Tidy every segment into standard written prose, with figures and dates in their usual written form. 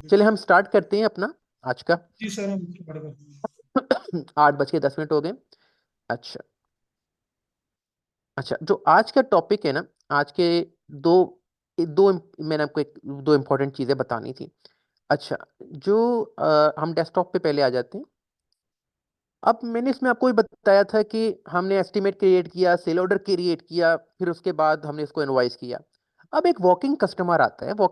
चलिए हम स्टार्ट करते हैं अपना आज का। जी सर, हम स्टार्ट करते हैं। 8:10 हो गए। अच्छा। अच्छा, जो आज का टॉपिक है ना, आज के दो दो मैंने आपको दो इम्पोर्टेंट चीजें बतानी थी। अच्छा। जो हम डेस्कटॉप पे पहले आ जाते हैं। अब मैंने इसमें आपको ये बताया था कि हमने एस्टिमेट क्रिएट किया, सेल ऑर्डर क्रिएट किया, फिर उसके बाद हमने इसको इनवॉइस किया। अब एक वॉकिंग कस्टमर आता है, वो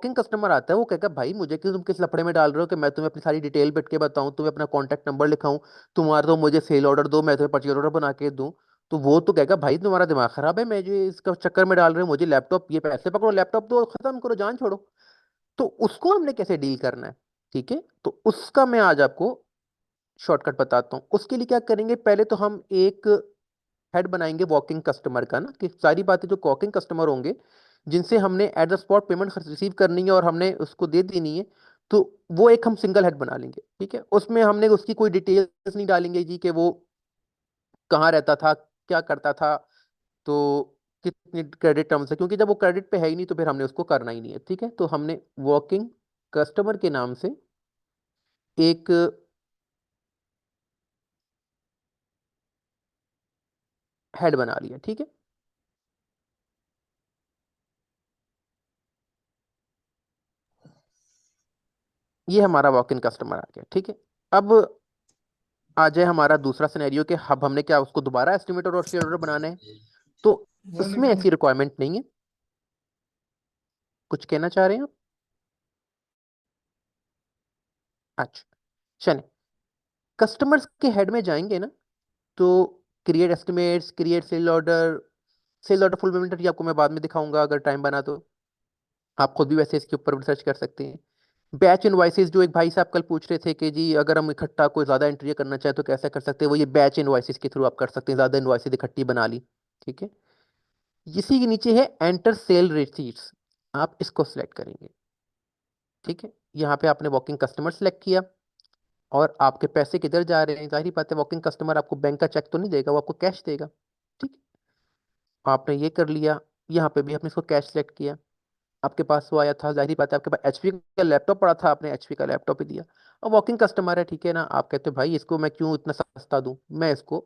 कहेगा भाई मुझे क्यों तुम किस लफड़े में डाल रहे हो कि मैं तुम्हें अपनी सारी डिटेल बैठ के बताऊं, तुम्हें अपना कॉन्टैक्ट नंबर लिखाऊं, तुम्हारा तो मुझे सेल ऑर्डर दो, मैं तुम्हें परचेज ऑर्डर बना के दूं। तो वो तो कहेगा भाई तुम्हारा दिमाग खराब है, मैं जो इसका चक्कर में डाल रहे हो, मुझे लैपटॉप, ये पैसे पकड़ो, लैपटॉप दो, खत्म करो, जान छोड़ो। तो उसको हमने कैसे डील करना है? ठीक है, तो उसका मैं आज आपको शॉर्टकट बताता हूँ। उसके लिए क्या करेंगे, पहले तो हम एक हेड बनाएंगे वॉकिंग कस्टमर का ना, कि सारी बातें जो वॉकिंग कस्टमर होंगे जिनसे हमने at the spot payment receive करनी है और हमने उसको दे देनी है, तो वो एक हम सिंगल हेड बना लेंगे। ठीक है, उसमें हमने उसकी कोई डिटेल्स नहीं डालेंगे जी, कि वो कहाँ रहता था, क्या करता था, तो कितनी क्रेडिट टर्म्स है, क्योंकि जब वो क्रेडिट पे है ही नहीं तो फिर हमने उसको करना ही नहीं है। ठीक है, तो हमने वॉकिंग कस्टमर के नाम से एक हेड बना लिया। ठीक है, ये हमारा वॉक इन कस्टमर आ गया। ठीक है, अब आ जाए हमारा दूसरा सिनेरियो कि अब हमने क्या उसको दोबारा एस्टिमेटर और शेयर बनाना है। तो उसमें वालेकुम। ऐसी रिक्वायरमेंट नहीं है। कुछ कहना चाह रहे हैं आप? अच्छा, चलिए। कस्टमर्स के हेड में जाएंगे ना, तो create estimates, create sale order, sale order full payment, ये आपको मैं बाद में दिखाऊंगा अगर टाइम बना तो। आप खुद भी वैसे इसके ऊपर रिसर्च कर सकते हैं। बैच इनवाइसेस, जो एक भाई साहब कल पूछ रहे थे कि जी अगर हम इकट्ठा कोई ज्यादा एंट्री करना चाहे तो कैसे कर सकते हैं, वो ये बैच इनवाइसेस के थ्रू आप कर सकते हैं, ज्यादा इनवाइसेस इकट्ठी बना ली। ठीक है, इसी के नीचे है एंटर सेल रिसीट्स, आप इसको सिलेक्ट करेंगे। ठीक है, यहाँ पे आपने वॉकिंग कस्टमर सेलेक्ट किया और आपके पैसे किधर जा रहे हैं, जाहिर बात है वॉकिंग कस्टमर आपको बैंक का चेक तो नहीं देगा, वो आपको कैश देगा। ठीक है, आपने ये कर लिया। यहाँ पे भी आपने इसको कैश सेलेक्ट किया, आपके पास वो आया था, जाहिर बात है आपके पास एचपी का लैपटॉप पड़ा था, आपने एचपी का लैपटॉप ही दिया। और वॉकिंग कस्टमर है, ठीक है ना, आप कहते हो भाई इसको मैं क्यों इतना सस्ता दूं, मैं इसको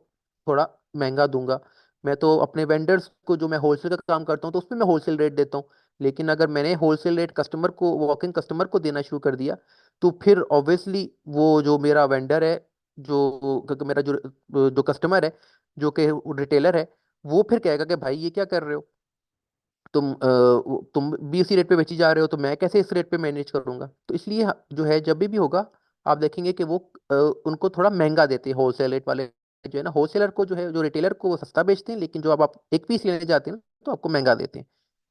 थोड़ा महंगा दूंगा। मैं तो अपने वेंडर्स को, जो मैं होलसेल का काम करता हूँ तो उसमें मैं होलसेल रेट देता हूँ, लेकिन अगर मैंने होलसेल रेट कस्टमर को, वॉकिंग कस्टमर को देना शुरू कर दिया, तो फिर ऑब्वियसली वो जो मेरा वेंडर है, मेरा जो जो कस्टमर है, जो कि रिटेलर है, वो फिर कहेगा कि भाई ये क्या कर रहे हो, तुम भी इसी रेट पे बेची जा रहे हो, तो मैं कैसे इस रेट पे मैनेज करूंगा। तो इसलिए जो है जब भी होगा, आप देखेंगे कि वो उनको थोड़ा महंगा देते हैं होलसेल रेट वाले। जो है ना, होलसेलर को जो है, जो रिटेलर को वो सस्ता बेचते हैं, लेकिन जो अब आप एक पीस लेने जाते हैं ना तो आपको महंगा देते हैं।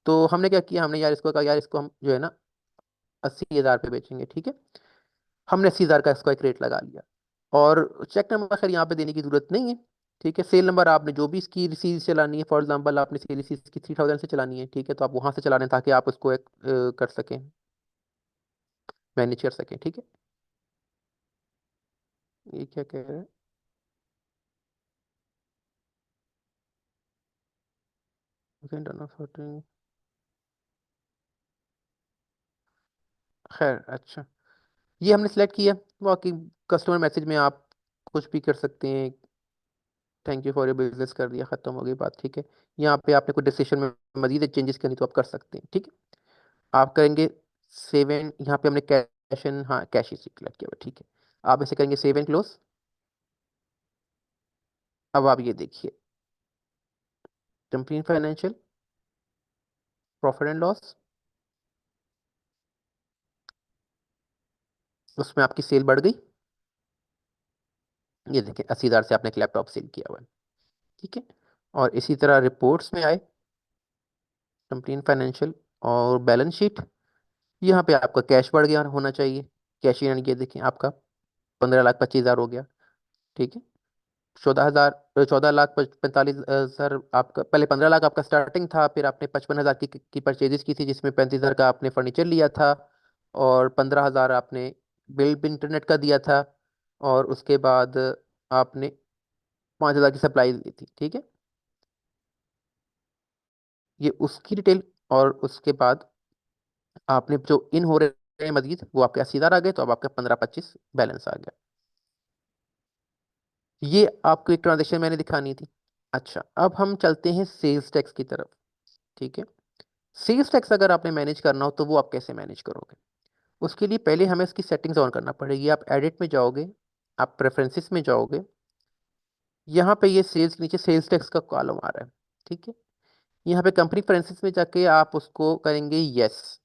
तो हमने क्या किया, हमने यार इसको कहा यार इसको हम जो है ना 80,000 पे बेचेंगे। ठीक है, हमने 80,000 का इसका एक रेट लगा लिया। और चेक नंबर खैर यहाँ पे देने की जरूरत नहीं है। ठीक है, सेल नंबर आपने जो भी इसकी सीरीज चलानी है, फॉर एग्जांपल आपने सीरीज इसकी 3000 से चलानी है, ठीक है, तो आप वहां से चला रहे हैं ताकि आप उसको एक कर सकें, मैनेज कर सकें। ठीक है, ये क्या कह रहे हैं? Okay, done of sorting। खैर, अच्छा, ये हमने सेलेक्ट किया। बाकी कस्टमर मैसेज में आप कुछ भी कर सकते हैं, thank you for your business कर दिया, खत्म हो गई बात। ठीक है, यहाँ पे आपने कोई डिसीजन में मजीद चेंजेस करनी तो आप कर सकते हैं। ठीक है, आप करेंगे सेव एंड, यहाँ पे हमने कैश एंड, हाँ कैश ही सिलेक्ट किया हुआ है। ठीक है, आप ऐसे करेंगे सेव एंड क्लोज। अब आप ये देखिए, company financial, profit and loss, उसमें आपकी सेल बढ़ गई। ये देखिए 80,000 से आपने एक लैपटॉप सेल किया हुआ है। ठीक है, और इसी तरह रिपोर्ट्स में आए, कंपनी फाइनेंशियल और बैलेंस शीट, यहाँ पे आपका कैश बढ़ गया होना चाहिए। कैश इन, ये देखिए आपका 15,25,000 हो गया। ठीक है, 14,45,000 आपका, पहले 15 लाख आपका स्टार्टिंग था, फिर आपने 55,000 की परचेजेस की थी, जिसमें 35,000 का आपने फर्नीचर लिया था, और 15,000 आपने बिल भी इंटरनेट का दिया था, और उसके बाद आपने 5,000 की सप्लाई दी थी। ठीक है, ये उसकी डिटेल। और उसके बाद आपने जो इन हो रहे गए मजीद, वो आपके 80,000 आ गए, तो अब आपके 15-25 बैलेंस आ गया। ये आपको एक ट्रांजेक्शन मैंने दिखानी थी। अच्छा, अब हम चलते हैं सेल्स टैक्स की तरफ। ठीक है, सेल्स टैक्स अगर आपने मैनेज करना हो तो वो आप कैसे मैनेज करोगे? उसके लिए पहले हमें इसकी सेटिंग्स ऑन करना पड़ेगी। आप एडिट में जाओगे, आप प्रेफरेंसेस में जाओगे, यहाँ पे ये सेल्स के नीचे सेल्स टैक्स का कॉलम आ रहा है। ठीक है, यहाँ पे कंपनी प्रेफरेंसेस में जाके आप उसको करेंगे यस।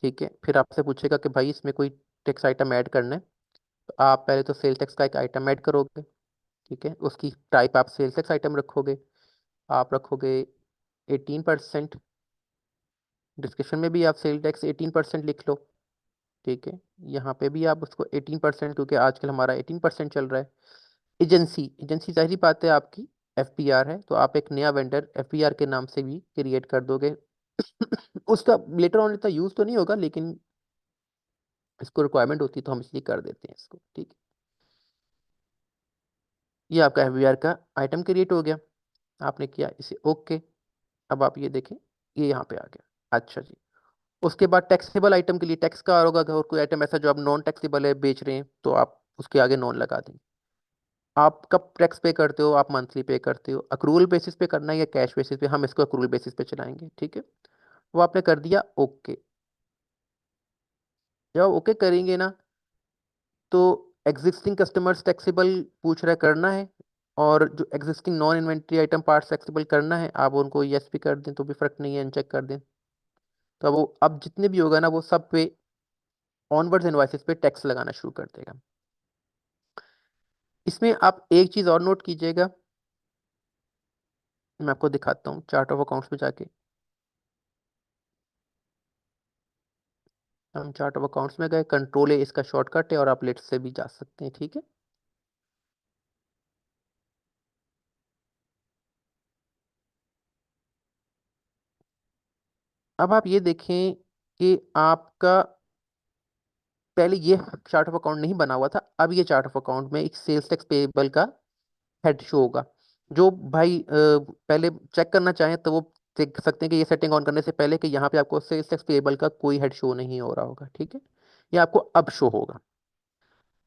ठीक है, फिर आपसे पूछेगा कि भाई इसमें कोई टैक्स आइटम ऐड करना है, तो आप पहले तो सेल टैक्स का एक आइटम ऐड करोगे। ठीक है, उसकी टाइप आप सेल टैक्स आइटम रखोगे, आप रखोगे 18%। डिस्क्रिप्शन में भी आप सेल टैक्स 18% लिख लो। ठीक है, यहाँ पे भी आप उसको 18%, क्योंकि आजकल हमारा 18% चल रहा है। एजेंसी, एजेंसी जाहिर बात है आपकी एफपीआर है, तो आप एक नया वेंडर एफपीआर के नाम से भी क्रिएट कर दोगे। उसका लेटर ऑन इतना यूज तो नहीं होगा, लेकिन इसको रिक्वायरमेंट होती है तो हम इसलिए कर देते हैं इसको। ठीक है, ये आपका एफपीआर का आइटम क्रिएट हो गया, आपने किया इसे ओके। अब आप ये देखें, ये यहाँ पे आ गया। अच्छा जी, उसके बाद टैक्सेबल आइटम के लिए टैक्स का होगा, अगर कोई आइटम ऐसा जो आप नॉन टैक्सेबल है बेच रहे हैं, तो आप उसके आगे नॉन लगा देंगे। आप कब टैक्स पे करते हो? आप मंथली पे करते हो, अक्रूवल बेसिस पे करना है या कैश बेसिस पे? हम इसको अक्रूवल बेसिस पे चलाएंगे। ठीक है, वो आपने कर दिया ओके। जब ओके करेंगे ना, तो एग्जिस्टिंग कस्टमर्स टैक्सेबल पूछ रहा है, करना है। और जो existing non inventory item parts taxable करना है, आप उनको यस भी कर दें तो भी फर्क नहीं है, अनचेक कर दें। तो वो अब जितने भी होगा ना, वो सब पे ऑनवर्ड्स इनवॉइसेस पे टैक्स लगाना शुरू कर देगा। इसमें आप एक चीज और नोट कीजिएगा, मैं आपको दिखाता हूँ चार्ट ऑफ अकाउंट्स में जाके। हम चार्ट ऑफ अकाउंट्स में गए, कंट्रोल है इसका शॉर्टकट है, और आप लेट से भी जा सकते हैं। ठीक है, अब आप ये देखें कि आपका पहले ये चार्ट ऑफ अकाउंट नहीं बना हुआ था, अब ये चार्ट ऑफ अकाउंट में एक सेल्स टैक्स पेबल का हेड शो होगा। जो भाई पहले चेक करना चाहें तो वो देख सकते हैं कि ये सेटिंग ऑन करने से पहले कि यहाँ पे आपको सेल्स टैक्स पेबल का कोई हेड शो नहीं हो रहा होगा। ठीक है, ये आपको अब शो होगा।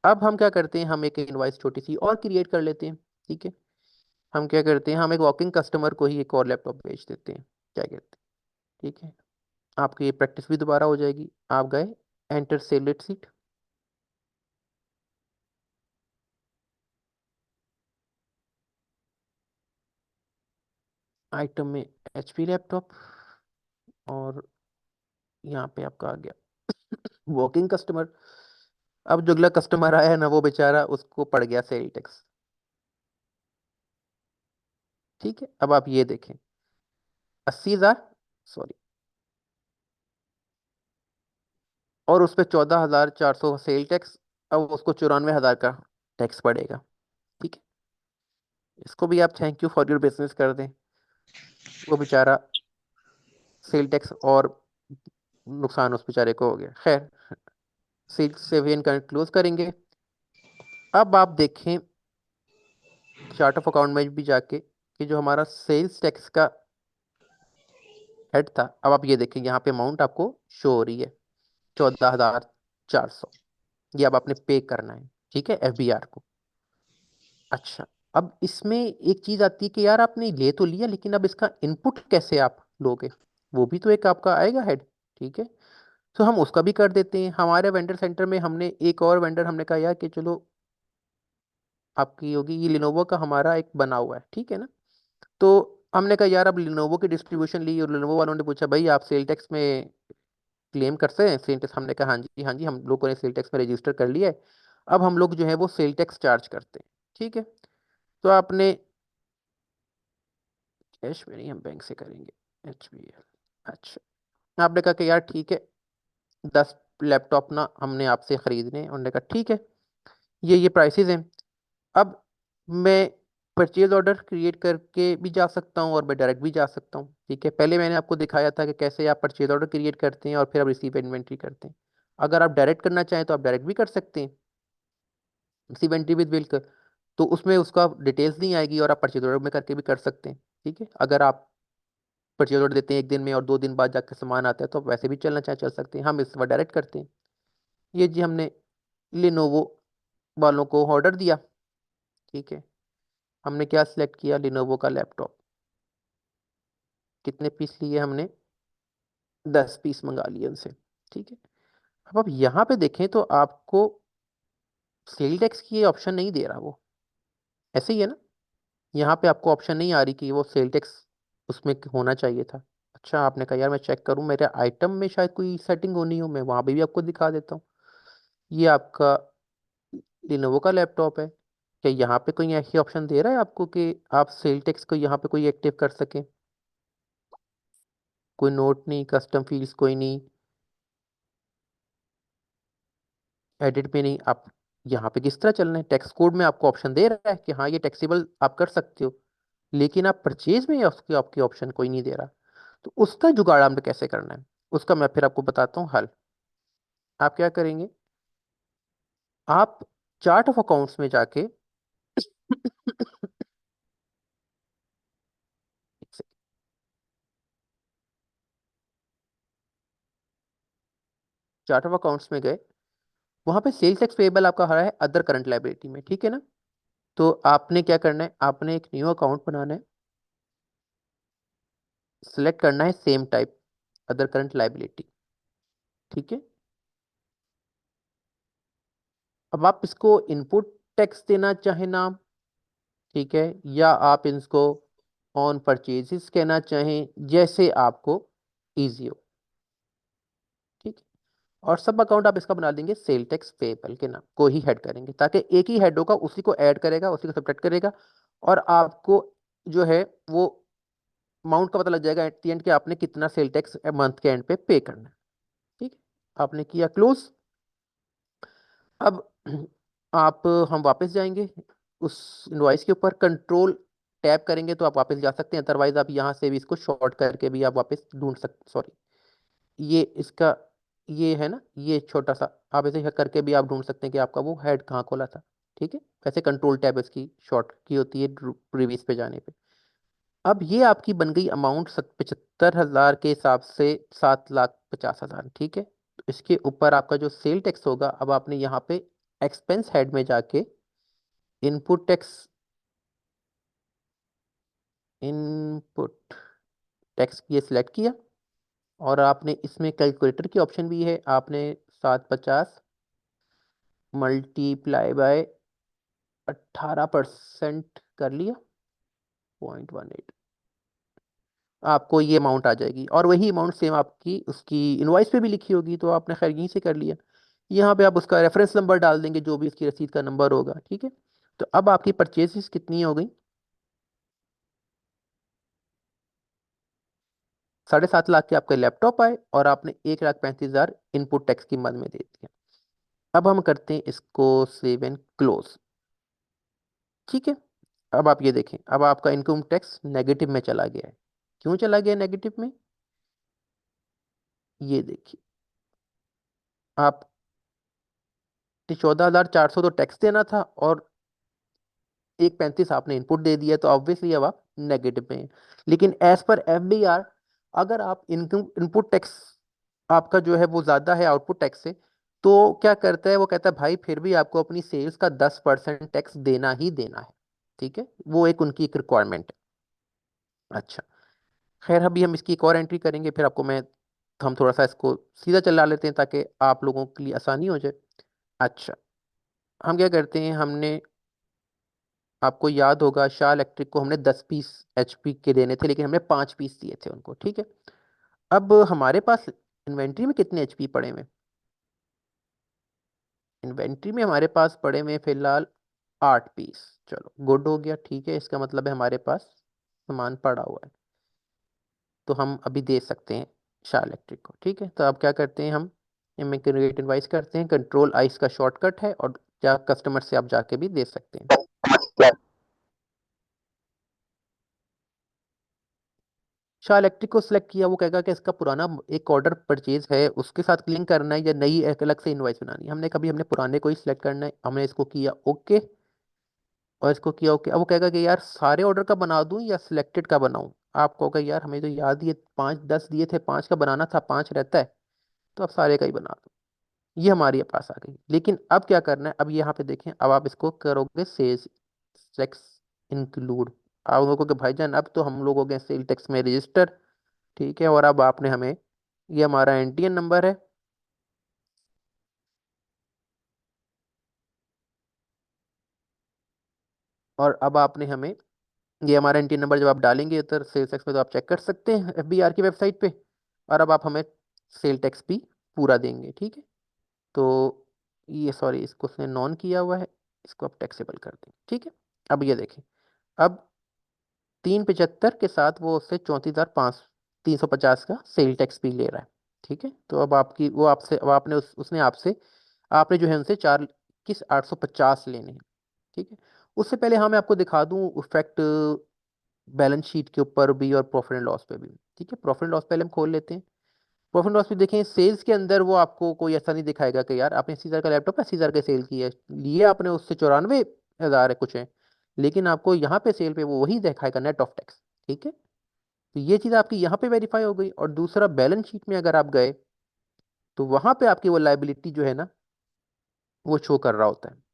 अब हम क्या करते हैं, हम एक इनवॉइस छोटी सी और क्रिएट कर लेते हैं। ठीक है, हम क्या करते हैं, हम एक वॉकिंग कस्टमर को ही एक और लैपटॉप बेच देते हैं, क्या कहते हैं? ठीक है, आपकी ये प्रैक्टिस भी दोबारा हो जाएगी। आप गए, एंटर सेलेक्ट सीट, आइटम में एचपी लैपटॉप, और यहाँ पे आपका आ गया वॉकिंग कस्टमर। अब जो अगला कस्टमर आया है ना, वो बेचारा उसको पड़ गया सेल टैक्स। ठीक है, अब आप ये देखें, 80,000, सॉरी, और उस पर 14,400 सेल टैक्स। अब उसको 94,000 का टैक्स पड़ेगा। ठीक है, इसको भी आप thank you for your business कर दें, वो बेचारा सेल टैक्स और नुकसान उस बेचारे को हो गया। खैर, सेल्स से भी क्लोज करेंगे। अब आप देखें चार्ट ऑफ अकाउंट में भी जाके कि जो हमारा सेल्स टैक्स का हेड था, अब आप ये देखें यहाँ पे अमाउंट आपको शो हो रही है, 14,400। ये अब आपने पे करना है। ठीक है, एफबीआर को। अच्छा, अब इसमें एक चीज आती है कि यार आपने ले तो लिया, लेकिन अब इसका इनपुट कैसे आप लोगे? वो भी तो एक आपका आएगा हेड। ठीक है, तो हम उसका भी कर देते हैं। हमारे वेंडर सेंटर में हमने एक और वेंडर हमने कहा यार कि चलो आपकी होगी, ये लिनोवो का हमारा एक बना हुआ है। ठीक है ना, तो हमने कहा यार अब लिनोवो की डिस्ट्रीब्यूशन ली, और लिनोवो वालों ने पूछा भाई आप सेल टैक्स में क्लेम करते हैं सेल टैक्स? हमने कहा हाँ जी हाँ जी, हम लोगों ने सेल टैक्स में रजिस्टर कर लिया है। अब हम लोग जो है वो सेल टैक्स चार्ज करते हैं। ठीक है, तो आपने कैश में नहीं, हम बैंक से करेंगे, HBL। अच्छा, आपने कहा कि यार ठीक है, 10 लैपटॉप ना हमने आपसे खरीदने हैं। उन्होंने कहा ठीक है, ये प्राइसेस हैं। अब मैं परचेज ऑर्डर क्रिएट करके भी जा सकता हूँ और मैं डायरेक्ट भी जा सकता हूँ। ठीक है, पहले मैंने आपको दिखाया था कि कैसे आप परचेज ऑर्डर क्रिएट करते हैं और फिर आप रिसीव इन्वेंट्री करते हैं। अगर आप डायरेक्ट करना चाहें तो आप डायरेक्ट भी कर सकते हैं, रिसीव इन्वेंट्री विद बिल कर। तो उसमें उसका डिटेल्स नहीं आएगी, और आप परचेज ऑर्डर में करके भी कर सकते हैं। ठीक है, अगर आप परचेज ऑर्डर देते हैं एक दिन में और 2 दिन बाद जाकर सामान आता है, तो आप वैसे भी चलना चाहे चल सकते हैं, हम इस बार डायरेक्ट करते हैं। ये जी हमने लिनोवो वालों को ऑर्डर दिया। ठीक है, हमने क्या सिलेक्ट किया, लिनोवो का लैपटॉप। कितने पीस लिए हमने, 10 पीस मंगा लिए उनसे। ठीक है, अब आप यहाँ पे देखें तो आपको सेल टैक्स की ऑप्शन नहीं दे रहा वो, ऐसे ही है ना। यहाँ पे आपको ऑप्शन नहीं आ रही कि वो सेल टैक्स उसमें होना चाहिए था। अच्छा, आपने कहा यार मैं चेक करूँ, मेरे आइटम में शायद कोई सेटिंग होनी हो, मैं वहां पे भी आपको दिखा देता हूँ। ये आपका लिनोवो का लैपटॉप है, क्या यहाँ पे कोई ऐसी ऑप्शन दे रहा है आपको कि आप सेल टैक्स को यहाँ पे कोई एक्टिव कर सकें? कोई नोट नहीं, कस्टम फील्ड्स कोई नहीं, एडिट में नहीं, आप यहाँ पे किस तरह चलना है? टैक्स कोड में आपको ऑप्शन दे रहा है कि हाँ ये टैक्सेबल आप कर सकते हो, लेकिन आप परचेज में उसकी आपकी ऑप्शन कोई नहीं दे रहा। तो उसका जुगाड़ आपने कैसे करना है, उसका मैं फिर आपको बताता हूँ हल। आप क्या करेंगे, आप चार्ट ऑफ अकाउंट्स में जाके चार्ट ऑफ अकाउंट्स में गए, वहां पे सेल्स टैक्स पेएबल आपका आ रहा है अदर करंट लाइबिलिटी में, ठीक है ना। तो आपने क्या करना है, आपने एक न्यू अकाउंट बनाना है, सिलेक्ट करना है same type, other current liability. ठीक है, अब आप इसको इनपुट टैक्स देना चाहे नाम, ठीक है, या आप इसको ऑन परचेजेस कहना चाहें, जैसे आपको इजी हो। ठीक है, और सब अकाउंट आप इसका बना देंगे सेल टैक्स पेएबल के नाम को ही हेड करेंगे, ताकि एक ही हेड होगा, उसी को ऐड करेगा, उसी को सब्ट्रैक्ट करेगा, और आपको जो है वो अमाउंट का पता लग जाएगा एट द एंड कि आपने कितना सेल टैक्स मंथ के एंड पे पे करना है। ठीक है, आपने किया क्लोज। अब आप हम वापस जाएंगे उस इनवॉइस के ऊपर, कंट्रोल टैप करेंगे तो आप वापस जा सकते हैं, अदरवाइज आप यहाँ से भी इसको शॉर्ट करके भी आप वापस ढूंढ सकते, सॉरी ये इसका, ये है ना ये छोटा सा, आप ऐसे करके भी आप ढूंढ सकते हैं कि आपका वो हेड कहाँ खोला था। ठीक है, वैसे कंट्रोल टैब इसकी शॉर्ट की होती है प्रीवियस पे जाने पे। अब ये आपकी बन गई अमाउंट 75,000 के हिसाब से 7,50,000। ठीक है, तो इसके ऊपर आपका जो सेल टैक्स होगा, अब आपने यहाँ पे एक्सपेंस हेड में जाके इनपुट टैक्स, इनपुट टैक्स ये सिलेक्ट किया, और आपने इसमें कैलकुलेटर की ऑप्शन भी है, आपने 750 मल्टीप्लाई बाय 18% कर लिया, 0.18, आपको ये अमाउंट आ जाएगी, और वही अमाउंट सेम आपकी उसकी इनवॉइस पे भी लिखी होगी, तो आपने खैर यहीं से कर लिया। यहाँ पे आप उसका रेफरेंस नंबर डाल देंगे, जो भी उसकी रसीद का नंबर होगा। ठीक है, तो अब आपकी परचेजेस कितनी हो गई, 7.5 लाख के आपके लैपटॉप आए, और आपने 1,35,000 इनपुट टैक्स की मद में दे दिया। अब हम करते हैं इसको सेव एंड क्लोज। ठीक है, अब आप ये देखें, अब आपका इनकम टैक्स नेगेटिव में चला गया है। क्यों चला गया नेगेटिव में, ये देखिए, आप 14,400 तो टैक्स देना था, और 1,35 आपने इनपुट दे दिया, तो ऑब्वियसली अब आप नेगेटिव में हैं। लेकिन एज पर एफबीआर, अगर आप इनकम इनपुट टैक्स आपका जो है वो ज्यादा है आउटपुट टैक्स से, तो क्या करता है, वो कहता है भाई फिर भी आपको अपनी सेल्स का 10% टैक्स देना ही देना है। ठीक है, वो एक उनकी एक रिक्वायरमेंट है। अच्छा, खैर अभी हम इसकी एक और एंट्री करेंगे, फिर आपको मैं, हम थोड़ा सा इसको सीधा चला लेते हैं ताकि आप लोगों के लिए आसानी हो जाए। अच्छा, हम क्या करते हैं, हमने, आपको याद होगा शाह इलेक्ट्रिक को हमने 10 पीस एचपी के देने थे, लेकिन हमने 5 पीस दिए थे उनको। ठीक है, अब हमारे पास इन्वेंट्री में कितने एचपी पड़े हुए, इन्वेंट्री में हमारे पास पड़े हुए फिलहाल 8 पीस। चलो गुड हो गया, ठीक है, इसका मतलब है हमारे पास सामान पड़ा हुआ है, तो हम अभी दे सकते हैं शाह इलेक्ट्रिक को। ठीक है, तो अब क्या करते हैं, हम इमिग्रेट इनवाइस करते हैं, कंट्रोल आइस का शॉर्टकट है, और क्या कस्टमर से आप जाके भी दे सकते हैं। शाह इलेक्ट्रिक को सिलेक्ट किया, वो कहेगा कि इसका पुराना एक ऑर्डर परचेज है, उसके साथ लिंक करना है या नई एक अलग से इनवाइस बनानी है। हमने पुराने को ही सिलेक्ट करना है, हमने इसको किया ओके, और इसको किया ओके। अब वो कहेगा कि यार सारे ऑर्डर का बना दूं या सिलेक्टेड का बनाऊं। आप कहोगे यार हमें तो याद ही है, 5 10 दिए थे, 5 का बनाना था, 5 रहता है, तो आप सारे का ही बना दो। ये हमारे पास आ गई। लेकिन अब क्या करना है, अब यहाँ पे देखें, अब आप इसको करोगे सेल्स टैक्स इंक्लूड। आप लोगों के भाईजान अब तो हम लोग हो गए सेल टैक्स में रजिस्टर। ठीक है, और अब आपने हमें, ये हमारा एनटीएन नंबर है, और अब आपने हमें, ये हमारा एनटीएन नंबर जब आप डालेंगे इधर सेल्स टैक्स में तो आप चेक कर सकते हैं एफबीआर की वेबसाइट पे। और अब आप हमें सेल टैक्स भी पूरा देंगे, ठीक है। तो ये सॉरी, इसको उसने नॉन किया हुआ है, इसको आप टैक्सेबल कर दें, ठीक है। अब ये देखें, अब 375 के साथ वो उससे 34,500 350 का सेल टैक्स भी ले रहा है, ठीक है। तो अब आपकी वो आपसे, अब आपने उसने आपसे, आपने जो है उनसे 4 किस 850 लेने हैं, ठीक है। उससे पहले हाँ मैं आपको दिखा दूं इफेक्ट बैलेंस शीट के ऊपर भी और प्रॉफिट एंड लॉस पे भी, ठीक है। प्रॉफिट एंड लॉस पहले हम खोल लेते हैं। प्रॉफिट लॉस में देखें, सेल्स के अंदर वो आपको कोई ऐसा नहीं दिखाएगा कि यार आपने 80,000 का लैपटॉप 80,000 का सेल किया है, लिए आपने उससे 94,000 है कुछ है, लेकिन आपको यहाँ पे सेल पे वो वही दिखाएगा नेट ऑफ टैक्स, ठीक है। तो ये चीज़ आपकी यहाँ पे वेरीफाई हो गई। और दूसरा, बैलेंस शीट में अगर आप गए तो वहां पे आपकी वो लाइबिलिटी जो है ना, वो शो कर रहा होता है।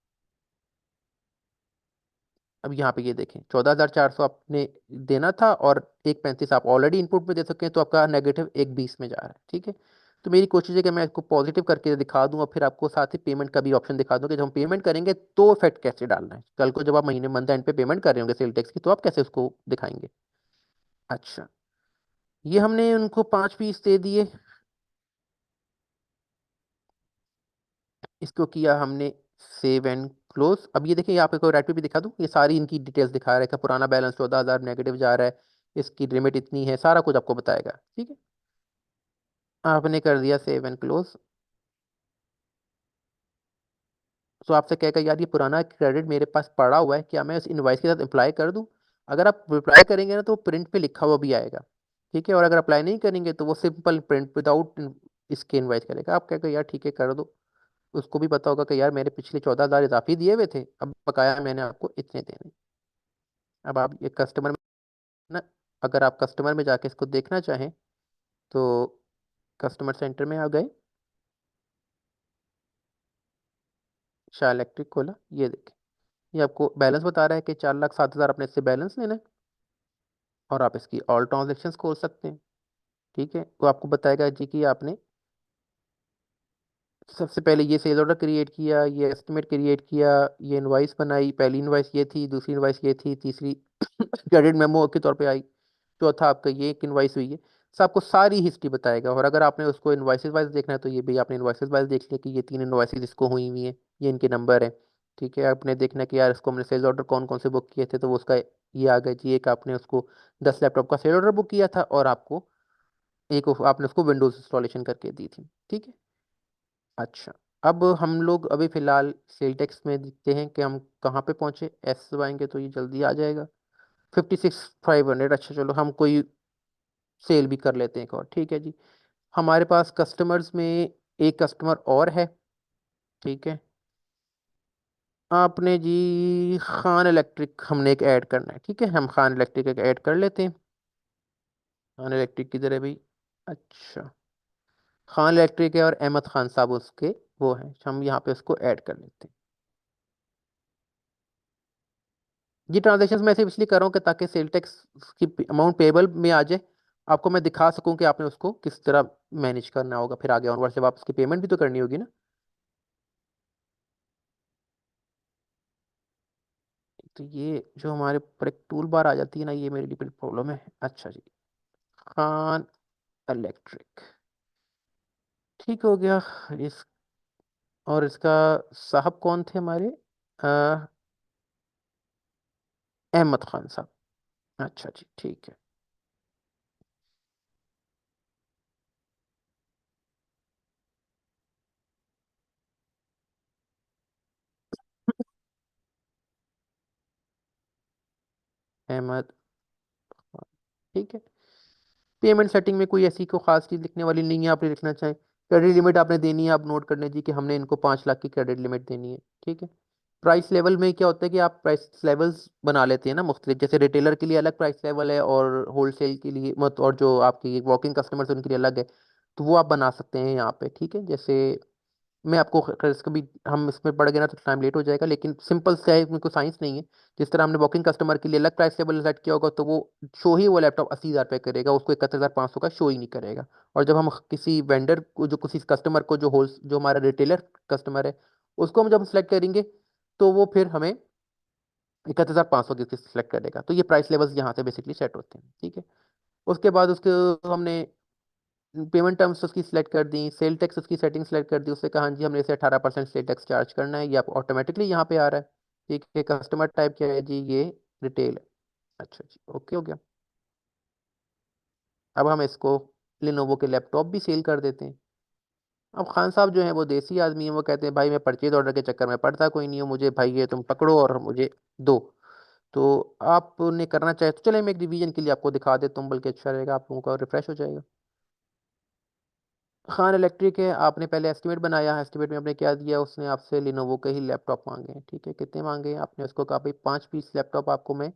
अब यहाँ पे ये देखें, 14,400 आपने देना था, और 1,35 आप ऑलरेडी इनपुट में दे सकें, तो आपका नेगेटिव 1,20 में जा रहा है, ठीक है। तो मेरी कोशिश है कि मैं इसको पॉजिटिव करके दिखा दूं, और फिर आपको साथ ही पेमेंट का भी ऑप्शन दिखा दूं कि जब हम पेमेंट करेंगे तो इफेक्ट कैसे डालना है। कल को जब आप महीने मंथ एंड पे पेमेंट कर रहे होंगे सेल टैक्स की, तो आप कैसे उसको दिखाएंगे। अच्छा, ये हमने उनको 5 पीस दे दिए, इसको किया हमने सेव एंड क्लोज। अब ये देखिए, यहाँ पे कोई राइट पे भी दिखा दूं, ये सारी इनकी डिटेल्स दिखा रहा है कि पुराना बैलेंस 14,000 नेगेटिव जा रहा है, इसकी लिमिट इतनी है, सारा कुछ आपको बताएगा, ठीक है। आपने कर दिया सेव एंड क्लोज। तो आपसे कहेगा यार ये पुराना क्रेडिट मेरे पास पड़ा हुआ है, क्या मैं उस इनवाइस के साथ अप्लाई कर दूं। अगर आप अप्लाई करेंगे ना तो प्रिंट पे लिखा हुआ भी आएगा, ठीक है। और अगर अप्लाई नहीं करेंगे तो वो सिंपल प्रिंट विदाउट इसके इनवाइस करेगा। आप कहेगा यार ठीक है कर दो। उसको भी पता होगा कि यार मेरे पिछले 14,000 इजाफी दिए हुए थे, अब बकाया मैंने आपको इतने देने। अब आप ये कस्टमर में ना, अगर आप कस्टमर में जाके इसको देखना चाहें तो कस्टमर सेंटर में आ गए, शाह इलेक्ट्रिक खोला, ये देखें, ये आपको बैलेंस बता रहा है कि 4,07,000 अपने इससे बैलेंस लेना है। और आप इसकी ऑल ट्रांजेक्शन्स खोल सकते हैं, ठीक है। वो आपको बताएगा जी कि आपने सबसे पहले ये सेल ऑर्डर क्रिएट किया, ये एस्टिमेट क्रिएट किया, ये इनवाइस बनाई, पहली इनवाइस ये थी, दूसरी इनवाइस ये थी, तीसरी क्रेडिट मेमो के तौर पे आई, चौथा आपका ये एक इनवाइस हुई है। सब आपको सारी हिस्ट्री बताएगा। और अगर आपने उसको इनवाइसेस वाइज देखना है तो ये भी आपने इनवाइसेस वाइज देख लिया कि ये 3 इनवाइसेस इसको हुई हुई हैं, ये इनके नंबर है, ठीक है। आपने देखना है कि यार इसको हमने सेल ऑर्डर कौन कौन से बुक किए थे, तो वो उसका ये आ गया जी। एक आपने उसको 10 लैपटॉप का सेल ऑर्डर बुक किया था, और आपको एक आपने उसको विंडोज इंस्टॉलेशन करके दी थी, ठीक है। अच्छा, अब हम लोग अभी फिलहाल सेल टेक्स में देखते हैं कि हम कहाँ पे पहुंचे। एस दबाएंगे तो ये जल्दी आ जाएगा। 56,500। अच्छा चलो, हम कोई सेल भी कर लेते हैं एक और, ठीक है जी। हमारे पास कस्टमर्स में एक कस्टमर और है, ठीक है। आपने जी खान इलेक्ट्रिक हमने एक ऐड करना है, ठीक है। हम खान इलेक्ट्रिक एक ऐड कर लेते हैं। खान इलेक्ट्रिक किधर है भाई। अच्छा, खान इलेक्ट्रिक है और अहमद खान साहब उसके वो हैं, हम यहाँ पे उसको ऐड कर लेते हैं। ये ट्रांजेक्शन मैं सिर्फ इसलिए कर रहा हूँ कि ताकि सेल टैक्स की अमाउंट पेबल में आ जाए, आपको मैं दिखा सकूं कि आपने उसको किस तरह मैनेज करना होगा। फिर आगे ऑनवर्ड जब आप उसकी पेमेंट भी तो करनी होगी ना। तो ये जो हमारे ऊपर एक टूल बार आ जाती है ना, ये मेरी बड़ी प्रॉब्लम है। अच्छा जी, खान इलेक्ट्रिक, ठीक हो गया। इस और इसका साहब कौन थे हमारे, अहमद खान साहब। अच्छा जी, ठीक है। अहमद खान, ठीक है। पेमेंट सेटिंग में कोई ऐसी को खास चीज लिखने वाली नहीं है। आप ये लिखना चाहें क्रेडिट लिमिट आपने देनी है, आप नोट कर लीजिए कि हमने इनको 5 लाख की क्रेडिट लिमिट देनी है, ठीक है। प्राइस लेवल में क्या होता है कि आप प्राइस लेवल्स बना लेते हैं ना मुख्तलिफ, जैसे रिटेलर के लिए अलग प्राइस लेवल है और होलसेल के लिए मत, और जो आपकी वॉकिंग कस्टमर्स उनके लिए अलग है। तो वो आप बना सकते हैं यहाँ पे, ठीक है। जैसे मैं आपको कभी हम इसमें पड़ गए ना तो टाइम लेट हो जाएगा, लेकिन सिंपल से है, को साइंस नहीं है। जिस तरह हमने वॉकिंग कस्टमर के लिए अलग प्राइस लेवल सेट किया होगा, तो वो शो ही वो लैपटॉप 80,000 रुपये करेगा, उसको 71,500 का शो ही नहीं करेगा। और जब हम किसी वेंडर को, जो किसी कस्टमर को, जो हमारा रिटेलर कस्टमर है, उसको हम जब सेलेक्ट करेंगे, तो वो फिर हमें 71,500 की सिलेक्ट करेगा। तो ये प्राइस लेवल्स यहाँ से बेसिकली सेट होते हैं, ठीक है। उसके बाद उसके हमने पेमेंट टर्म्स उसकी सिलेक्ट कर दी, सेल टैक्स उसकी सेटिंग सेलेक्ट कर दी, उससे कहा हाँ जी हमने इसे 18% सेल टैक्स चार्ज करना है, ये आप ऑटोमेटिकली यहाँ पे आ रहा है। ठीक है, कस्टमर टाइप क्या है जी, ये रिटेल है। अच्छा जी, ओके हो गया। अब हम इसको लिनोवो के लैपटॉप भी सेल कर देते हैं। अब खान साहब जो है वो देसी आदमी है, वो कहते हैं भाई मैं परचेज ऑर्डर के चक्कर में पड़ता कोई नहीं हूँ, मुझे भाई ये तुम पकड़ो और मुझे दो। तो आपने करना चाहे तो चले, मैं एक रिवीजन के लिए आपको दिखा देता हूँ, बल्कि अच्छा रहेगा, आप लोगों का रिफ्रेश हो जाएगा। खान इलेक्ट्रिक है, आपने पहले एस्टिमेट बनाया, एस्टिमेट में आपने क्या दिया, उसने आपसे लिनोवो के ही लैपटॉप मांगे हैं, ठीक है। कितने मांगे, आपने उसको कहा भाई 5 पीस लैपटॉप आपको मैं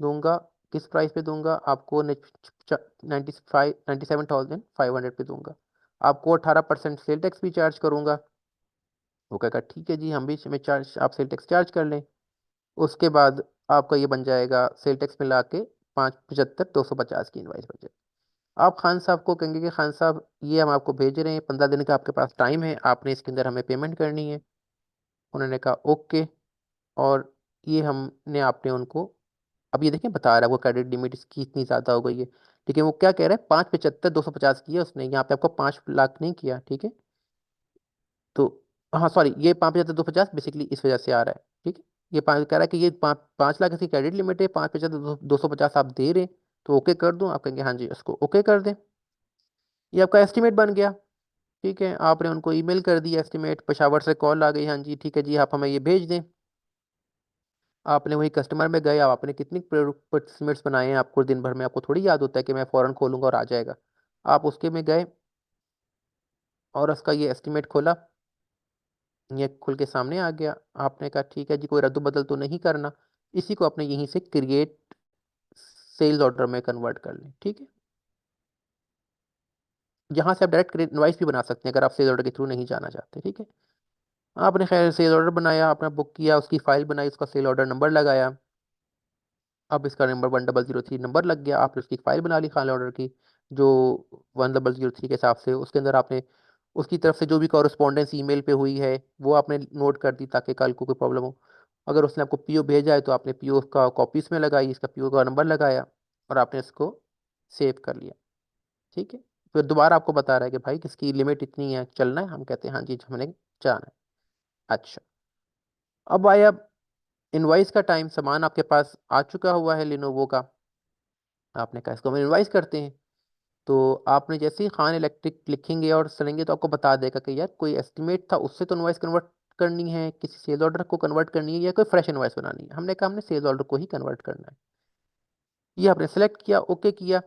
दूंगा। किस प्राइस पे दूंगा आपको, 97,500 पे दूंगा। आपको 18% सेल टैक्स भी चार्ज करूंगा। वो कहेगा ठीक है जी, हम भी में चार्ज, आप सेल टैक्स चार्ज कर लें। उसके बाद आपका ये बन जाएगा सेल टैक्स मिला के 575,250 की इनवाइस बन जाएगी। आप खान साहब को कहेंगे कि खान साहब ये हम आपको भेज रहे हैं, 15 दिन का आपके पास टाइम है, आपने इसके अंदर हमें पेमेंट करनी है। उन्होंने कहा ओके। और ये हमने आपने उनको, अब ये देखें बता रहा है वो क्रेडिट लिमिट इसकी इतनी ज़्यादा हो गई है, ठीक है। वो क्या कह रहा है, 575,250 किया उसने, यहाँ पे आपको 5 लाख नहीं किया, ठीक है। तो हाँ सॉरी, ये 575,250 बेसिकली इस वजह से आ रहा है, ठीक है। ये पाँच कह रहा है कि ये 5 लाख इसकी क्रेडिट लिमिट है, 575,250 आप दे रहे हैं, तो ओके कर दूं, आप कहेंगे हाँ जी उसको ओके कर दें। ये आपका एस्टिमेट बन गया, ठीक है। आपने उनको ईमेल कर दिया एस्टिमेट, पेशावर से कॉल आ गई, हाँ जी ठीक है जी आप हमें ये भेज दें। आपने वही कस्टमर में गए, आपने कितनी एस्टिमेट्स बनाए हैं, आपको दिन भर में आपको थोड़ी याद होता है कि मैं फ़ौरन खोलूंगा और आ जाएगा। आप उसके में गए और उसका ये एस्टिमेट खोला, ये खुल के सामने आ गया। आपने कहा ठीक है जी, कोई रद्द बदल तो नहीं करना, इसी को अपने यहीं से क्रिएट सेल्स ऑर्डर में कन्वर्ट कर लें, ठीक है। यहाँ से आप डायरेक्ट इनवाइस भी बना सकते हैं अगर आप सेल ऑर्डर के थ्रू नहीं जाना चाहते, ठीक है। आपने खैर सेल ऑर्डर बनाया, आपने बुक किया, उसकी फाइल बनाई, उसका सेल ऑर्डर नंबर लगाया। अब इसका नंबर 1003 नंबर लग गया, आपने उसकी फाइल बना ली खाली ऑर्डर की, जो 1003 के हिसाब से, उसके अंदर आपने उसकी तरफ से जो भी कॉरेस्पॉन्डेंस ईमेल पे हुई है वो आपने नोट कर दी, ताकि कल को कोई प्रॉब्लम हो। अगर उसने आपको पीओ भेजा है तो आपने पीओ का कॉपी इसमें लगाई, इसका पीओ का नंबर लगाया, और आपने इसको सेव कर लिया, ठीक है। फिर दोबारा आपको बता रहा है कि भाई किसकी लिमिट इतनी है, चलना है, हम कहते हैं हाँ जी हमने जाना है। अच्छा, अब आया इनवाइस का टाइम, सामान आपके पास आ चुका हुआ है लिनोवो का। आपने कहा इसको हम इनवाइस करते हैं। तो आपने जैसे ही खान इलेक्ट्रिक लिखेंगे और चलेंगे, तो आपको बता देगा कि यार कोई एस्टिमेट था उससे तो इनवाइस कन्वर्ट करनी है, किसी सेल ऑर्डर को कन्वर्ट करनी है, या कोई फ्रेश इनवाइस बनानी है। हमने कहा हमने सेल ऑर्डर को ही कन्वर्ट करना है। ये आपने सेलेक्ट किया, ओके किया।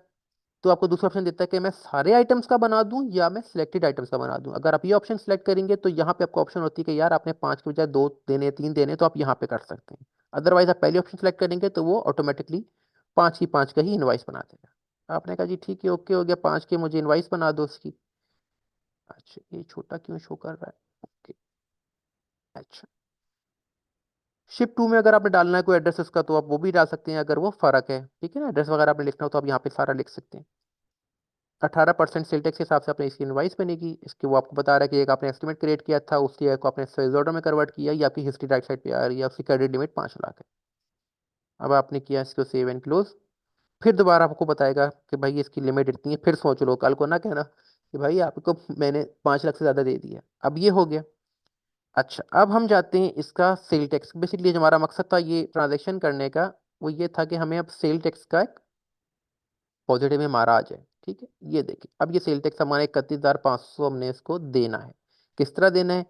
तो आपको दूसरा ऑप्शन देता है कि मैं सारे आइटम्स का बना दूं या मैं सिलेक्टेड आइटम्स का बना दूं। अगर आप ये ऑप्शन सेलेक्ट करेंगे तो यहाँ पे आपको ऑप्शन होती है कि यार आपने 5 के बजाय 2 देने, 3 देने, तो आप यहाँ पे कर सकते हैं। अदरवाइज आप पहले ऑप्शन सेलेक्ट करेंगे तो वो ऑटोमेटिकली 5 का ही इनवाइस बना देगा। आपने कहा जी ठीक है, ओके हो गया, 5 के मुझे इनवाइस बना दो उसकी। अच्छा, ये छोटा क्यों शो कर रहा है, ओके। अच्छा, शिप टू में अगर आपने डालना है कोई एड्रेस उसका, तो आप वो भी डाल सकते हैं अगर वो फर्क है, ठीक है ना। एड्रेस वगैरह आपने लिखना हो तो आप यहाँ पे सारा लिख सकते हैं। 18% सेल टैक्स के हिसाब से आपने इसकी इनवाइस बनेगी। इसके वो आपको बता रहा है कि एक आपने एस्टिमेट क्रिएट किया था, उसकी एक को आपने सेल्स ऑर्डर में कन्वर्ट किया, ये आपकी हिस्ट्री राइट साइड पे आ रही है, उसकी क्रेडिट लिमिट 5 लाख है। अब आपने किया इसको सेव एंड क्लोज। फिर दोबारा आपको बताएगा कि भाई इसकी लिमिट इतनी है, फिर सोच लो, कल को ना कहना कि भाई आपको मैंने 5 लाख से ज़्यादा दे दिया। अब ये हो गया। अच्छा, अब हम जाते हैं इसका सेल टैक्स। बेसिकली जो हमारा मकसद था ये ट्रांजेक्शन करने का, वो ये था कि हमें अब सेल टैक्स का एक पॉजिटिव में हमारा आ जाए, ठीक है। ये देखिए, अब ये सेल टैक्स हमारे 31,500 हमने इसको देना है। किस तरह देना है,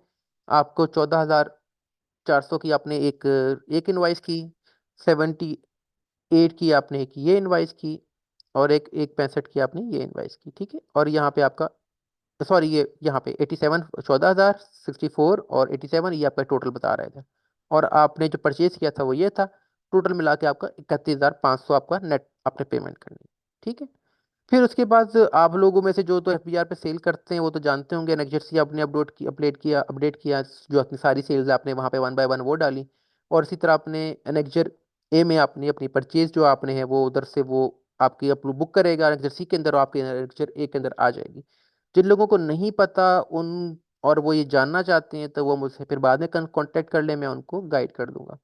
आपको 14,400 की आपने एक एक इनवाइस की, 78 की आपने एक ये इनवाइस की, और एक एक 65 की आपने ये इनवाइस की, ठीक है। और यहाँ पे आपका सॉरी, ये यहाँ पे 87, 14,000, 64 और 87, ये आपका टोटल बता रहे थे। और आपने जो परचेज किया था वो ये था। टोटल मिला के आपका 31,500 आपका नेट आपने पेमेंट करनी है। ठीक है। फिर उसके बाद आप लोगों में से जो तो एफबीआर पे सेल करते हैं वो तो जानते होंगे, नेक्स्ट आपने अपडेट किया जो अपनी सारी सेल्स आपने वहां पे वन बाय वन वो डाली। और इसी तरह आपने नेक्स्ट ए में आपने अपनी परचेज जो आपने है वो उधर से वो आपकी अपनी बुक करेगा नेक्स्ट सी के अंदर, और आपके नेक्स्ट ए के अंदर आ जाएगी। जिन लोगों को नहीं पता उन और वो ये जानना चाहते हैं तो वो मुझसे फिर बाद में कांटेक्ट कर ले, मैं उनको गाइड कर दूंगा।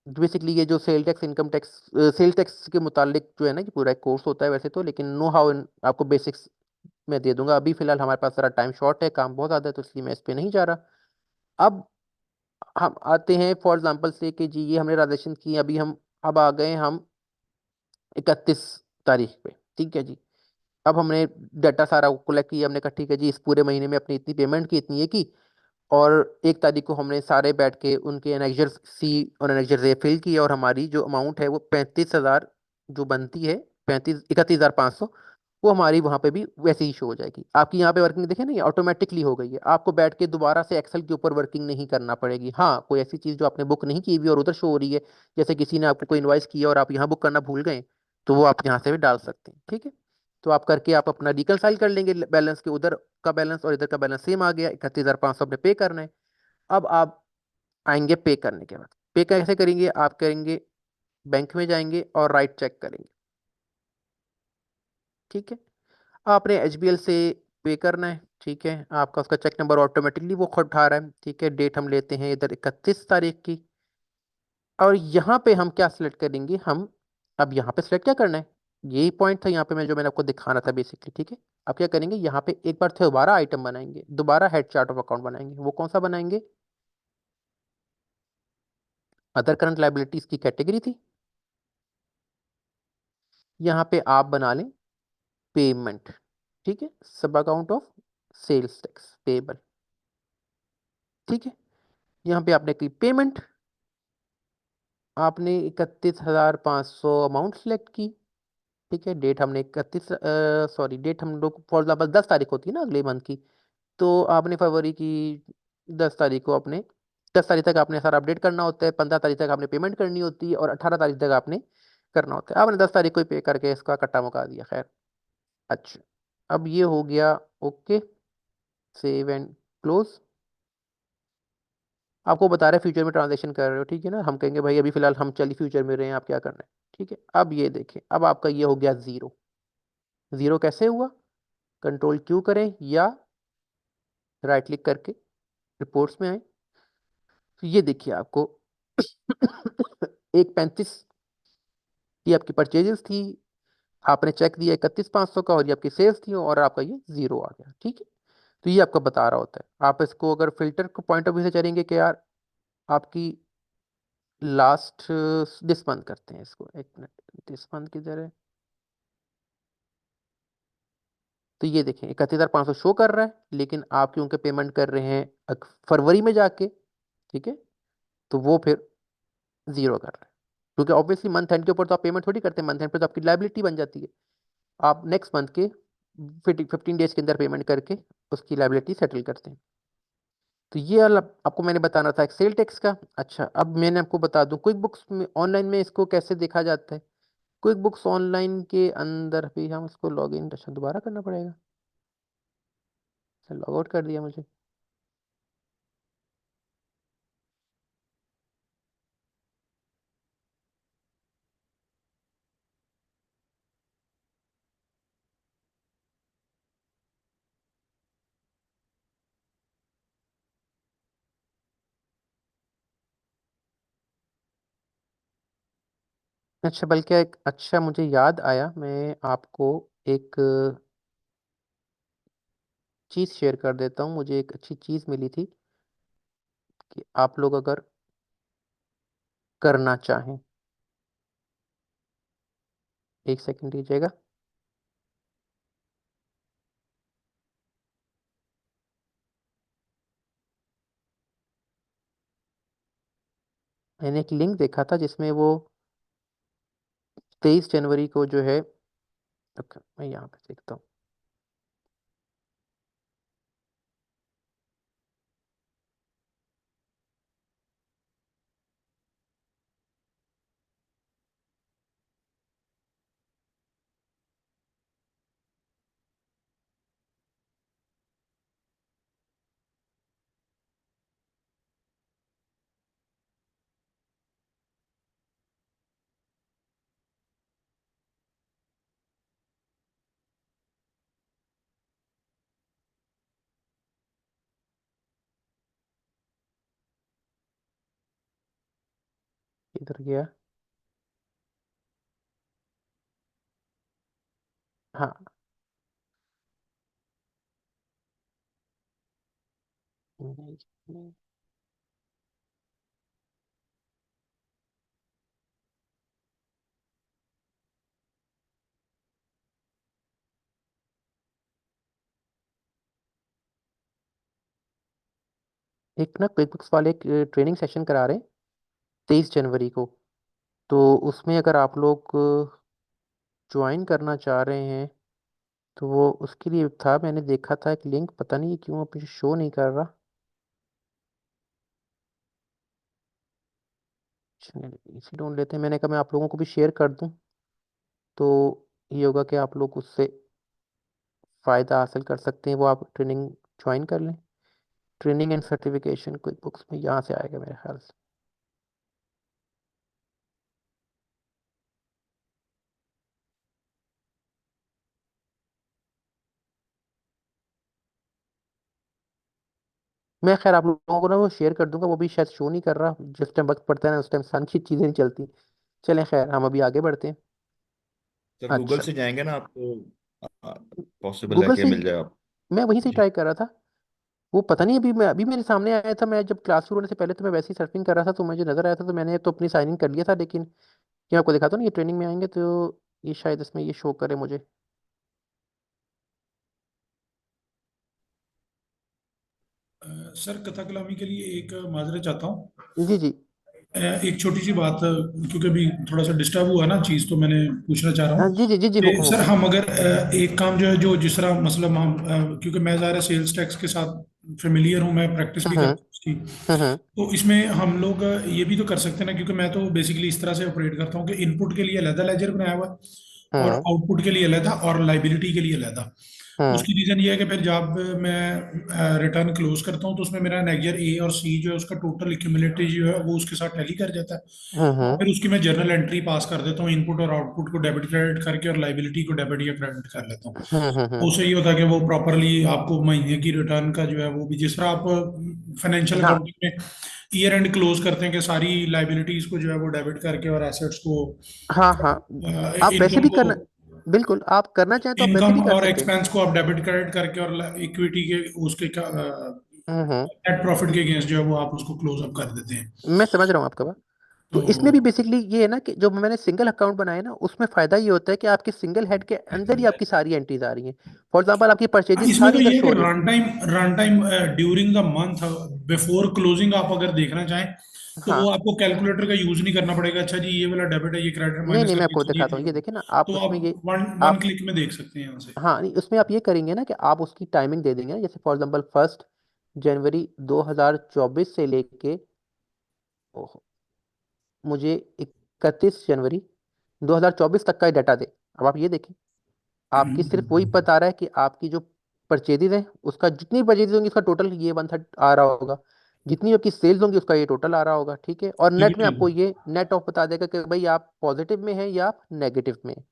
बेसिकली ये जो sale tax income tax sale tax के मुतालिक जो है ना कि पूरा एक कोर्स होता है वैसे तो, लेकिन नो हाउ आपको बेसिक्स मैं दे दूंगा। अभी फिलहाल हमारे पास सारा टाइम शॉर्ट है, काम बहुत ज़्यादा है, तो इसलिए मैं इस पे नहीं जा रहा। अब हम आते हैं फॉर एग्जांपल से कि जी ये हमने ट्रांजेक्शन की, अभी हम अब आ गए हम 31 तारीख पे। ठीक है जी। अब हमने डाटा सारा कलेक्ट किया, हमने कहा ठीक है जी इस पूरे महीने में अपनी इतनी पेमेंट की, इतनी ये की। और 1 तारीख को हमने सारे बैठ के उनके एनेक्जर सी और एनेक्जर ए फिल किया, और हमारी जो अमाउंट है वो 35,000 जो बनती है, 31,500 वो हमारी वहां पे भी वैसे ही शो हो जाएगी। आपकी यहाँ पे वर्किंग देखे ना, ये ऑटोमेटिकली हो गई है, आपको बैठ के दोबारा से एक्सेल के ऊपर वर्किंग नहीं करना पड़ेगी। हाँ कोई ऐसी चीज जो आपने बुक नहीं की हुई और उधर शो हो रही है, जैसे किसी ने आपको कोई इनवाइस किया और आप यहाँ बुक करना भूल गए, तो वो आप यहाँ से भी डाल सकते हैं। ठीक है। तो आप करके आप अपना रिकनसाइल कर लेंगे बैलेंस के, उधर का बैलेंस और इधर का बैलेंस सेम आ गया, 31,500 आपने पे करना है। अब आप आएंगे पे करने के बाद, पे कैसे करेंगे, आप करेंगे बैंक में जाएंगे और राइट चेक करेंगे। ठीक है। आपने एचबीएल से पे करना है। ठीक है। आपका उसका चेक नंबर ऑटोमेटिकली वो खुद उठा रहा है। ठीक है। डेट हम लेते हैं इधर 31 तारीख की। और यहाँ पे हम क्या सिलेक्ट करेंगे, हम अब यहाँ पे सिलेक्ट क्या करना है, यही पॉइंट था यहाँ पे मैं जो मैंने आपको दिखाना था बेसिकली। ठीक है। आप क्या करेंगे, यहाँ पे एक बार दोबारा आइटम बनाएंगे, दोबारा हेड चार्ट ऑफ अकाउंट बनाएंगे। वो कौन सा बनाएंगे, अदर करंट लाइबिलिटीज की कैटेगरी थी, यहाँ पे आप बना लें पेमेंट। ठीक है। सब account of sales tax payable. ठीक है। यहाँ पे आपने की पेमेंट, आपने 31,500 अमाउंट सेलेक्ट की। ठीक है। डेट हमने 31 हम लोग फॉर एग्जाम्पल 10 तारीख होती है ना अगले मंथ की, तो आपने फरवरी की 10 तारीख को आपने 10 तारीख तक आपने सारा अपडेट करना होता है, 15 तारीख तक आपने पेमेंट करनी होती है, और 18 तारीख तक आपने करना होता है। आपने 10 तारीख को ही पे करके इसका कट्टा मुका दिया, खैर। अच्छा। अब ये हो गया ओके, सेव एंड क्लोज। आपको बता रहे फ्यूचर में ट्रांजेक्शन कर रहे हो, ठीक है ना, हम कहेंगे भाई अभी फिलहाल हम चली फ्यूचर में रहे हैं, आप क्या करना है। ठीक है। अब ये देखें, अब आपका ये हो गया जीरो। जीरो कैसे हुआ, कंट्रोल क्यू करें या राइट क्लिक करके रिपोर्ट्स में आए, तो ये देखिए आपको एक 35 की आपकी परचेजेस थी, आपने चेक दिया 31,500 का, और ये आपकी सेल्स थी, और आपका ये जीरो आ गया। ठीक है। तो ये आपका बता रहा होता है। आप इसको अगर फिल्टर को पॉइंट ऑफ व्यू से चलेंगे कि यार आपकी लास्ट दिस मंथ करते हैं इसको, एक मिनट, दिस मंथ किधर है, तो ये देखें 31,500 शो कर रहा है, लेकिन आप क्योंकि पेमेंट कर रहे हैं फरवरी में जाके, ठीक है, तो वो फिर जीरो कर रहा है। क्योंकि ऑब्वियसली मंथ एंड के ऊपर तो आप पेमेंट थोड़ी करते हैं, मंथ एंड पे तो आपकी लाइबिलिटी बन जाती है। आप नेक्स्ट मंथ के 15 डेज के अंदर पेमेंट करके उसकी लाइबिलिटी सेटल करते हैं। तो ये वाला आपको मैंने बताना था एक्सेल टेक्स का। अच्छा, अब मैंने आपको बता दूं क्विक बुक्स में ऑनलाइन में इसको कैसे देखा जाता है। क्विक बुक्स ऑनलाइन के अंदर भी हम इसको लॉग इन, अच्छा दोबारा करना पड़ेगा, लॉग आउट कर दिया मुझे। अच्छा, बल्कि अच्छा मुझे याद आया, मैं आपको एक चीज़ शेयर कर देता हूँ। मुझे एक अच्छी चीज़ मिली थी कि आप लोग अगर करना चाहें, एक सेकंड दीजिएगा। मैंने एक लिंक देखा था जिसमें वो 23 जनवरी को जो है, ओके मैं यहाँ पे देखता हूँ। किधर गया? हाँ। नहीं, नहीं। एक ना क्विक बुक्स वाले एक ट्रेनिंग सेशन करा रहे हैं 23 जनवरी को। तो उसमें अगर आप लोग ज्वाइन करना चाह रहे हैं तो वो उसके लिए था। मैंने देखा था एक लिंक, पता नहीं ये क्यों अब शो नहीं कर रहा। चलिए इसी ढूंढ लेते हैं। मैंने कहा मैं आप लोगों को भी शेयर कर दूं तो ये होगा कि आप लोग उससे फ़ायदा हासिल कर सकते हैं। वो आप ट्रेनिंग ज्वाइन कर लें। Training and certification quick books में यहाँ से आएगा मेरे ख्याल से। मैं खैर आप लोगों को ना वो शेयर कर दूंगा। वो भी शायद शो नहीं कर रहा। जिस टाइम वक्त पड़ता है ना उस टाइम सन की चीज़ें नहीं चलती। चलें खैर हम अभी आगे बढ़ते हैं। सर गूगल अच्छा। से जाएंगे ना आपको, पॉसिबल है गूगल कि से मिल जाए आप। मैं वहीं से जी। ट्राई कर रहा था। वो पता नहीं अभी मेरे सामने आया था। मैं जब क्लास शुरू होने से पहले तो मैं वैसे ही सर्फिंग कर रहा था तो मुझे नजर आया था तो मैंने तो अपनी साइन इन कर लिया था। लेकिन ये आपको दिखाता हूँ ना, ये ट्रेनिंग में आएंगे तो ये शायद इसमें ये शो करे मुझे। सर कथा कलामी के लिए एक माजरा चाहता हूँ। जी जी। एक छोटी सी बात, क्योंकि अभी थोड़ा सा डिस्टर्ब हुआ ना चीज़, तो मैंने पूछना चाह रहा हाँ हूँ जी जी जी जी, कि हुक्म सर हुक्म। हम अगर एक काम जो है, जो जिस तरह मतलब हम क्योंकि मैं ज़्यादा सेल्स टैक्स के साथ फेमिलियर हूँ, मैं प्रैक्टिस भी हम्म करता हूँ उसकी। हम्म तो इसमें हम लोग ये भी तो कर सकते हैं ना, क्योंकि मैं तो बेसिकली इस तरह से ऑपरेट करता हूँ कि इनपुट के लिए अलग लेजर बनाया हुआ है और हम्म आउटपुट के लिए अलग और लाइबिलिटी के लिए अलग। हम्म उसकी रीज़न ये है कि फिर जब मैं रिटर्न क्लोज करता हूँ तो उसमें मेरा नेगेयर ए और सी जो है उसका टोटल एक्यूमुलेटिव जो है वो उसके साथ टैली कर जाता है। और हम्म फिर उसकी मैं जर्नल एंट्री पास कर देता हूँ, इनपुट और आउटपुट को डेबिट क्रेडिट करके और लाइबिलिटी को डेबिट या क्रेडिट कर लेता हूँ। तो उससे ये होता है कि वो प्रॉपरली आपको महीने की रिटर्न का जो है वो भी, जिस तरह आप फाइनेंशियल हाँ अकाउंटिंग में ईयर एंड क्लोज करते हैं कि सारी लाइबिलिटीज को जो है वो डेबिट करके और एसेट्स को, हाँ हाँ। आप वैसे इनकम भी को, करना, बिल्कुल आप करना चाहें तो आप वैसे इनकम भी कर और सकते हैं। एक्सपेंस को आप डेबिट क्रेडिट करके और इक्विटी के उसके हम्म। नेट प्रॉफिट के अगेंस्ट जो है वो आप उसको क्लोज अप कर देते हैं। मैं समझ रहा हूँ आपका बात। तो तो इसमें भी बेसिकली ये है ना कि जो मैंने सिंगल अकाउंट बनाया ना उसमें फायदा ये होता है कि आपके सिंगल हेड के अंदर ही आपकी सारी एंट्रीज आ रही हैं। फॉर एग्जांपल आपकी परचेजेस इसमें सारी तो इधर ये है शो कि हो रही हैं। Run time during the month before closing आप अगर देखना चाहें तो हाँ। वो आपको कैलकुलेटर का यूज नहीं करना पड़ेगा। अच्छा जी, ये वाला डेबिट है, ये क्रेडिट नहीं माइनस नहीं, मैं करके आपको चलिए दिखाता हूँ, ये खत्म। देखिए ना आप तो उसमें आप ये वन वन आप क्लिक में देख सकते हैं यहाँ से। हाँ नहीं, उसमें आप ये करेंगे ना कि आप उसकी टाइमिंग दे देंगे ना। जैसे फॉर एग्जांपल 1 जनवरी 2024 से लेके ओह, मुझे 31 जनवरी 2024 तक का डाटा दे। अब आप ये देखें, आपकी सिर्फ वही बता रहा है कि आपकी जो परचेजेज है उसका जितनी परचेजेज होंगी उसका टोटल ये 1/3 आ रहा होगा। जितनी आपकी सेल्स होंगी उसका ये टोटल आ रहा होगा। ठीक है। और ठीक नेट है, में ठीक आपको है, ये नेट ऑफ बता देगा कि भाई आप पॉजिटिव में हैं या आप नेगेटिव में हैं।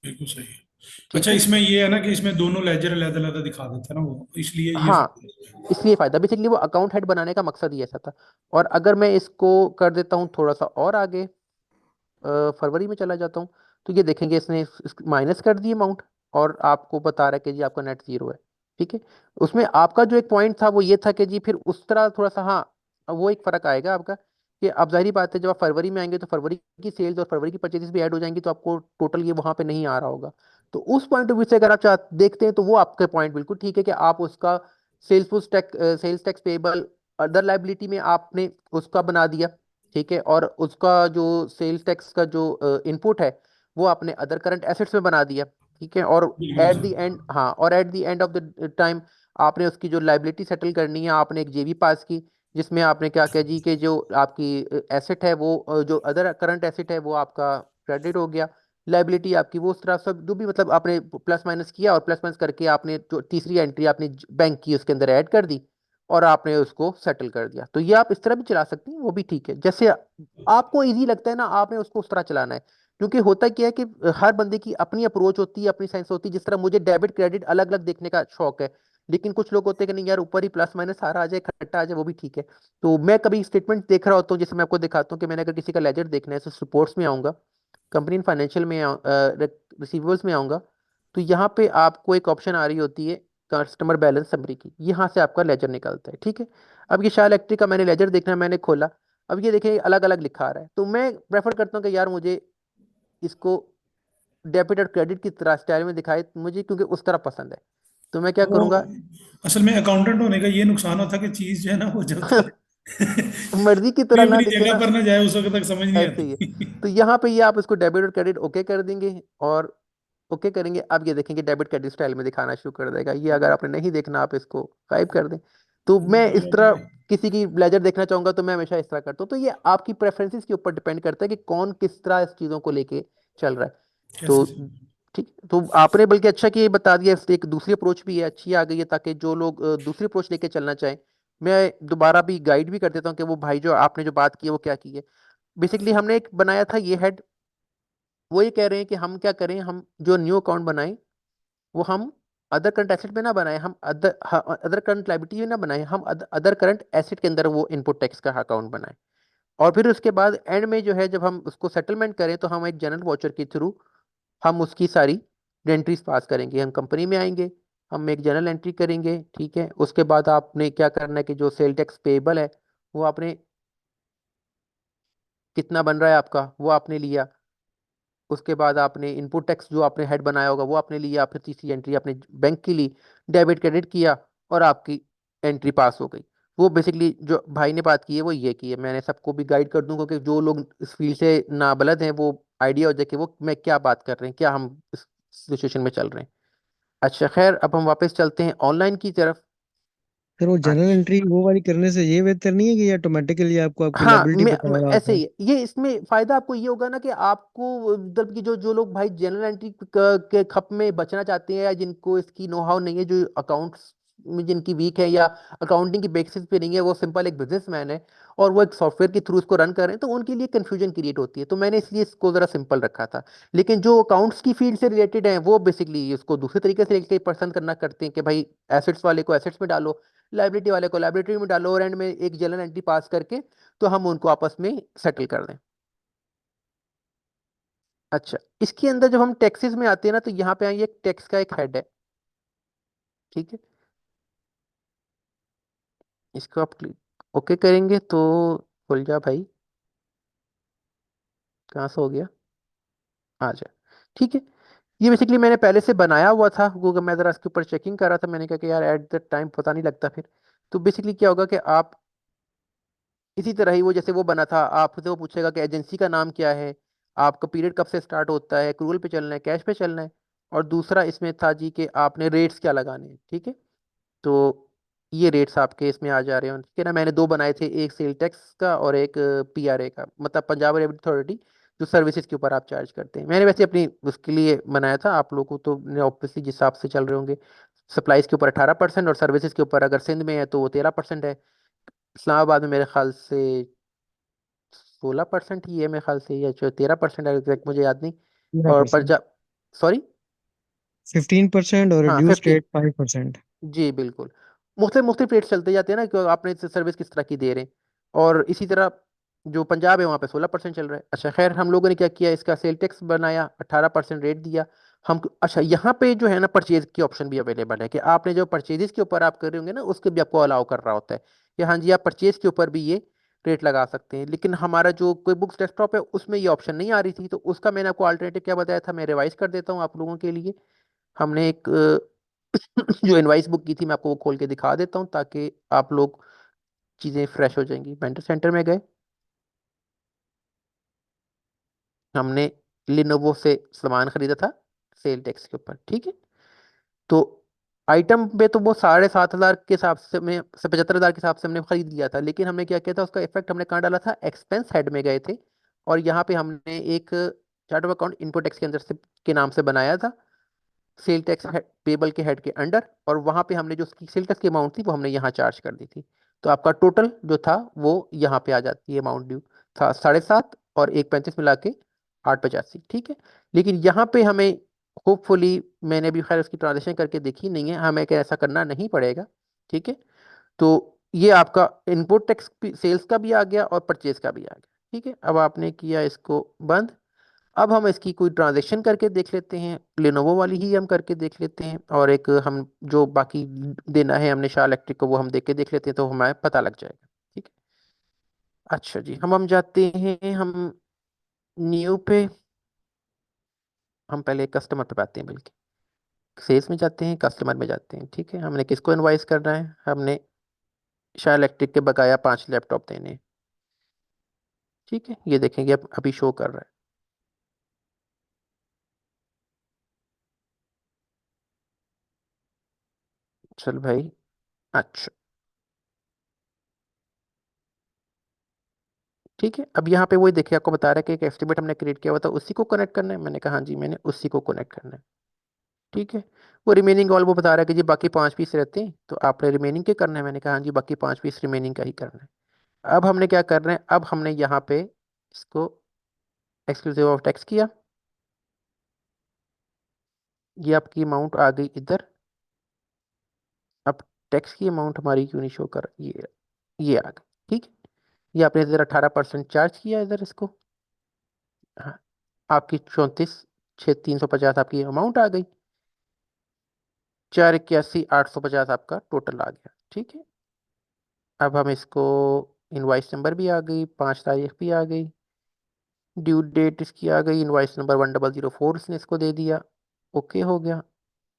बिल्कुल सही है। अच्छा, ठीक है। इसमें ये है ना कि इसमें दोनों लेजर अलग अलग दिखा देता है ना वो, इसलिए ये हाँ, इसलिए फायदा बेसिकली वो अकाउंट हेड बनाने का मकसद ही ऐसा था। और अगर मैं इसको कर देता हूँ थोड़ा सा और आगे, फरवरी में चला जाता हूँ तो ये देखेंगे इसने माइनस कर दी अमाउंट और आपको बता रहा है कि जी आपका नेट जीरो है। ठीक है। उसमें आपका जो एक पॉइंट था वो ये था कि जी फिर उस तरह थोड़ा सा, हाँ वो एक फर्क आएगा आपका कि अब जाहिर बात है जब आप फरवरी में आएंगे तो फरवरी की सेल्स और फरवरी की परचेजेस भी ऐड हो जाएंगी तो आपको टोटल ये वहां पे नहीं आ रहा होगा। तो उस पॉइंट ऑफ व्यू से अगर आप देखते हैं तो वो आपके पॉइंट बिल्कुल ठीक है कि आप उसका sales tax payable other liability में आपने उसका बना दिया। ठीक है। और उसका जो सेल्स टैक्स का जो इनपुट है वो आपने अदर करंट एसेट्स में बना दिया। ठीक है। और बिल्कुल एट द सर। एंड, हाँ, और at the end of the time आपने उसकी जो लाइबिलिटी सेटल करनी है आपने एक जेवी पास की जिसमें आपने क्या किया जी कि जो आपकी एसेट है वो जो अदर करंट एसेट है वो आपका क्रेडिट हो गया। लाइबिलिटी आपकी वो उस तरह सब जो भी मतलब आपने प्लस माइनस किया और प्लस माइनस करके आपने जो तीसरी एंट्री आपने बैंक की उसके अंदर ऐड कर दी और आपने उसको सेटल कर दिया। तो ये आप इस तरह भी चला सकते हैं, वो भी ठीक है। जैसे आपको इजी लगता है ना आपने उसको उस तरह चलाना है। क्योंकि होता क्या है कि हर बंदे की अपनी अप्रोच होती है, अपनी साइंस होती है। जिस तरह मुझे डेबिट क्रेडिट अलग अलग देखने का शौक है, लेकिन कुछ लोग होते हैं कि नहीं यार, ऊपर ही प्लस माइनस सारा आ जाए, इकट्ठा आ जाए, वो भी ठीक है। तो मैं कभी स्टेटमेंट देख रहा होता हूँ, जैसे मैं आपको दिखाता हूँ कि मैंने अगर किसी का लेजर देखना है तो रिपोर्ट्स में आऊंगा, कंपनी फाइनेंशियल में रिसीवेबल्स में आऊंगा, तो यहाँ पे आपको एक ऑप्शन आ रही होती है कस्टमर बैलेंस समरी की, यहाँ से आपका लेजर निकलता है, ठीक है। अब ये शाह इलेक्ट्रिक का मैंने लेजर देखना है, मैंने खोला, अब ये देखिए अलग अलग लिखा आ रहा है, तो मैं प्रेफर करता हूँ कि यार मुझे इसको डेबिट और क्रेडिट की तरह स्टाइल में दिखाए मुझे, क्योंकि उस तरह पसंद है। तो मैं क्या वो करूंगा असल में अकाउंटेंट होने का ये नुकसान होता है कि चीज जो है ना वो जब तक मर्जी की पूरी तरह ना अपनी लिखे जगह ना, पर ना जाए उस वक्त तक समझ नहीं ऐसे ही है। आती। तो यहाँ पे ये आप इसको डेबिट और क्रेडिट ओके कर देंगे, और ओके करेंगे, अब ये देखेंगे डेबिट क्रेडिट स्टाइल में दिखाना शुरू कर देगा। ये अगर आपने नहीं देखना, आप इसको गायब कर दें। तो मैं कोई इस बात तरह नहीं। किसी की ब्लेजर देखना चाहूंगा तो मैं हमेशा इस तरह करता हूँ। तो ये आपकी प्रेफरेंसेस के ऊपर डिपेंड करता है कि कौन किस तरह इस चीजों को लेके चल रहा है। तो कैसे चल ठीक, तो आपने बल्कि अच्छा कि ये बता दिया, इससे एक दूसरी अप्रोच भी है, अच्छी आ गई है, ताकि जो लोग दूसरी अप्रोच लेके चलना चाहें, मैं दोबारा भी गाइड भी कर देता हूँ कि वो भाई जो आपने जो बात की है वो क्या की है। बेसिकली हमने एक बनाया था ये हेड, वो ये कह रहे हैं कि हम क्या करें, हम जो न्यू अकाउंट बनाएं वो हम अदर करंट एसेट में ना बनाए, हम अदर करंट लाइबिलिटी में ना बनाए, हम अदर करंट एसेट के अंदर वो इनपुट टैक्स का अकाउंट बनाए। और फिर उसके बाद एंड में जो है जब हम उसको सेटलमेंट करें तो हम एक जनरल वाउचर के थ्रू हम उसकी सारी एंट्रीज पास करेंगे, हम कंपनी में आएंगे, हम एक जनरल एंट्री करेंगे, ठीक है। उसके बाद आपने क्या करना है कि जो सेल टैक्स पेएबल है वो आपने कितना बन रहा है आपका वो आपने लिया। उसके बाद आपने इनपुट टैक्स जो आपने हेड बनाया होगा वो आपने लिया, फिर तीसरी एंट्री आपने बैंक की ली, डेबिट क्रेडिट किया, और आपकी एंट्री पास हो गई। वो बेसिकली जो भाई ने बात की है वो ये की है। मैंने सबको भी गाइड कर दूंगा कि जो लोग इस फील्ड से नाबलद हैं वो आइडिया हो जाए कि वो मैं क्या बात कर रहे हैं, क्या हम इस सिचुएशन में चल रहे हैं। अच्छा खैर, अब हम वापस चलते हैं ऑनलाइन की तरफ। फिर वो जनरल अच्छा, एंट्री वो वाली करने से ये बेहतर नहीं है कि ये ऑटोमेटिकली आपको आपकी हाँ, लायबिलिटी बताएगा ऐसे आता है? ही है। ये इसमें फायदा आपको ये होगा ना कि आपको मतलब कि जो जो लोग भाई जनरल एंट्री के खप में बचना चाहते हैं, या जिनको इसकी नो हाउ नहीं है, जो अकाउंट्स में जिनकी वीक है, या अकाउंटिंग की बेसिस पे नहीं है, वो सिंपल एक बिजनेसमैन है और वो एक सॉफ्टवेयर के थ्रू इसको रन कर रहे हैं, तो उनके लिए कंफ्यूजन क्रिएट होती है। तो मैंने इसलिए इसको जरा सिंपल रखा था। लेकिन जो अकाउंट्स की फील्ड से रिलेटेड है वो बेसिकली इसको दूसरे तरीके से लेके पसंद करना करते हैं कि भाई एसेट्स वाले को एसेट्स में डालो, लाइबिलिटी वाले को लाइबिलिटी में डालो, और एंड में एक जनरल एंट्री पास करके तो हम उनको आपस में सेटल कर दें। अच्छा, इसके अंदर जब हम टैक्सेस में आते हैं ना, तो यहाँ पे आइए, टैक्स का एक हेड है, ठीक है। इसको आप क्लिक ओके करेंगे तो खुल जा भाई, कहाँ से हो गया, आ जाए, ठीक है। ये बेसिकली मैंने पहले से बनाया हुआ था गूगल, मैं जरा इसके ऊपर चेकिंग कर रहा था, मैंने कहा कि यार एट द टाइम पता नहीं लगता फिर। तो बेसिकली क्या होगा कि आप इसी तरह ही वो जैसे वो बना था, आपसे वो पूछेगा कि एजेंसी का नाम क्या है, आपका पीरियड कब से स्टार्ट होता है, एक्रूवल पे चलना है, कैश पे चलना है, और दूसरा इसमें था जी कि आपने रेट्स क्या लगाने हैं, ठीक है। तो ये रेट्स आपके इसमें आ जा रहे हैं, ठीक है ना। मैंने दो बनाए थे, एक सेल टैक्स का और एक पीआरए का, मतलब पंजाब रेवेन्यू अथॉरिटी, जो सर्विसेज के ऊपर आप चार्ज करते हैं। मैंने वैसे अपनी उसके लिए बनाया था, आप लोगों को तो ऑब्वियसली जिस हिसाब से चल रहे होंगे, सप्लाईज के ऊपर 18% और सर्विसेज के ऊपर अगर सिंध में है तो वो 13% है। इस्लामाबाद में मेरे ख्याल से 16% ही है मेरे ख्याल से, या 13% है, एग्जैक्ट मुझे याद नहीं। तेरह और परसेंट पंजाब, सॉरी, 15% और हाँ रिड्यूस्ड 15, रेट 5%। जी बिल्कुल। मुख्तलिफ मुख्तलिफ रेट चलते जाते हैं ना, कि आपने सर्विस किस तरह की दे रहे हैं। और इसी तरह जो पंजाब है वहाँ पे 16% चल रहा है। अच्छा खैर, हम लोगों ने क्या किया, इसका सेल टैक्स बनाया, 18% रेट दिया हम। अच्छा, यहाँ पे जो है ना परचेज की ऑप्शन भी अवेलेबल है, कि आपने जो परचेजेस के ऊपर आप कर रहे होंगे ना, उसके भी आपको अलाउ कर रहा होता है कि हाँ जी, आप परचेज के ऊपर भी ये रेट लगा सकते हैं। लेकिन हमारा जो कोई बुक्स डेस्कटॉप है उसमें ये ऑप्शन नहीं आ रही थी, तो उसका मैंने आपको अल्टरनेटिव क्या बताया था, मैं रिवाइज कर देता हूँ आप लोगों के लिए। हमने एक जो इनवाइस बुक की थी, मैं आपको वो खोल के दिखा देता हूँ ताकि आप लोग चीज़ें फ्रेश हो जाएंगी। वेंडर सेंटर में गए, हमने लिनोवो से सामान खरीदा था सेल टैक्स के ऊपर, ठीक है। तो आइटम पे तो वो 7,500 के हिसाब से में से 75,000 के हिसाब से हमने खरीद लिया था, लेकिन हमने क्या किया था, उसका इफेक्ट हमने कहाँ डाला था, एक्सपेंस हेड में गए थे, और यहाँ पे हमने एक chart of account input tax के अंदर से के नाम से बनाया था, सेल टैक्स पेबल के हेड के अंडर, और वहां पे हमने जो उसकी सेल टैक्स की अमाउंट थी वो हमने यहाँ चार्ज कर दी थी। तो आपका टोटल जो था वो यहाँ पे आ जाती है, अमाउंट ड्यू था 7.5 और 1.35 मिला के 8.85, ठीक है। लेकिन यहाँ पे हमें होपफुली मैंने भी खैर उसकी ट्रांजेक्शन करके देखी नहीं है, हमें क्या ऐसा करना नहीं पड़ेगा। ठीक है, तो ये आपका इनपुट टैक्स सेल्स का भी आ गया और परचेज का भी आ गया। ठीक है, अब आपने किया इसको बंद। अब हम इसकी कोई ट्रांजेक्शन करके देख लेते हैं, लेनोवो वाली ही हम करके देख लेते हैं, और एक हम जो बाकी देना है हमने शाह इलेक्ट्रिक को वो हम देख के देख लेते हैं, तो हमें पता लग जाएगा। ठीक है, अच्छा जी, हम जाते हैं, हम न्यू पे, हम पहले कस्टमर पे आते हैं, बल्कि सेल्स में जाते हैं, कस्टमर में जाते हैं। ठीक है, हमने किसको इनवाइस करना है, हमने शाह इलेक्ट्रिक के बकाया 5 लैपटॉप देने हैं। ठीक है, ये देखेंगे अब अभी शो कर रहा है। चल भाई, अच्छा ठीक है, अब यहाँ पे वही देखिए आपको बता रहा है कि एक एस्टिमेट हमने क्रिएट किया हुआ था, उसी को कनेक्ट करना है। मैंने कहा हाँ जी, मैंने उसी को कनेक्ट करना है। ठीक है, वो रिमेनिंग ऑल वो बता रहा है कि जी बाकी 5 पीस रहते हैं, तो आपने रिमेनिंग के करना है। मैंने कहा हाँ जी, बाकी 5 पीस रिमेनिंग का ही करना है। अब हमने क्या कर रहे हैं, अब हमने यहाँ पे इसको एक्सक्लूसिव ऑफ टैक्स किया, ये आपकी अमाउंट आ गई इधर। अब टैक्स की अमाउंट हमारी क्यों नहीं शो कर, ये आ गई। ठीक है, ये आपने इधर 18% चार्ज किया इधर इसको। हाँ, आपकी 34,6,350 आपकी अमाउंट आ गई। 481,850 आपका टोटल आ गया। ठीक है, अब हम इसको, इनवाइस नंबर भी आ गई, 5 तारीख भी आ गई, ड्यू डेट इसकी आ गई, इनवाइस नंबर 1004 इसने इसको दे दिया। ओके हो गया।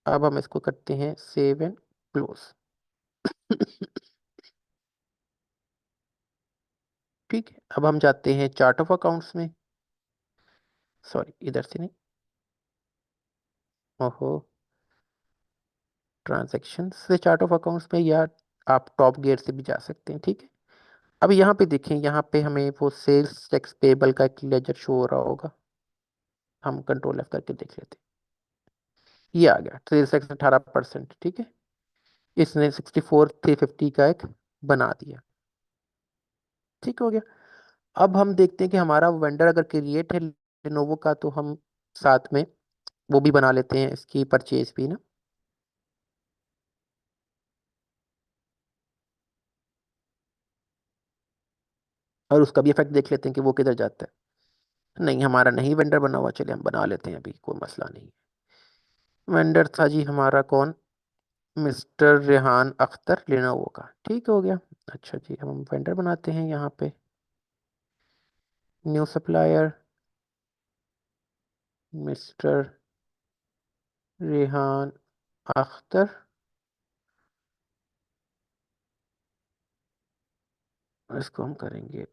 अब हम इसको करते हैं सेव एंड क्लोज। ठीक है, अब हम जाते हैं चार्ट ऑफ अकाउंट्स में, सॉरी इधर से नहीं, ओहो, ट्रांजैक्शन से चार्ट ऑफ अकाउंट्स में, या आप टॉप गियर से भी जा सकते हैं। ठीक है, अब यहाँ पे देखें, यहाँ पे हमें वो सेल्स टैक्स पेबल का एक लेजर शो हो रहा होगा, हम कंट्रोल एफ करके देख लेते हैं। ये आ गया सेल्स टैक्स 18%। ठीक है, इसने 64,350 का एक बना दिया। ठीक हो गया। अब हम देखते हैं कि हमारा वेंडर अगर क्रिएट है लेनोवो का, तो हम साथ में वो भी बना लेते हैं, इसकी परचेज भी ना, और उसका भी इफेक्ट देख लेते हैं कि वो किधर जाता है। नहीं, हमारा नहीं वेंडर बना हुआ, चलिए हम बना लेते हैं, अभी कोई मसला नहीं। वेंडर था जी हमारा कौन, मिस्टर रेहान अख्तर लेनोवो का। ठीक हो गया। अच्छा जी, हम वेंडर बनाते हैं यहाँ पे, new supplier mister Rehan Akhtar, इसको हम करेंगे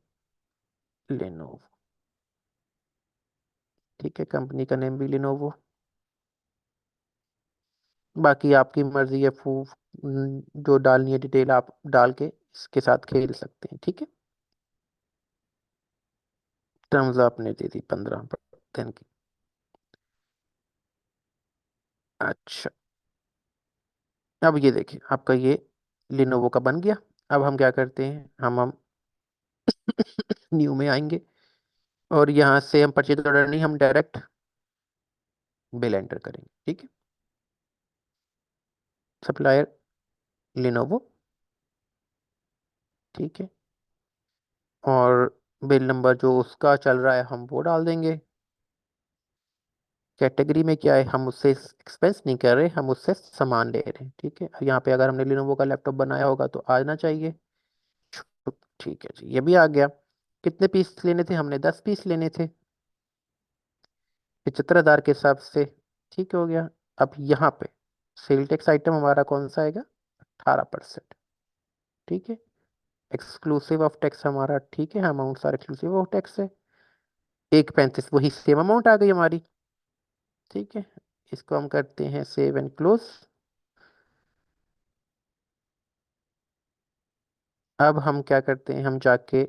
लेनोवो। ठीक है, कंपनी का नेम भी लेनोवो, बाकी आपकी मर्जी है, जो डालनी है डिटेल आप डाल के इसके साथ खेल सकते हैं। ठीक है, टर्म्स आपने दे दी 15 दिन की। अच्छा, अब ये देखिए आपका ये लिनोवो का बन गया। अब हम क्या करते हैं, हम न्यू में आएंगे, और यहाँ से हम परचेज ऑर्डर नहीं, हम डायरेक्ट बिल एंटर करेंगे। ठीक है, सप्लायर लिनोवो। ठीक है, और बिल नंबर जो उसका चल रहा है हम वो डाल देंगे। कैटेगरी में क्या है, हम उससे एक्सपेंस नहीं कर रहे, हम उससे सामान ले रहे हैं। ठीक है, यहाँ पे अगर हमने लिनोवो का लैपटॉप बनाया होगा तो आना चाहिए। ठीक है जी, ये भी आ गया। कितने पीस लेने थे, हमने 10 पीस लेने थे, 75,000 के हिसाब से। ठीक हो गया। अब यहाँ पे सेल टैक्स आइटम हमारा कौन सा आएगा, 18%। ठीक है, एक्सक्लूसिव ऑफ टैक्स हमारा, ठीक है, अमाउंट सारा एक्सक्लूसिव ऑफ टैक्स है, 1,35 वही सेम अमाउंट आ गई हमारी। ठीक है, इसको हम करते हैं सेव एंड क्लोज। अब हम क्या करते हैं, हम जाके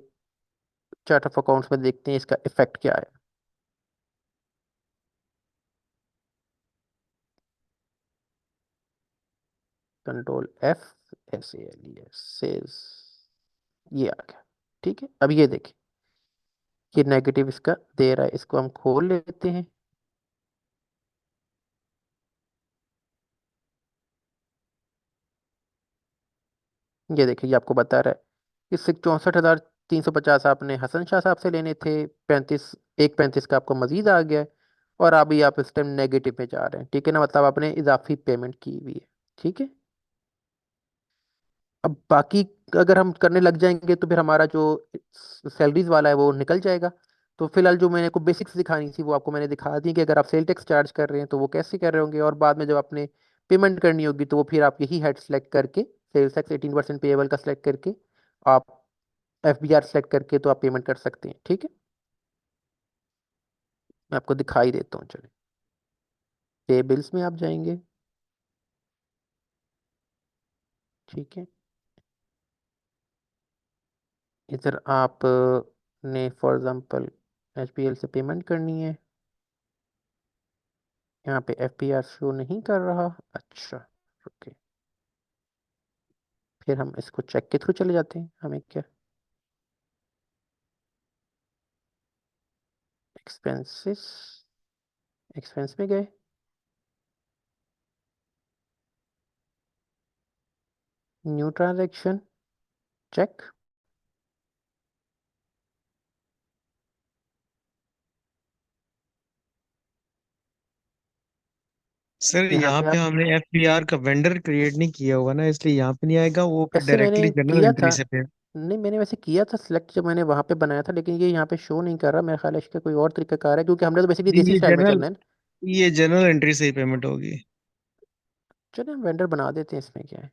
चार्ट ऑफ अकाउंट्स में देखते हैं इसका इफेक्ट क्या है। कंट्रोल एफ, SALES सेल्स, ये आ गया। ठीक है, अब ये देखिए कि नेगेटिव इसका दे रहा है, इसको हम खोल लेते हैं। ये देखिए, ये आपको बता रहा है कि 64,350 आपने हसन शाह साहब से लेने थे, 35 का आपको मजीद आ गया है, और अभी आप इस टाइम नेगेटिव में जा रहे हैं, ठीक है ना, मतलब आपने इजाफी पेमेंट की हुई है, ठीक है। अब बाकी अगर हम करने लग जाएंगे तो फिर हमारा जो सैलरीज वाला है वो निकल जाएगा। तो फिलहाल जो मैंने को बेसिक्स दिखानी थी वो आपको मैंने दिखा दी कि अगर आप सेल टैक्स चार्ज कर रहे हैं तो वो कैसे कर रहे होंगे, और बाद में जब आपने पेमेंट करनी होगी तो वो फिर आप यही हेड सेलेक्ट करके, सेल्स टैक्स 18% पेएबल का सेलेक्ट करके, आप FBR सेलेक्ट करके तो आप पेमेंट कर सकते हैं, ठीक है। मैं आपको दिखाई देता हूँ, चलिए। पे बिल्स में आप जाएंगे, ठीक है। इधर आप ने फॉर एग्जांपल HBL से पेमेंट करनी है, यहाँ पे FBR शो नहीं कर रहा। अच्छा, ओके। फिर हम इसको चेक के थ्रू चले जाते हैं, हमें क्या, एक्सपेंसेस, एक्सपेंस में गए, न्यू ट्रांजैक्शन, चेक। सर यहाँ यहाँ पे पे आप, हमने FBR का वेंडर क्रिएट नहीं किया हुआ ना, इसलिए यहाँ पे नहीं आएगा, वो फिर ऐसे डायरेक्टली मैंने जनरल किया था, एंट्री से पे। नहीं मैंने वैसे किया था सिलेक्ट जब मैंने वहां पे बनाया था, लेकिन ये यहाँ पे शो नहीं कर रहा, मेरा ख्याल है इसका कोई और तरीका कार है, क्योंकि हमने तो बेसिकली नहीं, देसी स्टाइल में करना है ना। ये जनरल एंट्री से ही पेमेंट होगी। चलिए हम वेंडर बना देते हैं, इसमें क्या है,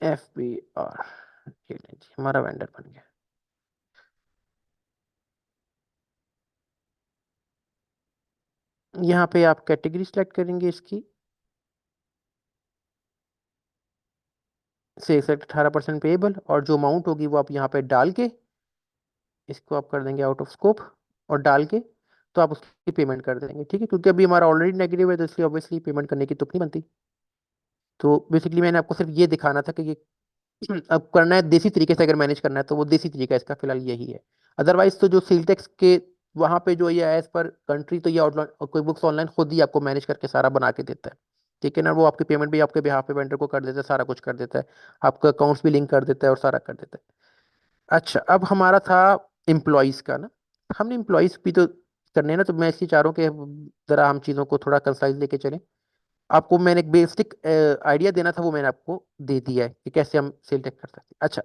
FBR, ये लीजिए हमारा वेंडर बन गया। यहाँ पे आप कैटेगरी सेलेक्ट करेंगे इसकी, से 18% पेएबल, और जो अमाउंट होगी वो आप यहाँ पे डाल के, इसको आप कर देंगे आउट ऑफ स्कोप, और डाल के तो आप उसकी पेमेंट कर देंगे, ठीक है, क्योंकि अभी हमारा ऑलरेडी नेगेटिव है तो इसलिए ऑब्वियसली पेमेंट करने की तुक नहीं बनती। तो बेसिकली मैंने आपको सिर्फ ये दिखाना था कि ये अब करना है देसी तरीके से, अगर मैनेज करना है तो वो देसी तरीका इसका फिलहाल यही है। अदरवाइज तो जो सेल टैक्स के वहां पे जो ये एज पर कंट्री, तो ये ऑनलाइन कोई बुक्स ऑनलाइन खुद ही आपको मैनेज करके सारा बना के देता है, ठीक है ना, वो आपकी पेमेंट भी आपके बिहाफ पे वेंडर को कर देता है, सारा कुछ कर देता है, आपका अकाउंट्स भी लिंक कर देता है और सारा कर देता है। अच्छा, अब हमारा था एम्प्लॉयज का ना, हमने एम्प्लॉयज भी तो करने हैं ना, तो मैं इसलिए चाह रहा हूँ कि जरा हम चीज़ों को थोड़ा कंसाइज लेके चलें। आपको मैंने एक बेसिक आइडिया देना था, वो मैंने आपको दे दिया है कि कैसे हम सेल टेक कर सकते हैं। अच्छा,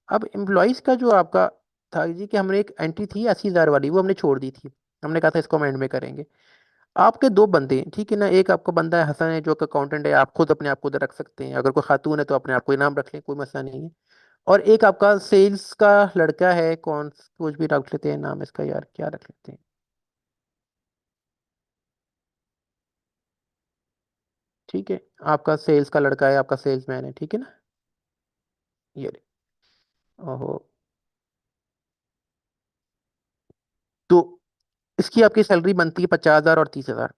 अब एम्प्लॉयज का जो आपका था जी, कि हमने एक एंट्री थी 80,000 वाली, वो हमने छोड़ दी थी, हमने कहा था इसको हम एंड में करेंगे। आपके दो बंदे हैं, ठीक है ना, एक आपका बंदा है हसन है जो कि अकाउंटेंट है, आप खुद अपने आप को उधर रख सकते हैं, अगर कोई खातून है तो अपने आप को इनाम रख लें, कोई मसला नहीं है। और एक आपका सेल्स का लड़का है, कौन कुछ भी रख लेते हैं नाम इसका, यार क्या रख लेते हैं, ठीक है, आपका सेल्स का लड़का है, आपका सेल्समैन है, ठीक है ना, ये ले। ओहो, तो इसकी आपकी सैलरी बनती है 50,000 और 30,000।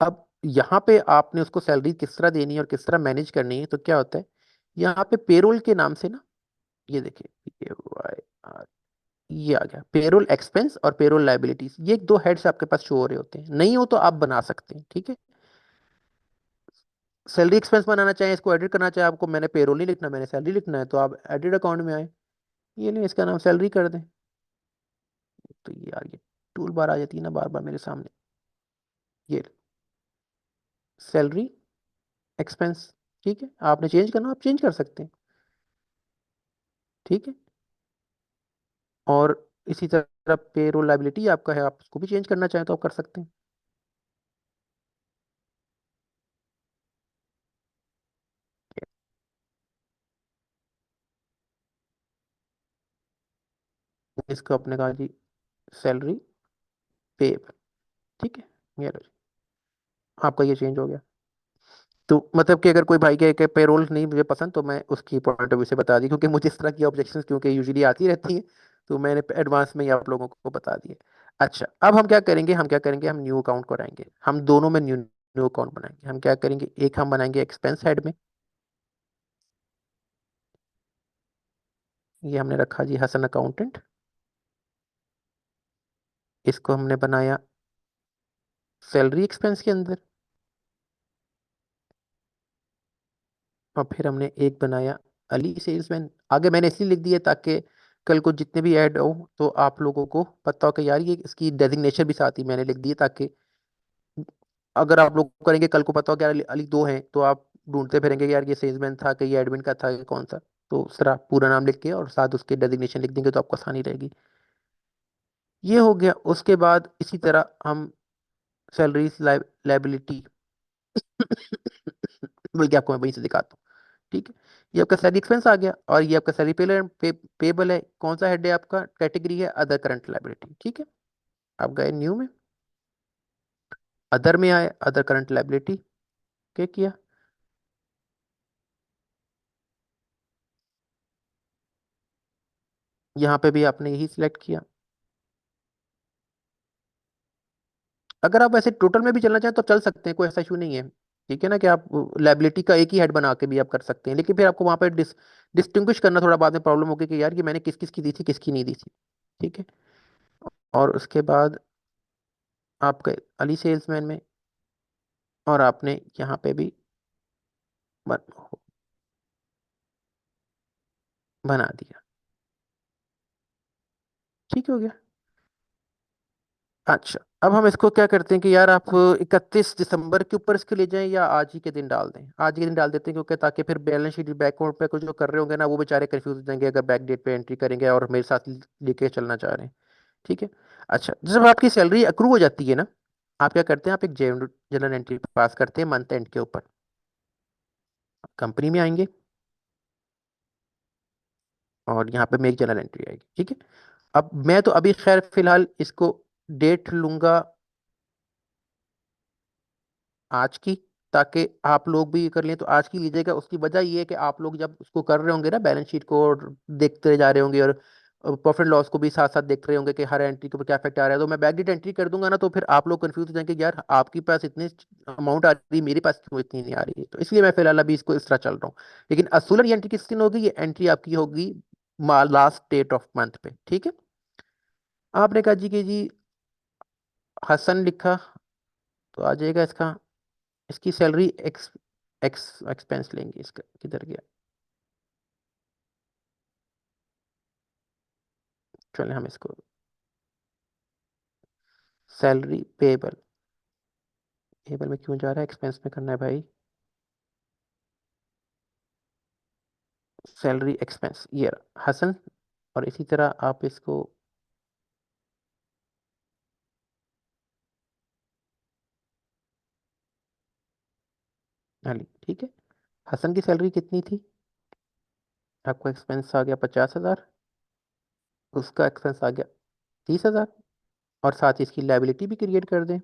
अब यहाँ पे आपने उसको सैलरी किस तरह देनी है और किस तरह मैनेज करनी है, तो क्या होता है, यहाँ पे पेरोल के नाम से ना, ये देखिए, PAYR, ये आ गया पेरोल एक्सपेंस और पेरोल लाइबिलिटीज, ये दो हेड्स आपके पास शो हो रहे होते हैं, नहीं हो तो आप बना सकते हैं, ठीक है। सैलरी एक्सपेंस बनाना चाहें, इसको एडिट करना चाहे आपको, मैंने पेरोल नहीं लिखना, मैंने सैलरी लिखना है, तो आप एडिट अकाउंट में आए, ये नहीं, इसका नाम सैलरी कर दें। तो ये यार, ये टूल बार आ जाती है ना बार बार मेरे सामने, ये सैलरी एक्सपेंस, ठीक है, आपने चेंज करना आप चेंज कर सकते हैं, ठीक है। और इसी तरह पेरोल लाइबिलिटी आपका है, आप उसको भी चेंज करना चाहें तो आप कर सकते हैं। इसको आपने कहा जी सैलरी पे, ठीक है, ये लो जी, आपका ये चेंज हो गया। तो मतलब कि अगर कोई भाई के पेरोल नहीं मुझे पसंद, तो मैं उसकी पॉइंट ऑफ व्यू से बता दी, क्योंकि मुझे इस तरह की ऑब्जेक्शंस क्योंकि यूजुअली आती रहती हैं, तो मैंने एडवांस में ही आप लोगों को बता दिए। अच्छा, अब हम क्या करेंगे, हम न्यू अकाउंट कराएंगे, हम दोनों में न्यू न्यू अकाउंट बनाएंगे। हम क्या करेंगे, एक हम बनाएंगे एक्सपेंस हेड में, ये हमने रखा जी हसन अकाउंटेंट, इसको हमने बनाया सैलरी एक्सपेंस के अंदर, और फिर हमने एक बनाया अली सेल्समैन। आगे मैंने इसलिए लिख दिया ताकि कल को जितने भी ऐड हो तो आप लोगों को पता हो कि यार ये इसकी डेजिग्नेशन भी साथ ही मैंने लिख दी है, ताकि अगर आप लोग करेंगे कल को पता हो कि यार अली अली दो हैं तो आप ढूंढते फिरेंगे कि यार ये सेल्समैन था कि ये एडमिन का था कि कौन सा। तो उस तरह पूरा नाम लिख के और साथ उसके डेजिग्नेशन लिख देंगे तो आपको आसानी रहेगी। ये हो गया। उसके बाद इसी तरह हम सैलरीज लाइबिलिटी बल्कि आपको मैं वहीं से दिखाता हूँ। ठीक है, ये आपका सैलरी एक्सपेंस आ गया और ये आपका सैलरी पेबल है। कौन सा हेड है आपका? कैटेगरी है अदर करंट लाइबिलिटी। ठीक है, आप गए न्यू में, अदर में आए, अदर करंट लाइबिलिटी क्या किया, यहाँ पे भी आपने यही सिलेक्ट किया। अगर आप वैसे टोटल में भी चलना चाहें तो चल सकते हैं, कोई ऐसा इशू नहीं है। ठीक है ना, कि आप लाइबिलिटी का एक ही हेड बना के भी आप कर सकते हैं, लेकिन फिर आपको वहां पे डिस्टिंग्विश करना थोड़ा बाद में प्रॉब्लम होगी कि यार ये मैंने किस किस की दी थी किसकी नहीं दी थी। ठीक है, और उसके बाद आप गए अली सेल्समैन में और आपने यहाँ पे भी बन, बना दिया। ठीक हो गया। अच्छा, अब हम इसको क्या करते हैं कि यार आप 31 दिसंबर के ऊपर इसके ले जाएं या आज ही के दिन डाल दें? आज ही के दिन डाल देते हैं, क्योंकि ताकि फिर बैलेंस शीट बैकआउट पे कुछ जो कर रहे होंगे ना वो बेचारे कंफ्यूज हो जाएंगे अगर बैक डेट पे एंट्री करेंगे और मेरे साथ लेके चलना चाह रहे हैं। ठीक है। अच्छा, जब आपकी सैलरी अक्रू हो जाती है ना, आप क्या करते हैं, आप एक जनरल एंट्री पास करते हैं मंथ एंड के ऊपर। कंपनी में आएंगे और यहाँ पे मेक जनरल एंट्री आएगी। ठीक है, अब मैं तो अभी खैर फिलहाल इसको डेट लूंगा आज की, ताकि आप लोग भी कर लें तो आज की लीजिएगा। उसकी वजह ये है कि आप लोग जब उसको कर रहे होंगे ना बैलेंस शीट को और देखते जा रहे होंगे और प्रॉफिट लॉस को भी साथ साथ देख रहे होंगे कि हर एंट्री के ऊपर क्या इफेक्ट आ रहा है, तो मैं बैक डेट एंट्री कर दूंगा ना तो फिर आप लोग कंफ्यूज हो जाएंगे कि यार आपके पास इतनी अमाउंट आ रही है, मेरे पास क्यों इतनी नहीं आ रही है। तो इसलिए मैं फिलहाल अभी इसको इस तरह चल रहा हूँ। लेकिन असूलन ये एंट्री किस दिन होगी? ये एंट्री आपकी होगी लास्ट डेट ऑफ मंथ पे। ठीक है, आपने कहा जी कि जी हसन लिखा तो आ जाएगा इसका, इसकी सैलरी एक्स एक्स एक्सपेंस लेंगे। इसका किधर गया? चले हम इसको सैलरी पेबल, पेबल में क्यों जा रहा है, एक्सपेंस में करना है भाई। सैलरी एक्सपेंस ये रहा, हसन। और इसी तरह आप इसको अली। ठीक है, हसन की सैलरी कितनी थी? आपको एक्सपेंस आ गया 50,000, उसका एक्सपेंस आ गया 30,000, और साथ ही इसकी लाइबिलिटी भी क्रिएट कर दें।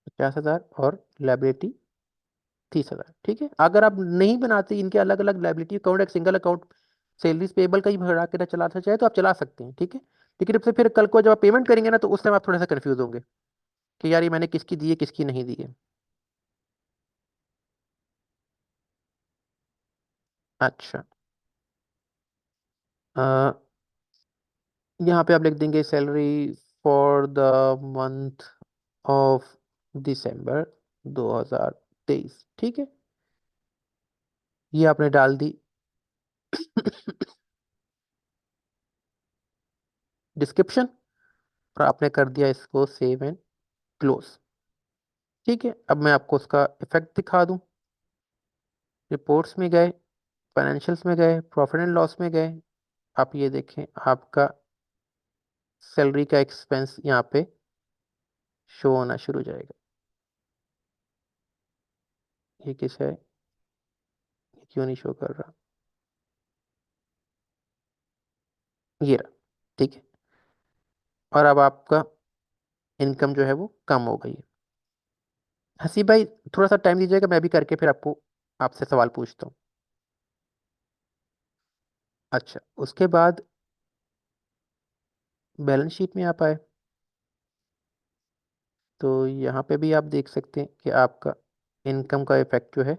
50,000 और लाइबिलिटी 30,000। ठीक है, अगर आप नहीं बनाते इनके अलग अलग लाइबिलिटी अकाउंट, एक सिंगल अकाउंट सैलरीज पेबल का ही भरा के चलाना चाहे तो आप चला सकते हैं। ठीक है, लेकिन उससे फिर कल को जब आप पेमेंट करेंगे ना तो उस टाइम आप थोड़ा सा कंफ्यूज होंगे कि यार ये मैंने किसकी दी है किसकी नहीं दी है। अच्छा, अ, यहाँ पे आप लिख देंगे salary for the month of December 2023। ठीक है, ये आपने डाल दी डिस्क्रिप्शन, और आपने कर दिया इसको सेव एंड क्लोज। ठीक है, अब मैं आपको उसका इफेक्ट दिखा दूं। रिपोर्ट्स में गए, फाइनेंशियल्स में गए, प्रॉफिट एंड लॉस में गए, आप ये देखें आपका सैलरी का एक्सपेंस यहाँ पे शो होना शुरू हो जाएगा। ये किस है, ये क्यों नहीं शो कर रहा? ये रहा। ठीक है, और अब आपका इनकम जो है वो कम हो गई है। हंसी भाई, थोड़ा सा टाइम दीजिएगा, मैं भी करके फिर आपको आपसे सवाल पूछता हूँ। अच्छा, उसके बाद बैलेंस शीट में आप आए तो यहाँ पे भी आप देख सकते हैं कि आपका इनकम का इफेक्ट जो है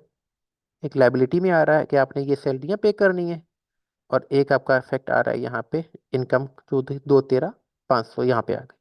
एक लाइबिलिटी में आ रहा है कि आपने ये सैलरियाँ पे करनी है। और एक आपका इफेक्ट आ रहा है यहाँ पे, इनकम जो थी 213,500 यहाँ पे आ गई।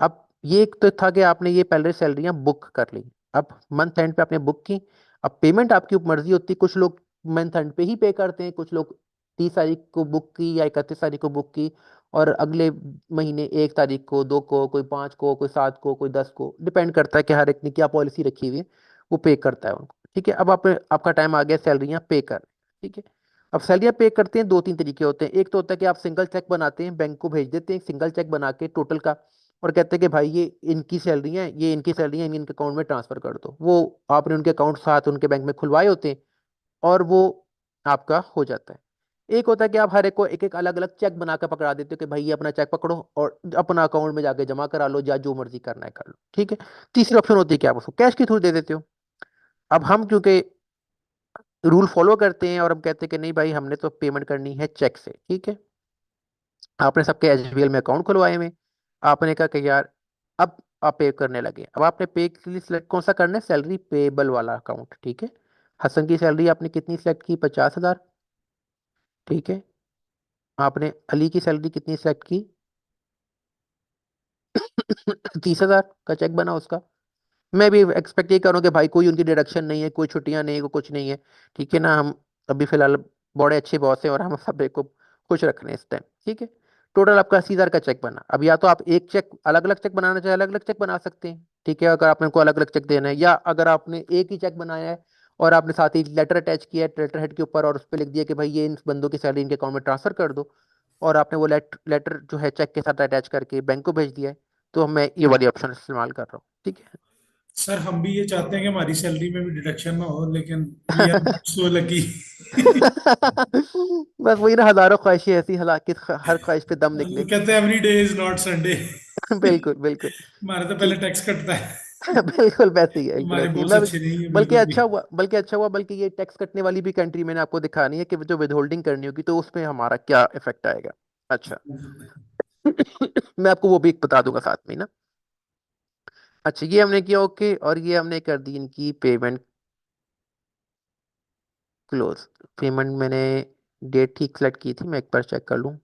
अब ये एक तो था कि आपने ये पहले सैलरियां बुक कर ली, अब मंथ एंड पे आपने बुक की। अब पेमेंट आपकी मर्जी होती है, कुछ लोग मंथ एंड पे ही पे करते हैं, कुछ लोग 30 तारीख को बुक की या 31 तारीख को बुक की, और अगले महीने 1 तारीख को, 2 को, कोई 5 को, कोई 7 को, कोई 10 को, डिपेंड करता है कि हर एक ने क्या पॉलिसी रखी हुई है, वो पे करता है उनको। ठीक है, अब आप आपका टाइम आ गया सैलरियां पे कर। ठीक है, अब सैलरियां पे करते हैं, दो तीन तरीके होते हैं। एक तो होता है कि आप सिंगल चेक बनाते हैं, बैंक को भेज देते हैं सिंगल चेक बना के टोटल का, और कहते हैं कि भाई ये इनकी सैलरी है, ये इनकी सैलरी है, इनके अकाउंट में ट्रांसफर कर दो। वो आपने उनके अकाउंट साथ उनके बैंक में खुलवाए होते हैं, और वो आपका हो जाता है। एक होता है कि आप हर एक को एक एक अलग अलग चेक बना के पकड़ा देते हो कि भाई ये अपना चेक पकड़ो और अपना अकाउंट में जाके जमा करा लो, या जो मर्जी करना है कर लो। ठीक है, तीसरी ऑप्शन होती है कि आप उसको कैश के थ्रू दे देते हो। अब हम क्योंकि रूल फॉलो करते हैं और हम कहते हैं कि नहीं भाई, हमने तो पेमेंट करनी है चेक से। ठीक है, आपने सबके एचबीएल में अकाउंट खुलवाए हुए, आपने कहा कि यार अब आप पे करने लगे। अब आपने पे के लिए सिलेक्ट कौन सा करना है, सैलरी पेबल वाला अकाउंट। ठीक है, हसन की सैलरी आपने कितनी सिलेक्ट की, 50,000। ठीक है, आपने अली की सैलरी कितनी सिलेक्ट की, 30,000 का चेक बना उसका। मैं भी एक्सपेक्ट ये करूँ कि भाई कोई उनकी डिडक्शन नहीं है, कोई छुट्टियां नहीं है, कोई कुछ नहीं है। ठीक है ना, हम अभी फिलहाल बड़े अच्छे बॉस हैं और हम सब को खुश रख रहे हैं इस टाइम। ठीक है, टोटल आपका 80,000 का चेक बना। अब या तो आप एक चेक अलग अलग चेक बनाना चाहे, अलग अलग चेक बना सकते हैं। ठीक है, अगर आपने को अलग अलग चेक देना है, या अगर आपने एक ही चेक बनाया है और आपने साथ ही लेटर अटैच किया है लेटर हेड के ऊपर, और उस पर लिख दिया कि भाई ये इन बंदों की सैलरी इनके अकाउंट में ट्रांसफर कर दो, और आपने वो लेटर जो है चेक के साथ अटैच करके बैंक को भेज दिया है, तो मैं ये वाली ऑप्शन इस्तेमाल कर रहा हूँ। ठीक सर हम भी ये चाहते हैं कि हमारी सैलरी में भी डिडक्शन ना हो, लेकिन वी आर है। So lucky. बस वही ना, हजारों ख्वाहिशें ऐसी, हालांकि हर ख्वाहिश पे दम वो निकले। कहते हैं every day is not Sunday. बिल्कुल बिल्कुल। हमारे तो पहले ठीक, टैक्स कटता है। बिल्कुल वैसे ही है, बिल्कुल हमारे ऐसे ही है। बॉस मैं अच्छे नहीं है बल्कि बिल्कुल भी। अच्छा हुआ, बल्कि ये टैक्स कटने वाली भी कंट्री मैंने आपको दिखानी है कि जो विद होल्डिंग करनी होगी तो उसमें हमारा क्या इफेक्ट आएगा। अच्छा। मैं आपको वो भी बता दूंगा साथ में ही ना। अच्छा, ये हमने किया ओके, और ये हमने कर दी इनकी पेमेंट क्लोज। पेमेंट मैंने डेट ठीक सेलेक्ट की थी, मैं एक बार चेक कर लूँ,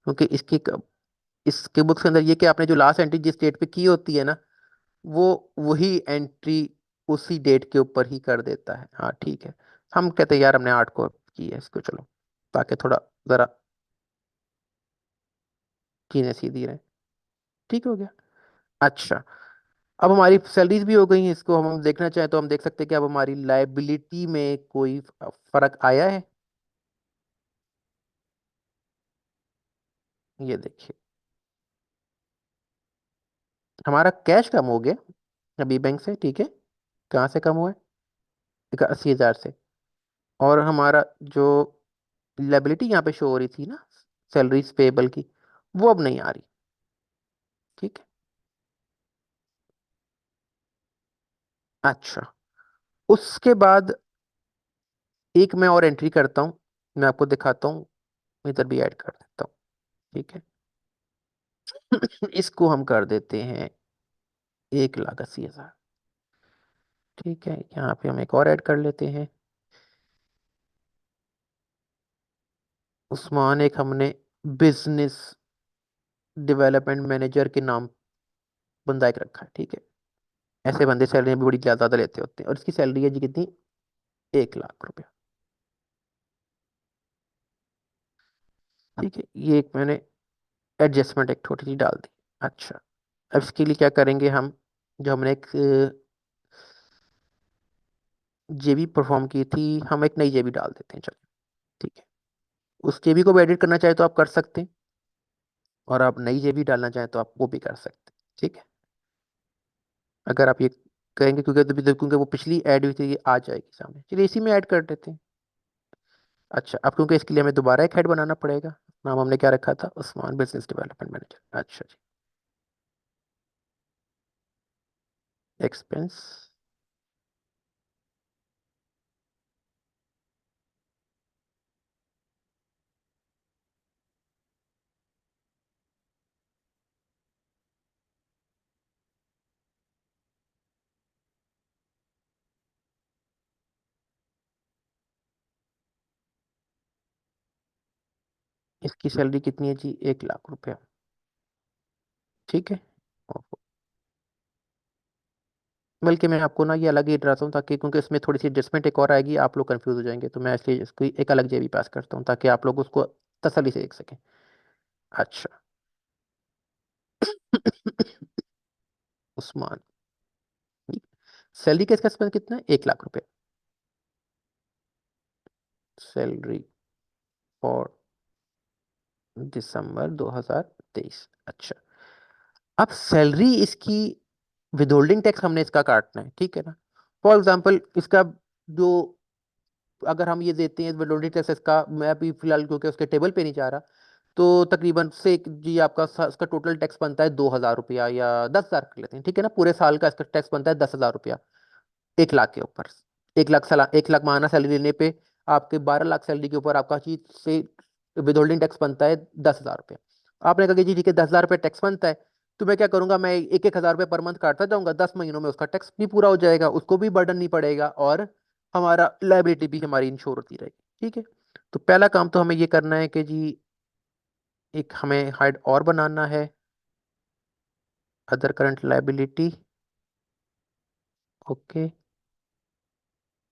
क्योंकि इसके बुक्स के अंदर ये कि आपने जो लास्ट एंट्री जिस डेट पे की होती है ना, वो वही एंट्री उसी डेट के ऊपर ही कर देता है। हाँ ठीक है, हम कहते हैं यार हमने 8 को की है इसको, चलो ताकि थोड़ा जरा कीने सीधी रहे। ठीक हो गया। अच्छा, अब हमारी सैलरीज भी हो गई हैं, इसको हम देखना चाहें तो हम देख सकते हैं कि अब हमारी लाइबिलिटी में कोई फर्क आया है। ये देखिए, हमारा कैश कम हो गया अभी बैंक से। ठीक है, कहाँ से कम हुआ है, 80,000 से। और हमारा जो लाइबिलिटी यहाँ पे शो हो रही थी ना, सैलरीज पेबल की, वो अब नहीं आ रही। ठीक है, अच्छा, उसके बाद एक मैं और एंट्री करता हूँ, मैं आपको दिखाता हूँ, इधर भी ऐड कर देता हूँ। ठीक है, इसको हम कर देते हैं 1,80,000। ठीक है, यहाँ पे हम एक और ऐड कर लेते हैं, उस्मान। एक हमने बिजनेस डेवलपमेंट मैनेजर के नाम बंदा एक रखा है। ठीक है, ऐसे बंदे सैलरी भी बड़ी ज्यादा लेते होते हैं, और इसकी सैलरी है जी कितनी, 1,00,000 रुपया। ठीक है, ये एक मैंने एडजस्टमेंट एक छोटी सी डाल दी। अच्छा, अब इसके लिए क्या करेंगे हम, जो हमने एक जेबी परफॉर्म की थी, हम एक नई जेबी डाल देते हैं, चलो। ठीक है, उस जेबी को भी एडिट करना चाहे तो आप कर सकते हैं, और आप नई जेबी डालना चाहें तो आप वो भी कर सकते हैं। ठीक है, अगर आप ये कहेंगे, क्योंकि वो पिछली ऐड हुई थी, ये आ जाएगी सामने, चलिए इसी में ऐड कर देते हैं। अच्छा, अब क्योंकि इसके लिए हमें दोबारा एक हेड बनाना पड़ेगा, नाम हमने क्या रखा था, उस्मान बिजनेस डेवलपमेंट मैनेजर। अच्छा जी, एक्सपेंस। इसकी सैलरी कितनी है जी? 1 लाख रुपया। ठीक है। बल्कि मैं आपको ना ये अलग ही डराता हूँ, ताकि क्योंकि इसमें थोड़ी सी एडजस्टमेंट एक और आएगी, आप लोग कंफ्यूज हो जाएंगे, तो मैं इसलिए इसको एक अलग जेबी पास करता हूँ ताकि आप लोग उसको तसल्ली से देख सकें। अच्छा। उस्मान, सैलरी का इसका एक्सपेंस कितना है? 1 लाख रुपए। Salary for December 2023। अच्छा। अब सैलरी इसकी विदहोल्डिंग टैक्स हमने इसका काटना है, ठीक है ना। फॉर एग्जाम्पल इसका जो, अगर हम ये देते हैं विदहोल्डिंग टैक्स इसका, मैं अभी फिलहाल क्योंकि उसके टेबल पे नहीं जा रहा, तो तकरीबन से जी आपका इसका टोटल टैक्स बनता है 2,000 रुपया या 10,000 कर लेते हैं, ठीक है ना। पूरे साल का इसका टैक्स बनता है 10,000 रुपया 1 लाख के ऊपर। 1 लाख माहाना सैलरी लेने पे आपके 12 लाख सैलरी के ऊपर आपका चीज से विदहोल्डिंग टैक्स बनता है 10,000 रुपया। आपने कहा कि जी ठीक है 10,000 रुपया टैक्स बनता है, तो मैं क्या करूंगा, मैं 1-1 हज़ार रुपये पर मंथ काटता जाऊंगा, 10 महीनों में उसका टैक्स भी पूरा हो जाएगा, उसको भी बर्डन नहीं पड़ेगा, और हमारा लाइबिलिटी भी हमारी इंश्योर होती रहेगी। ठीक है। तो पहला काम तो हमें ये करना है कि जी एक हमें हाइड और बनाना है, other current liability. Okay.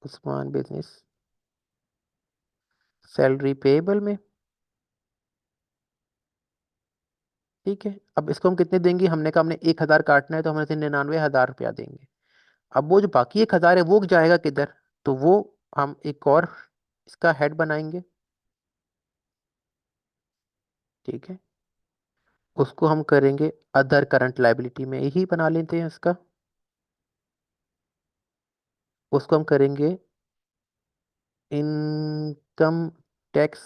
Usman business salary payable में। ठीक है। अब इसको हम कितने देंगे? हमने कहा हमने 1 हज़ार काटना है, तो हम इसे 99,000 रुपया देंगे। अब वो जो बाकी 1 हज़ार है वो जाएगा किधर? तो वो हम एक और इसका हेड बनाएंगे। ठीक है। उसको हम करेंगे अदर करंट लाइबिलिटी में ही बना लेते हैं इसका। उसको हम करेंगे income tax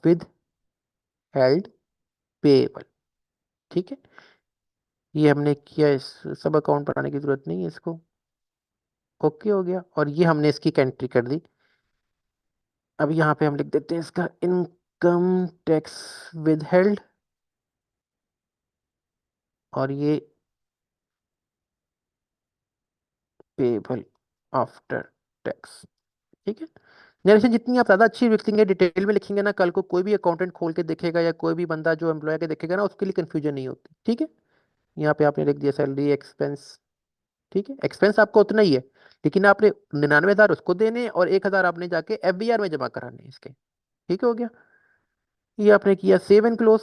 with held payable. ठीक है। ये हमने किया, इस सब अकाउंट बनाने की जरूरत नहीं है इसको। ओके हो गया, और ये हमने इसकी एंट्री कर दी। अब यहाँ पे हम लिख देते हैं इसका इनकम टैक्स विद हेल्ड, और ये पेबल आफ्टर टैक्स। ठीक है। नरेशन जितनी आप ज्यादा अच्छी लिखेंगे, डिटेल में लिखेंगे ना, कल को कोई भी अकाउंटेंट खोल के देखेगा या कोई भी बंदा जो एम्प्लॉय के देखेगा ना, उसके लिए कंफ्यूजन नहीं होती। ठीक है। यहाँ पे आपने लिख दिया सैलरी एक्सपेंस। ठीक है। एक्सपेंस आपको उतना ही है, लेकिन आपने 99,000 उसको देने और 1 हज़ार आपने जाके FBR में जमा कराने हैं इसके। ठीक हो गया। ये आपने किया सेव एंड क्लोज।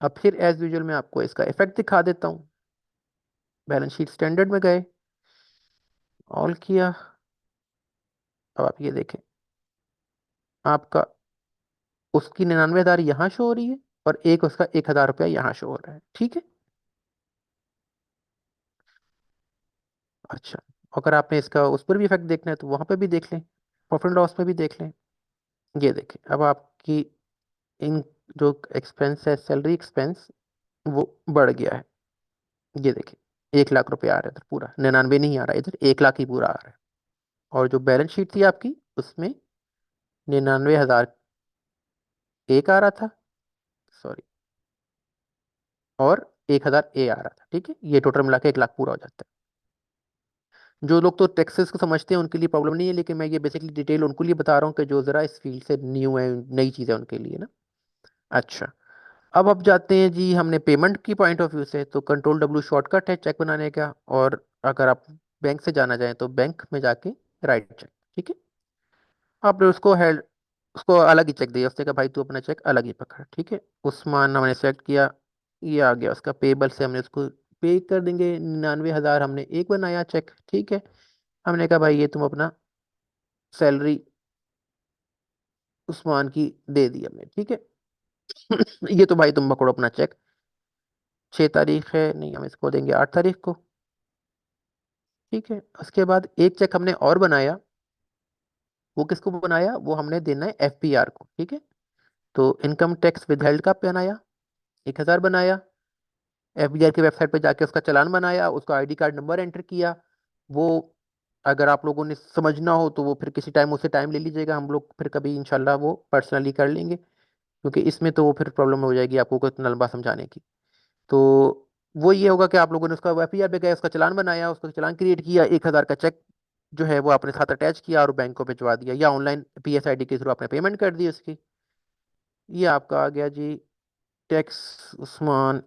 अब फिर एज यूजुअल मैं आपको इसका इफेक्ट दिखा देता हूँ। बैलेंस शीट स्टैंडर्ड में गए, ऑल किया। अब आप ये देखें, आपका उसकी 99,000 यहाँ शो हो रही है, और एक उसका 1,000 रुपया यहाँ शो हो रहा है। ठीक है। अच्छा। अगर आपने इसका उस पर भी इफेक्ट देखना है तो वहां पे भी देख लें, प्रॉफिट लॉस में भी देख लें। ये देखें, अब आपकी इन जो एक्सपेंस है सैलरी एक्सपेंस, वो बढ़ गया है। ये देखें 1 लाख रुपया आ रहा है इधर, पूरा 99 नहीं आ रहा है इधर, 1 लाख ही पूरा आ रहा है। और जो बैलेंस शीट थी आपकी उसमें 99,000 एक आ रहा था, सॉरी, और 1,000 ए आ रहा था। ठीक है। ये टोटल मिला के 1 लाख पूरा हो जाता है। जो लोग तो टैक्सेस को समझते हैं उनके लिए प्रॉब्लम नहीं है, लेकिन मैं ये बेसिकली डिटेल उनको लिए बता रहा हूँ कि जो जरा इस फील्ड से न्यू है, नई चीज़ है उनके लिए ना। अच्छा। अब जाते हैं जी, हमने पेमेंट की पॉइंट ऑफ व्यू से, तो Ctrl+W शॉर्टकट है चेक बनाने का, और अगर आप बैंक से जाना चाहें तो बैंक में जाके राइट चेक। ठीक है। आपने उसको हेल्ड, उसको अलग ही चेक दिया, उसने कहा भाई तू अपना चेक अलग ही पकड़। ठीक है। उस्मान हमने सेलेक्ट किया, ये आ गया उसका पेबल से, हमने उसको पे कर देंगे 99,000 हमने एक बनाया चेक। ठीक है। हमने कहा भाई ये तुम अपना सैलरी उस्मान की दे दी हमने। ठीक है। ये तो भाई तुम पकड़ो अपना चेक। 6 तारीख है, नहीं हम इसको देंगे 8 तारीख को। ठीक है। उसके बाद एक चेक हमने और बनाया, वो किसको बनाया? वो हमने देना है FBR को। ठीक है। तो इनकम टैक्स विदहेल्ड का बनाया, 1 हज़ार बनाया। FBR की वेबसाइट पे जाके उसका चालान बनाया, उसका ID कार्ड नंबर एंटर किया। वो अगर आप लोगों ने समझना हो तो वो फिर किसी टाइम उससे टाइम ले लीजिएगा, हम लोग फिर कभी इंशाल्लाह वो पर्सनली कर लेंगे, क्योंकि इसमें तो वो फिर प्रॉब्लम हो जाएगी आपको को इतना लंबा समझाने की। तो वो ये होगा कि आप लोगों ने उसका FBR पे गए, उसका चालान बनाया, उसका चालान क्रिएट किया, 1 हज़ार का चेक जो है वो आपने साथ अटैच किया और बैंक को भिजवा दिया, या ऑनलाइन PSID के थ्रू आपने पेमेंट कर दी उसकी। ये आपका आ गया जी, टैक्स उस्मान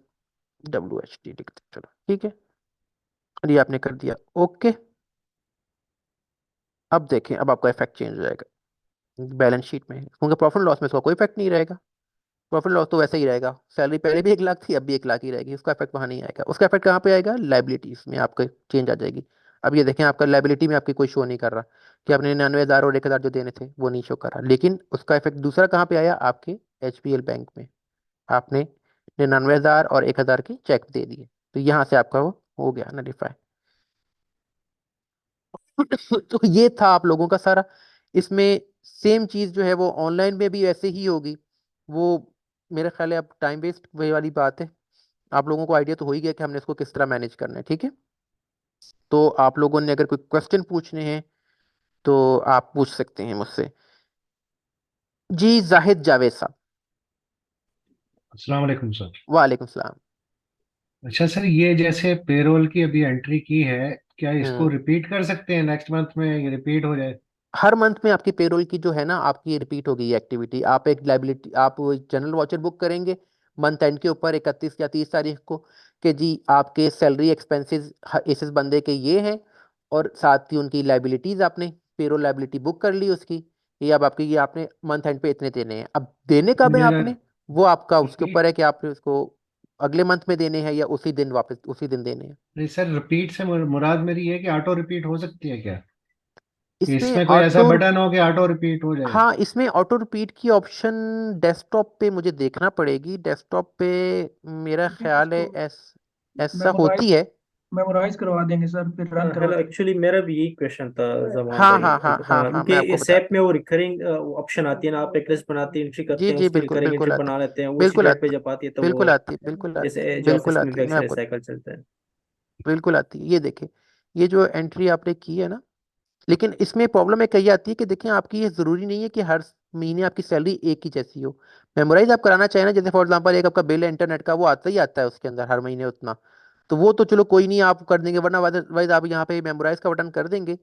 WHT लिखते हैं। चलो ठीक है, और ये आपने कर दिया ओके। अब देखें, अब आपका इफेक्ट चेंज हो जाएगा बैलेंस शीट में, क्योंकि प्रॉफिट लॉस में इसका कोई इफेक्ट नहीं रहेगा। प्रॉफिट लॉस तो वैसे ही रहेगा, सैलरी पहले भी 1 लाख थी, अब भी 1 लाख ही रहेगी, उसका इफेक्ट वहां नहीं आएगा। उसका इफेक्ट कहाँ पे आएगा, लाइबिलिटीज में आपका चेंज आ जाएगी। अब ये देखें, आपका लाइबिलिटी में आपकी कोई शो नहीं कर रहा कि आपने 99,000 और 1,000 जो देने थे वो नहीं शो कर रहा, लेकिन उसका इफेक्ट दूसरा कहाँ पे आया, आपके HPL बैंक में। आपने 99,000 और 1,000 की चेक दे दिए, तो यहाँ से आपका वो हो गया नोटिफाई। तो ये था आप लोगों का सारा। इसमें सेम चीज जो है वो ऑनलाइन में भी ऐसे ही होगी। वो मेरा ख्याल है अब टाइम वेस्ट वही वाली बात है। आप लोगों को आइडिया तो हो ही गया कि हमने इसको किस तरह मैनेज करना है, ठीक है। तो आप लोगों ने अगर कोई क्वेश्चन पूछने हैं तो आप पूछ सकते हैं मुझसे। जी जाहिद जावेद साहब। अस्सलाम वालेकुम सर। वालेकुम सलाम। अच्छा सर, ये जैसे पेरोल की अभी एंट्री की है, क्या इसको हम्म रिपीट कर सकते हैं नेक्स्ट मंथ में, ये रिपीट हो जाए? हर मंथ में आपकी पेरोल की जो है ना, आपकी रिपीट होगी ये एक्टिविटी। आप एक लाइबिलिटी, आप जनरल वाउचर बुक करेंगे मंथ एंड के ऊपर 31 या 30 तारीख को, कि जी आपके सैलरी एक्सपेंसेस इस बंदे के ये हैं, और साथ ही उनकी लाइबिलिटीज आपने पेरोल लाइबिलिटी बुक कर ली उसकी। ये अब आपकी, ये आपने मंथ एंड पे इतने देने हैं। अब देने कब है मुझे आपने, वो आपका उसके ऊपर रिपीट है कि आप उसको अगले मंथ में देने हैं या उसी दिन वापस उसी दिन देने हैं। नहीं सर, रिपीट से मुराद मेरी ये है कि ऑटो रिपीट हो सकती है क्या? कि इसमें इसमें कोई ऐसा ऑटो, बटन हो कि ऑटो रिपीट हो जाए? हाँ इसमें ऑटो रिपीट की ऑप्शन डेस्कटॉप पे मुझे देखना पड़ेगी। डेस्कटॉप पे मेरा फिर ख्याल है इसको ऐसा मेमोराइज होती है। मेमोराइज करवा देंगे सर, फिर रन करवा हेलो, देंगे। एक्चुअली मेरा भी यही क्वेश्चन था जमान हाँ भाई। हाँ हाँ हाँ हाँ, हाँ, मैं क्योंकि आपको इस बता, ऐप में वो रिकरिंग ऑप्शन आती है ना, आप एक लिस्ट बनाते हैं, एंट्री जी करते हैं, जी उसकी बिल्कुल रिकरिंग एंट्री बिल्कुल आती, बना लेते हैं, वो उसी बिल्कुल डेट पे आती, जब आती है तो वो बिल्कुल आती, बिल्कुल आती, जैसे जो ऑफिस बिल्कुल में आती, मैं आपको, साइकिल चलता है। बिल्कुल आती है। ये देखिए, ये जो एंट्री आपने की है ना, लेकिन इसमें प्रॉब्लम एक कही आती है कि देखिए आपकी ये जरूरी नहीं है कि हर महीने आपकी सैलरी एक ही जैसी हो। मेमोराइज आप कराना चाहें ना, जैसे फॉर एग्जांपल एक आपका बिल है इंटरनेट का, वो आता ही आता है उसके अंदर हर महीने उतना, तो वो तो चलो कोई नहीं, आप कर देंगे, वरना अदरवाइज आप यहाँ पे मेमोराइज का बटन कर देंगे।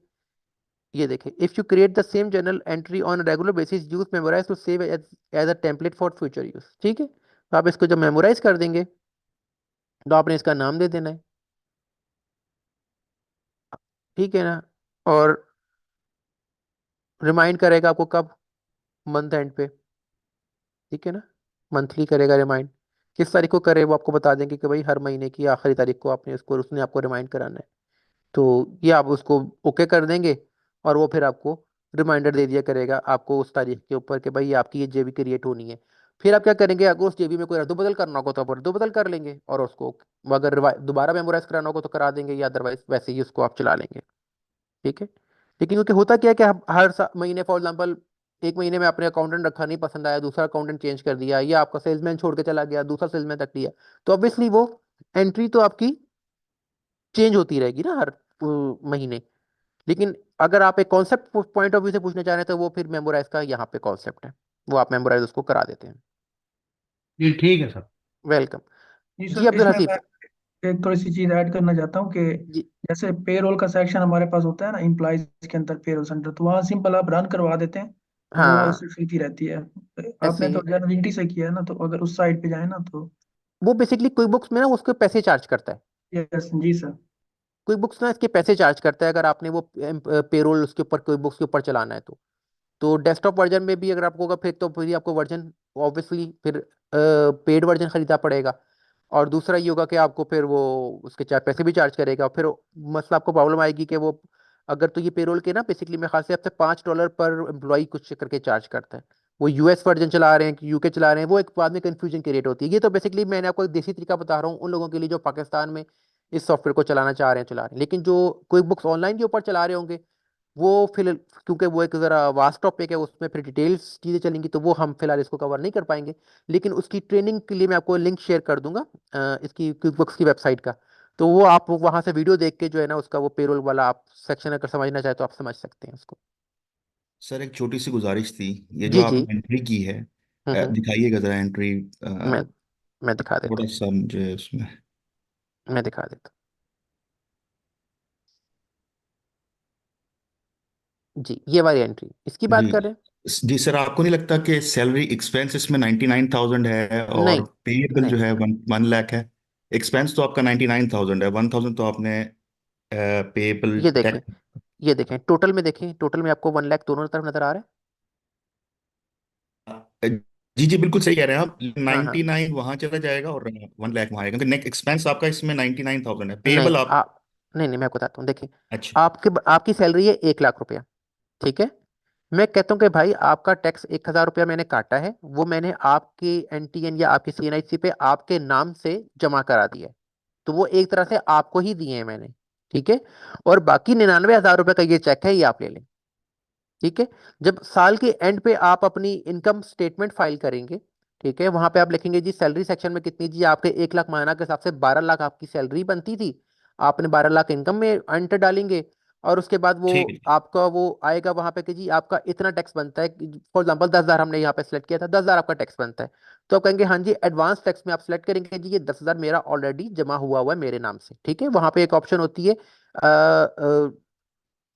ये देखिए, if you create the same journal entry on regular basis use memorise to save as a template for future use, ठीक है। तो आप इसको जब मेमोराइज कर देंगे तो आपने इसका नाम दे देना है, ठीक है ना। और रिमाइंड करेगा आपको कब, मंथ एंड पे, ठीक है ना। मंथली करेगा रिमाइंड, किस तारीख को करे वो आपको बता देंगे कि भाई हर महीने की आखिरी तारीख को आपने उसको, उसने आपको रिमाइंड कराना है। तो ये आप उसको ओके कर देंगे, और वो फिर आपको रिमाइंडर दे दिया करेगा आपको उस तारीख के ऊपर कि भाई ये आपकी ये जेबी क्रिएट होनी है। फिर आप क्या करेंगे, अगर उस जेबी में कोई रद्द बदल करना होगा तो आप रद्द बदल कर लेंगे, और उसको अगर दोबारा मेमोराइज कराना होगा तो करा देंगे, या अदरवाइज वैसे ही उसको आप चला लेंगे, ठीक है। लेकिन क्योंकि होता क्या है कि हर महीने फॉर एग्जाम्पल एक महीने में आपने अकाउंटेंट रखा, नहीं पसंद आया, दूसरा अकाउंटेंट चेंज कर दिया, या आपका सेल्समैन छोड़ के चला गया, दूसरा सेल्समैन रख लिया, तो ऑब्वियसली वो एंट्री तो आपकी चेंज होती रहेगी ना हर महीने। लेकिन अगर आप एक कॉन्सेप्ट पॉइंट ऑफ व्यू से पूछना चाह रहे हैं तो वो फिर मेमोराइज का यहाँ पे कॉन्सेप्ट है, वो आप मेमोराइज उसको करा देते हैं। जी ठीक है सर। वेलकम। जी जी सर, अब्दुल इसमें हसीब मैं एक थोड़ी सी चीज ऐड करना चाहता हूँ कि जी जैसे पेरोल का सेक्शन हमारे पास होता है ना एम्प्लॉयज के अंदर, पेरोल सेंटर, तो वहाँ सिंपल आप रन करवा देते हैं, वो हाँ, उससे सीधी रहती है। ऐसे आपने ही तो जनरलिटी से किया है ना, तो अगर उस साइड पे जाए ना तो। वो बेसिकली क्विक बुक्स में ना उसके पैसे चार्ज करता है। यस जी सर। क्विक बुक्स ना इसके पैसे चार्ज करता है, अगर आपने वो पेरोल उसके ऊपर क्विक बुक्स के ऊपर चलाना है तो डेस्कटॉप वर्जन में भी अगर आपको होगा फिर तो फिर आपको वर्जन ऑब्वियसली फिर पेड वर्जन खरीदना पड़ेगा। और दूसरा ये होगा कि आपको फिर वो उसके चार पैसे भी चार्ज करेगा, फिर मसला आपको प्रॉब्लम आएगी कि वो अगर तो ये पेरोल के ना बेसिकली मेरे ख्याल से आपसे $5 पर एम्प्लॉय कुछ करके चार्ज करता है। वो US वर्जन चला रहे हैं कि UK चला रहे हैं, वो एक बाद में कंफ्यूजन क्रिएट होती है। ये तो बेसिकली मैंने आपको एक देसी तरीका बता रहा हूँ उन लोगों के लिए जो पाकिस्तान में इस सॉफ्टवेयर को चलाना चाह रहे हैं, चला रहे हैं। लेकिन जो क्विक बुक्स ऑनलाइन के ऊपर चला रहे होंगे वो फिर, क्योंकि वो एक ज़रा वास्ट टॉपिक है, उसमें फिर डिटेल्स चीज़ें चलेंगी, तो वो हम फिलहाल इसको कवर नहीं कर पाएंगे। लेकिन उसकी ट्रेनिंग के लिए मैं आपको लिंक शेयर कर दूंगा इसकी क्विकबुक्स की वेबसाइट का। तो वो आप वहाँ से वीडियो देख के जो है ना उसका वो पेरोल वाला आप सेक्शन अगर समझना चाहे तो आप समझ सकते हैं उसको। सर एक छोटी सी गुजारिश थी, ये जो जी जी। आपने एंट्री की है, हम्म। दिखाइएगा जरा एंट्री, मैं मैं दिखा देता थोड़ा सा मुझे उसमें। हूँ, मैं दिखा देता हूँ। जी ये वाली एंट्री इसकी बात जी कर रहे हैं। जी सर, आपको नहीं लगता कि सैलरी एक्सपेंस इसमें 99,000 है और नहीं पेएबल नहीं, जो है 1 लाख है? एक्सपेंस तो आपका 99,000 है, 1,000 तो आपने पेएबल ये देखें, टैक्स। ये देखें टोटल में, देखें टोटल में आपको 1 लाख दोनों तरफ नजर आ रहा जी जी, बिल्कुल सही कह रहे हैं आप। है। हाँ हाँ। 99 वहां चला जाएगा और 1 लाख वहां आएगा, क्योंकि नेट एक्सपेंस आपका इसमें 99,000 है, नहीं पेएबल आप। आप, नहीं मैं बताता हूँ, देखिए अच्छा। आपकी सैलरी है 1 लाख रुपया, ठीक है। मैं कहता हूँ कि भाई आपका टैक्स 1,000 रुपया मैंने काटा है, वो मैंने आपकी एनटीएन या आपकी सीएनआईसी पे आपके नाम से जमा करा दिया है, तो वो एक तरह से आपको ही दिए हैं मैंने, ठीक है। और बाकी 99,000 रुपये का ये चेक है, ये आप ले लें, ठीक है। जब साल के एंड पे आप अपनी इनकम स्टेटमेंट फाइल करेंगे, ठीक है, वहां पे आप लिखेंगे जी सैलरी सेक्शन में कितनी, जी आपके 1 लाख महीना के हिसाब से 12 लाख आपकी सैलरी बनती थी, आपने 12 लाख इनकम में एंटर डालेंगे। और उसके बाद वो ठीक है। आपका वो आएगा वहां पे कि जी आपका इतना टैक्स बनता है, फॉर एग्जाम्पल 10,000 हमने यहाँ पे सेलेक्ट किया था, 10,000 आपका टैक्स बनता है। तो आप कहेंगे हाँ जी, एडवांस टैक्स में आप सेलेक्ट करेंगे जी ये 10,000 मेरा ऑलरेडी जमा हुआ है मेरे नाम से, ठीक है। वहां पे एक ऑप्शन होती है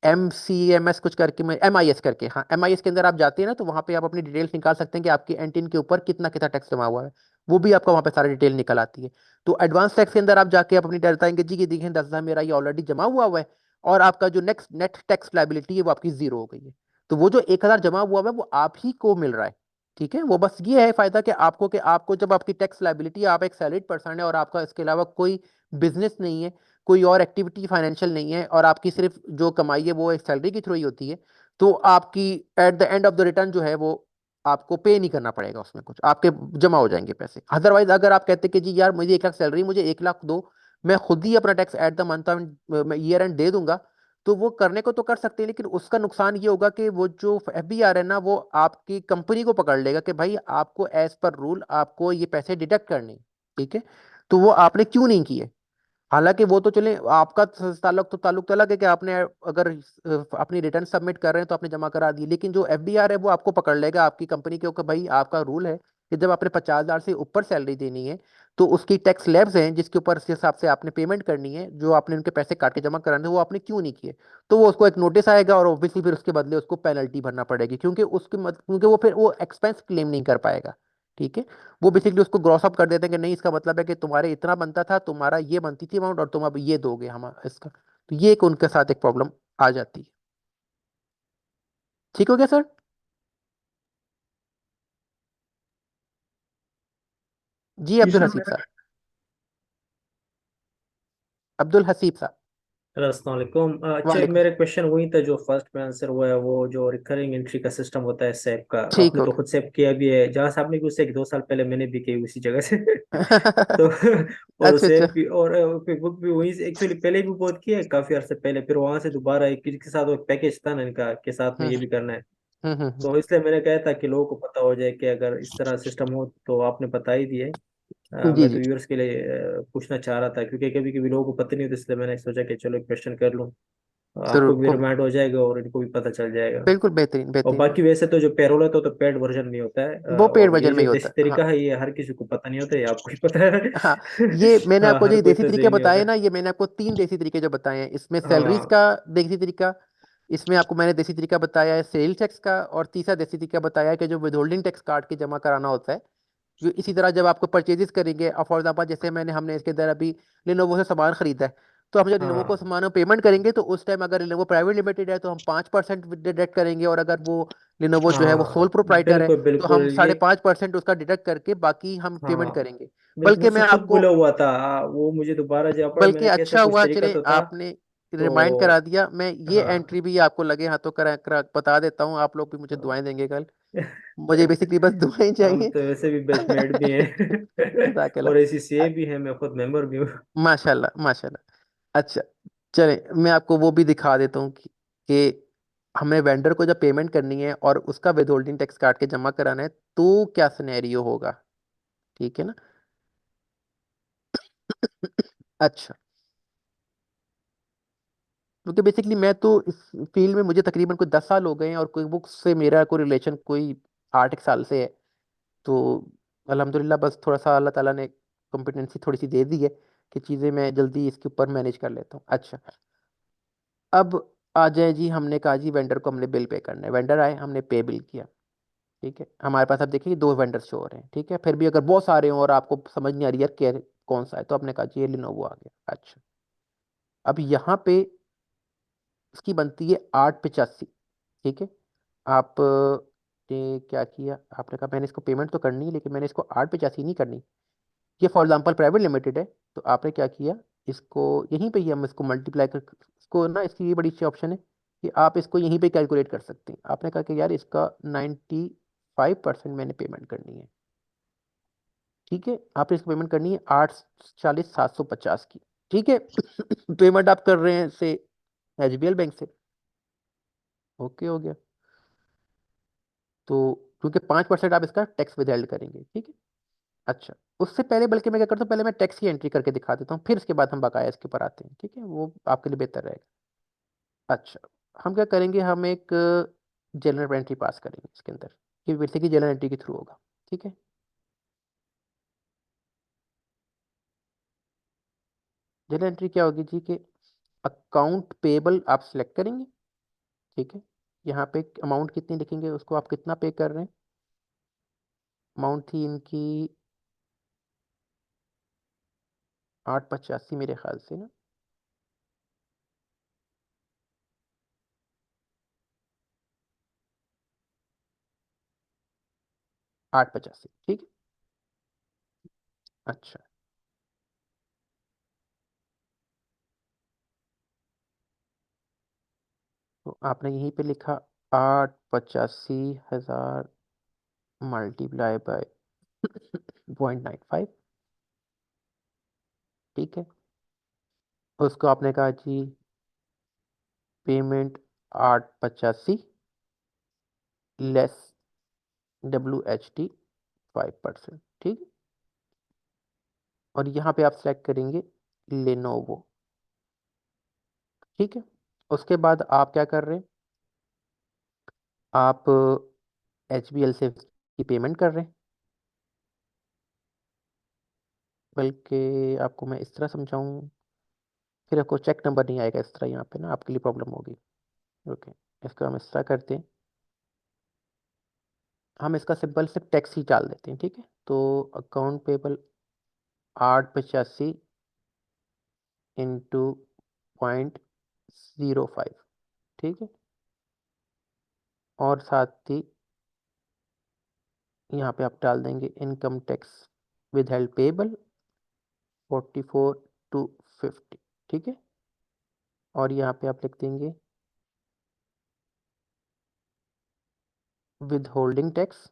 MCMS कुछ करके, मैं MIS करके, हाँ MIS के अंदर आप जाते हैं ना, तो वहां पे आप अपनी डिटेल्स निकाल सकते हैं कि आपकी एंटीन के ऊपर कितना कितना टैक्स जमा हुआ है, वो भी आपका वहां पे सारी डिटेल निकल आती है। तो एडवांस टैक्स के अंदर आप जाके आप अपनी डिटेल बताएंगे जी कि देखिए 10,000 मेरा ये ऑलरेडी जमा हुआ है, और आपका जो नेक्स्ट नेट टैक्स लाइबिलिटी है वो आपकी जीरो हो गई है। तो वो जो 1,000 जमा हुआ है वो आप ही को मिल रहा है, ठीक है। वो बस ये है फायदा कि आपको जब आपकी टैक्स लाइबिलिटी, आप एक सैलरीड पर्सन है और आपका इसके अलावा कोई बिजनेस नहीं है, कोई और एक्टिविटी फाइनेंशियल नहीं है, और आपकी सिर्फ जो कमाई है वो एक सैलरी के थ्रू ही होती है, तो आपकी at the end of the return जो है वो आपको पे नहीं करना पड़ेगा, उसमें कुछ आपके जमा हो जाएंगे पैसे। अदरवाइज अगर आप कहते कि जी यार मुझे 1 लाख सैलरी, मुझे 1 लाख दो, मैं खुद ही अपना tax at the month year and they दूंगा, तो वो करने को तो कर सकते हैं, लेकिन उसका नुकसान ये होगा कि वो जो FBR है ना, वो आपकी कंपनी को पकड़ लेगा कि भाई आपको एज पर रूल आपको ये पैसे डिडक्ट करने हैं, ठीक है। तो वो आपने क्यों नहीं किए। हालांकि वो तो चले, आपका ताल्लुक तो अलग है कि आपने अगर अपनी रिटर्न सबमिट कर रहे हैं तो आपने जमा करा दी, लेकिन जो FBR है वो आपको पकड़ लेगा आपकी कंपनी के ऊपर, भाई आपका रूल है कि जब आपने 50,000 से ऊपर सैलरी देनी है तो उसकी टैक्स स्लैब्स हैं जिसके ऊपर इस हिसाब से आपने पेमेंट करनी है, जो आपने उनके पैसे काट के जमा कराने वो आपने क्यों नहीं किए। तो वो उसको एक नोटिस आएगा और ऑब्वियसली फिर उसके बदले उसको पेनल्टी भरना पड़ेगी, क्योंकि वो फिर वो एक्सपेंस क्लेम नहीं कर पाएगा, ठीक है। वो बेसिकली उसको ग्रॉस अप कर देते हैं कि नहीं, इसका मतलब है कि तुम्हारे इतना बनता था, तुम्हारा ये बनती थी अमाउंट, और तुम अब ये दोगे हम इसका। तो ये एक उनके साथ एक प्रॉब्लम आ जाती है। ठीक हो गया सर? जी जी अब्दुल सर, हसीब मेरा साहब, अब्दुल हसीब साहब। अस्सलाम वालेकुम। अच्छा, वालेकुम। मेरा क्वेश्चन वही था जो फर्स्ट में आंसर हुआ है, वो जो रिकरिंग एंट्री का सिस्टम होता है सैप का। ठीक आपने हो तो खुद सेव किया भी है, जहाँ से आपने की उससे 1-2 साल पहले मैंने भी की उसी जगह से। गया। तो और अच्छा अच्छा। सेव भी, और फिर बुक भी वहीं से एक्चुअली पहले भी बहुत किया है काफी अर्से पहले, फिर वहां से दोबारा एक के साथ वो पैकेज था ना इनका के साथ में हम्म ये भी करना है। हम्म। तो इसलिए मैंने कहा था कि लोगों को पता हो जाए कि अगर इस तरह सिस्टम हो, तो आपने बता ही दिए। जी मैं तो जी, व्यूअर्स के लिए पूछना चाह रहा था, क्योंकि कभी कभी लोगों को पता नहीं होता, इसलिए मैंने सोचा कि चलो एक क्वेश्चन कर लूँ। आपको जरूर भी रिमाइंड हो जाएगा और इनको भी पता चल जाएगा। बिल्कुल बेहतरीन और बेहतरीन। बाकी वैसे तो जो पेरोल है तो पेड वर्जन में होता है, वो पेड और ये वर्जन में जो ही होता देसी है, हाँ। तरीका है ये हर किसी को पता नहीं होता, ये आपको ही पता है। हाँ, ये मैंने हाँ, आपको हर जो कोई देसी तो तरीके सही नहीं बताए होता। ना, ये मैंने आपको 3 देसी तरीके जो बताए हैं, इसमें सैलरीज हाँ का देसी तरीका, इसमें आपको मैंने देसी तरीका बताया है सेल टैक्स का, और तीसरा देसी तरीका बताया है कि जो विदहोल्डिंग टैक्स काट के जमा कराना होता है। जो इसी तरह जब आपको परचेजेस करेंगे, फॉर एग्जाम्पल जैसे हमने इसके अंदर अभी लिनोवो से सामान खरीदा है, तो हम जब लिनोवो को हाँ सामान पेमेंट करेंगे तो उस टाइम अगर लिनोवो प्राइवेट लिमिटेड है तो हम 5% डिडक्ट करेंगे, और अगर वो लिनोवो जो है वो सोल हाँ, प्रोप्राइटर है बिल्कुल तो हम बिल्कुल ये। 5.5% उसका डिडक्ट करके बाकी हम पेमेंट हाँ करेंगे। बिल्कुल, बल्कि मैं मुझसे खुद आपको, भूला हुआ था। वो मुझे दोबारा जब पढ़ा बल्कि मैंने कैसे अच्छा कुछ हुआ तरीका चले तो था। आपने रिमाइंड करा तो दिया, मैं ये हाँ। एंट्री भी आपको लगे हाथों बता देता हूँ, आप लोग भी मुझे दुआएं देंगे कल। मुझे हाँ। बेसिकली बस दुआएं हम चाहिए। तो वैसे भी बैचमेट भी हैं जज़ाकल्लाह। और ACCA भी है, मैं खुद मेंबर भी हूँ। माशाल्लाह माशाल्लाह। अच्छा, चले मैं आपको वो भी दिखा देता हूँ कि हमें वेंडर को जब पेमेंट करनी है और उसका विदहोल्डिंग टैक्स काट के जमा कराना है तो क्या सिनेरियो होगा, ठीक है ना। अच्छा, क्योंकि बेसिकली मैं तो इस फील्ड में, मुझे तकरीबन कोई 10 साल हो गए हैं और कोई बुक से मेरा कोई रिलेशन कोई 8 एक साल से है। तो अल्हम्दुलिल्लाह बस थोड़ा सा अल्लाह ताला ने कॉम्पिटेंसी थोड़ी सी दे दी है कि चीज़ें मैं जल्दी इसके ऊपर मैनेज कर लेता हूँ। अच्छा, अब आ जाए जी, हमने कहा जी वेंडर को हमने बिल पे करना है, वेंडर आए हमने पे बिल किया, ठीक है, हमारे पास अब देखिए 2 वेंडर्स शो हो रहे हैं। ठीक है, फिर भी अगर बहुत सारे हो और आपको समझ नहीं आ रही यार क्या कौन सा है, तो आपने कहा जी ये लिनोवो आ गया। अच्छा, अब यहाँ पे इसकी बनती है 885। ठीक है, आप ने क्या किया, आपने कहा मैंने इसको पेमेंट तो करनी है लेकिन मैंने इसको 885 नहीं करनी। ये फॉर एग्जाम्पल प्राइवेट लिमिटेड है, तो आपने क्या किया, इसको यहीं पे ही हम इसको मल्टीप्लाई कर, इसको ना, इसकी ये बड़ी अच्छी ऑप्शन है कि आप इसको यहीं पे कैलकुलेट कर सकते हैं। आपने कहा कि यार इसका 95% मैंने पेमेंट करनी है। ठीक है, आपने इसको पेमेंट करनी है 840,750 की। ठीक है, पेमेंट आप कर रहे हैं से एचबीएल बैंक से। ओके हो गया, तो क्योंकि 5% आप इसका टैक्स विदहेल्ड करेंगे। ठीक है, अच्छा, उससे पहले बल्कि मैं क्या करता हूँ, पहले मैं टैक्स की एंट्री करके दिखा देता हूँ, फिर उसके बाद हम बकाया इसके ऊपर आते हैं। ठीक है, वो आपके लिए बेहतर रहेगा। अच्छा, हम क्या करेंगे, हम एक जनरल एंट्री पास करेंगे इसके अंदर, ये बेसिकली जनरल एंट्री के थ्रू होगा। ठीक है, जनरल एंट्री क्या होगी जी, कि अकाउंट पेबल आप सिलेक्ट करेंगे। ठीक है, यहाँ पे अमाउंट कितनी लिखेंगे, उसको आप कितना पे कर रहे हैं। अमाउंट थी इनकी 885 मेरे ख्याल से ना। आठ पचासी, ठीक है। अच्छा, तो आपने यहीं पे लिखा 885,000 मल्टीप्लाई बाय 0.95। ठीक है, उसको आपने कहा जी पेमेंट 885 लेस WHT 5%। ठीक है, और यहाँ पे आप सेलेक्ट करेंगे लेनोवो। ठीक है, उसके बाद आप क्या कर रहे हैं, आप HBL से की पेमेंट कर रहे हैं। बल्कि आपको मैं इस तरह समझाऊं, फिर आपको चेक नंबर नहीं आएगा इस तरह, यहाँ पे ना आपके लिए प्रॉब्लम होगी। ओके, इसको हम इस तरह करते हैं, हम इसका सिंपल सिर्फ टैक्स ही डाल देते हैं। ठीक है, तो अकाउंट पेबल 885 इंटू 0.05। ठीक है, और साथ ही यहाँ पे आप डाल देंगे income tax with held payable 44,250। ठीक है, और यहाँ पे आप लिख देंगे विद होल्डिंग टैक्स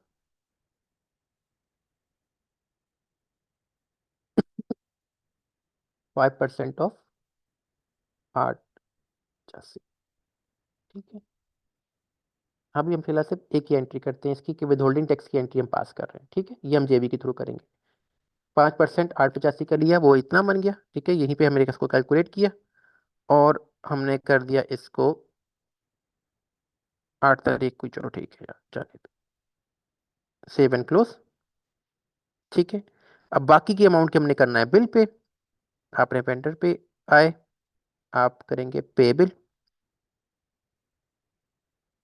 5% ऑफ 885। ठीक है, अभी हम फिलहाल सिर्फ एक ही एंट्री करते हैं इसकी, कि विद होल्डिंग टैक्स की एंट्री हम पास कर रहे हैं। ठीक है, ये हम जेबी के थ्रू करेंगे। 5% 885 का लिया, वो इतना बन गया। ठीक है, यहीं पे हमने इसको कैलकुलेट किया और हमने कर दिया इसको 8 तारीख को। चलो ठीक है यार, जाने दो, सेव एंड क्लोज। ठीक है, अब बाकी की अमाउंट की हमने करना है बिल पे। आपने वेंडर पे आए, आप करेंगे पे बिल।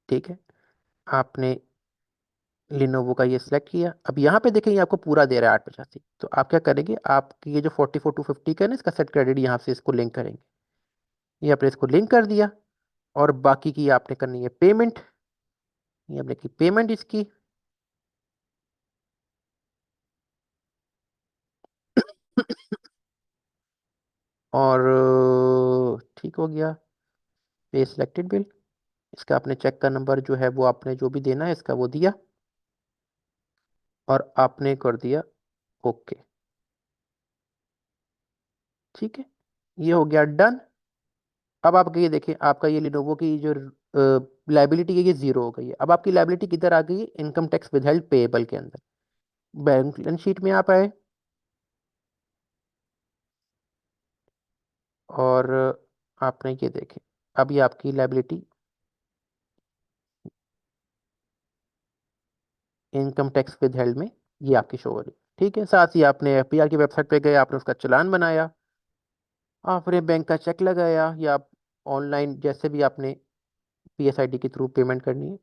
ठीक है, आपने लिनोवो का ये सिलेक्ट किया। अब यहाँ पे देखें, ये आपको पूरा दे रहा है 885, तो आप क्या करेंगे, आपकी ये जो 44,250 का है ना, इसका सेट क्रेडिट यहाँ से इसको लिंक करेंगे। ये आपने इसको लिंक कर दिया, और बाकी की आपने करनी है पेमेंट। ये आपने की पेमेंट इसकी। और ठीक हो गया, पे सिलेक्टेड बिल। इसका आपने चेक का नंबर जो है वो आपने जो भी देना है इसका वो दिया, और आपने कर दिया ओके। ठीक है, ये हो गया डन। अब आप ये देखें, आपका ये लिनोवो की जो लाइबिलिटी है ये जीरो हो गई है। अब आपकी लाइबिलिटी किधर आ गई है, इनकम टैक्स विदहेल्ड पेएबल के अंदर। बैलेंस शीट में आप आए, और आपने ये देखें, अब ये आपकी लाइबिलिटी इनकम टैक्स विदहेल्ड में ये आपकी शो हो रही है। ठीक है, साथ ही आपने एफपीआर की वेबसाइट पे गए, आपने उसका चालान बनाया, आपने बैंक का चेक लगाया, या आप ऑनलाइन जैसे भी आपने PSID के थ्रू पेमेंट करनी है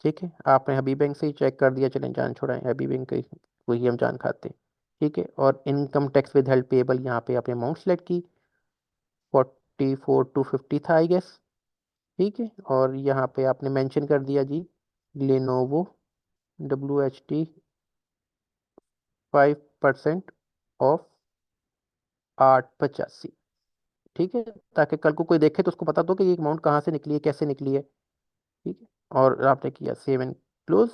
ठीक है, आपने हबीब बैंक से ही चेक कर दिया, चलें जान छोड़ाएं, हबीब बैंक की वही हम जान खाते हैं। ठीक है, और income tax with held payable यहाँ पे आपने अमाउंट सेलेक्ट की, 44,250 था आई गेस। ठीक है, और यहाँ पे आपने मेंशन कर दिया जी लेनोवो WHT 5% ऑफ 885। ठीक है, ताकि कल को कोई देखे तो उसको पता तो कि ये अमाउंट कहाँ से निकली है, कैसे निकली है। ठीक है, और आपने किया सेव एंड क्लोज।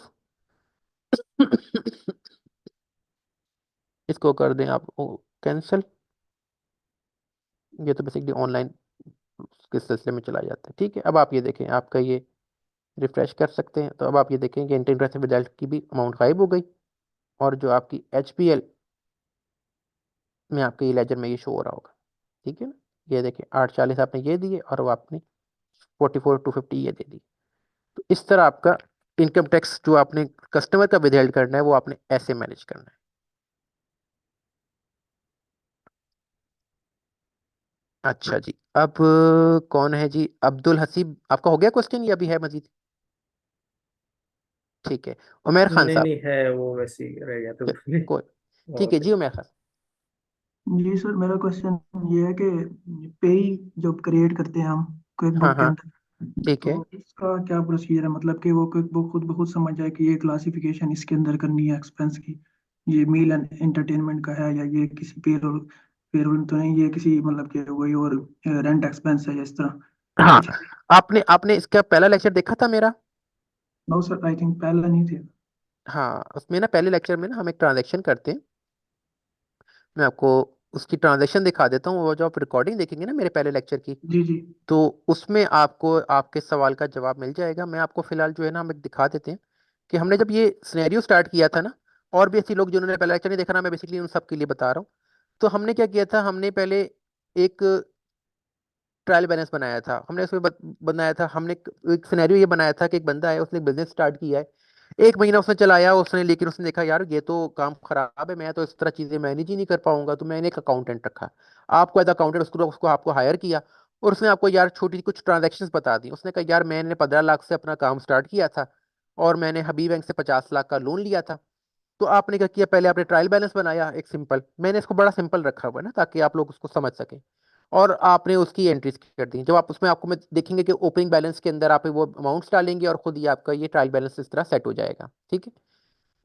इसको कर दें आप कैंसिल। ये तो बेसिकली ऑनलाइन किस सिलसिले में चला जाता है। ठीक है, अब आप ये देखें, आपका ये रिफ्रेश कर सकते हैं, तो अब आप ये देखें कि इंटरनेट विदाउट की भी अमाउंट गायब हो गई, और जो आपकी HPL में आपके ये लेजर में ये शो हो रहा होगा। ठीक है ना, ये देखें 840 आपने ये दिए, और वो आपने 44,250 ये दे दी। तो इस तरह आपका इनकम टैक्स जो आपने कस्टमर का विदहेल्ड करना है वो आपने ऐसे मैनेज करना है। अच्छा जी, अब कौन है जी, अब्दुल हसीब, आपका हो गया क्वेश्चन या अभी है मजीद? ठीक है, उमेर खान नहीं साहब। नहीं है, वो वैसे ही रह गया तो कोई, ठीक है और जी, उमेर खान। जी सर, मेरा क्वेश्चन ये है कि पेई जब क्रिएट करते हैं हम क्विक हाँ बुक के हाँ, अंदर, ठीक है। तो इसका क्या प्रोसीजर है? मतलब कि वो क्विक बुक खुद ब खुद समझ जाए कि ये क्लासिफिकेशन इसके अंदर करनी है एक्सपेंस की, ये मील एंड एंटरटेनमेंट का है, या ये किसी पेरोल पेरोल तो नहीं, ये किसी मतलब कि वही और रेंट एक्सपेंस है, या इस तरह हाँ, कुछ? आपने आपने इसका पहला लेक्चर देखा था मेरा? नो सर, आई थिंक पहला नहीं थे। हाँ, उसमें ना पहले लेक्चर में ना हम एक ट्रांजैक्शन करते हैं। मैं आपको उसकी ट्रांजैक्शन दिखा देता हूँ, वो जो आप रिकॉर्डिंग देखेंगे ना मेरे पहले लेक्चर की, जी जी। तो उसमें आपको आपके सवाल का जवाब मिल जाएगा। मैं आपको फिलहाल जो है ना, हम एक दिखा देते हैं कि हमने जब ये सिनेरियो स्टार्ट किया था ना, और भी ऐसे लोग जिन्होंने पहला लेक्चर नहीं देखा ना, मैं बेसिकली उन सब के लिए बता रहा हूँ। तो हमने क्या किया था, हमने पहले एक ट्रायल बैलेंस बनाया था, हमने उसमें बनाया था, हमने एक सिनेरियो ये बनाया था कि एक बंदा है, उसने बिजनेस स्टार्ट किया है, 1 महीना उसने चलाया उसने, लेकिन उसने देखा यार ये तो काम खराब है, मैं तो इस तरह चीजें मैनेज ही नहीं कर पाऊंगा, तो मैंने एक अकाउंटेंट रखा, आपको एज अकाउंटेंट उसको उसको आपको हायर किया, और उसने आपको यार छोटी कुछ ट्रांजेक्शन बता दी। उसने कहा यार मैंने 15 लाख से अपना काम स्टार्ट किया था, और मैंने हबीब बैंक से 50 लाख का लोन लिया था। तो आपने क्या किया, पहले आपने ट्रायल बैलेंस बनाया एक सिंपल, मैंने इसको बड़ा सिंपल रखा हुआ है ना ताकि आप लोग उसको समझ सकें, और आपने उसकी एंट्रीज कर दी। जब आप उसमें आपको मैं देखेंगे कि ओपनिंग बैलेंस के अंदर आप वो अमाउंट्स डालेंगे, और खुद ही आपका ये ट्रायल बैलेंस इस तरह सेट हो जाएगा। ठीक है,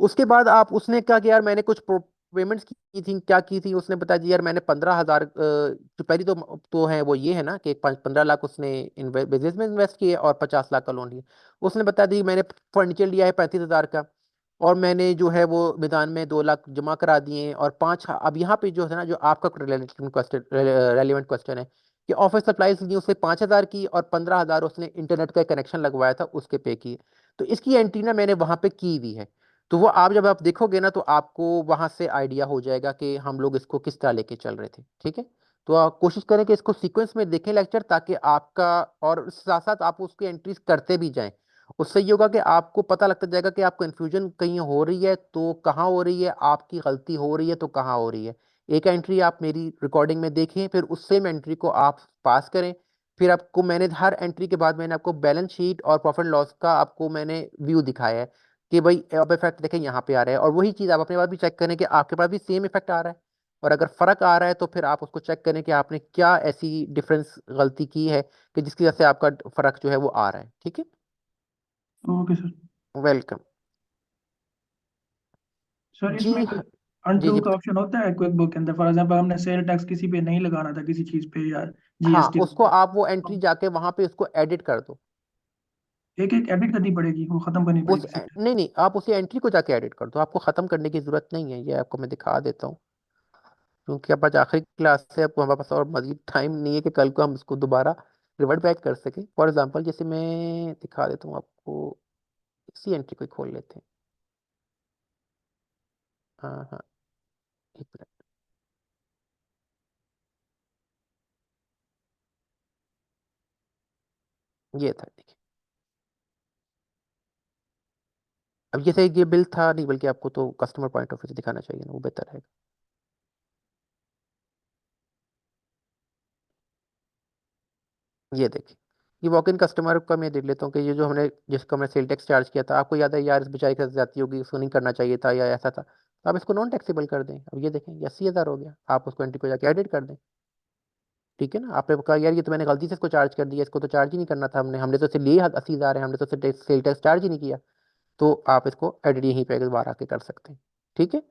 उसके बाद आप उसने कहा कि यार मैंने कुछ पेमेंट्स की थी, क्या की थी, उसने बताया जी यार मैंने 15,000, जो पहली तो है वो ये है ना कि 15 लाख उसने बिजनेस में इन्वेस्ट किए, और 50 लाख का लोन लिया। उसने बताया दी मैंने फर्नीचर लिया है 35,000 का, और मैंने जो है वो मैदान में 2 लाख जमा करा दिए हैं, और पाँच, अब यहाँ पे जो है ना, जो आपका रेलिवेंट क्वेश्चन है कि ऑफिस सप्लाईज ली उसने 5,000 की, और 15,000 उसने इंटरनेट का कनेक्शन लगवाया था उसके पे की। तो इसकी एंट्री ना मैंने वहां पे की हुई है। तो वो आप जब आप देखोगे ना, तो आपको वहां से आइडिया हो जाएगा कि हम लोग इसको किस तरह लेके चल रहे थे। ठीक है, तो आप कोशिश करें कि इसको सीक्वेंस में देखें लेक्चर, ताकि आपका, और साथ साथ आप उसकी एंट्रीज करते भी जाएं। उससे ये होगा कि आपको पता लगता जाएगा कि आपको इन्फ्यूजन कहीं हो रही है तो कहाँ हो रही है, आपकी गलती हो रही है तो कहाँ हो रही है। एक एंट्री आप मेरी रिकॉर्डिंग में देखें, फिर उस सेम एंट्री को आप पास करें। फिर आपको मैंने हर एंट्री के बाद मैंने आपको बैलेंस शीट और प्रॉफिट लॉस का आपको मैंने व्यू दिखाया है कि भाई अब इफेक्ट देखें यहाँ पे आ रहा है, और वही चीज़ आप अपने पास भी चेक करें कि आपके पास भी सेम इफेक्ट आ रहा है। और अगर फर्क आ रहा है तो फिर आप उसको चेक करें कि आपने क्या ऐसी डिफरेंस गलती की है कि जिसकी वजह से आपका फर्क जो है वो आ रहा है। ठीक है, ओके सर। वेलकम सर जी। इसमें कोई जी अनट्रू जी, का ऑप्शन होता है क्विक बुक के अंदर? फॉर एग्जांपल हमने सेल टैक्स किसी पे नहीं लगाना था, किसी चीज पे, या हाँ, जीएसटी उसको वगैरह, आप वो तो एंट्री जाके वहां पे उसको एडिट कर दो। एक एक एडिट करनी पड़ेगी, वो खत्म करनी उस पड़ेगी सब? नहीं नहीं, आप उसी एंट्री को जाके एडिट कर दो, आपको खत्म करने की जरूरत नहीं है। ये आपको मैं दिखा देता हूँ, क्योंकि अब आज आखिरी क्लास से, अब हमारे पास और मजीद टाइम नहीं है कि कल को हम इसको दोबारा रिवर्ट बैक कर सकें। फॉर एग्जांपल जैसे मैं दिखा देता हूँ आपको, इसी एंट्री को ही खोल लेते हैं। हाँ हाँ, एक मिनट, ये था देखिए। अब जैसे ये बिल था नहीं, बल्कि आपको तो कस्टमर पॉइंट ऑफ व्यू से दिखाना चाहिए ना, वो बेहतर है। ये देखिए, ये वॉक इन कस्टमर का मैं देख लेता हूँ कि ये जो हमने जिसको हमने सेल टैक्स चार्ज किया था, आपको याद है यार, इस बेचारी के साथ जाती होगी, उसको नहीं करना चाहिए था या ऐसा था, तो आप इसको नॉन टैक्सेबल कर दें। अब ये देखें, ये 80,000 हो गया, आप उसको एंट्री पे जाके एडिट कर दें। ठीक है ना, आपने कहा यार ये तो मैंने गलती से इसको चार्ज कर दिया, इसको तो चार्ज ही नहीं करना था, हमने हमने तो इसे लिए 80,000 है, हमने तो इसे सेल टैक्स चार्ज ही नहीं किया। तो आप इसको एडिट यहीं पे दोबारा आके कर सकते हैं। ठीक है,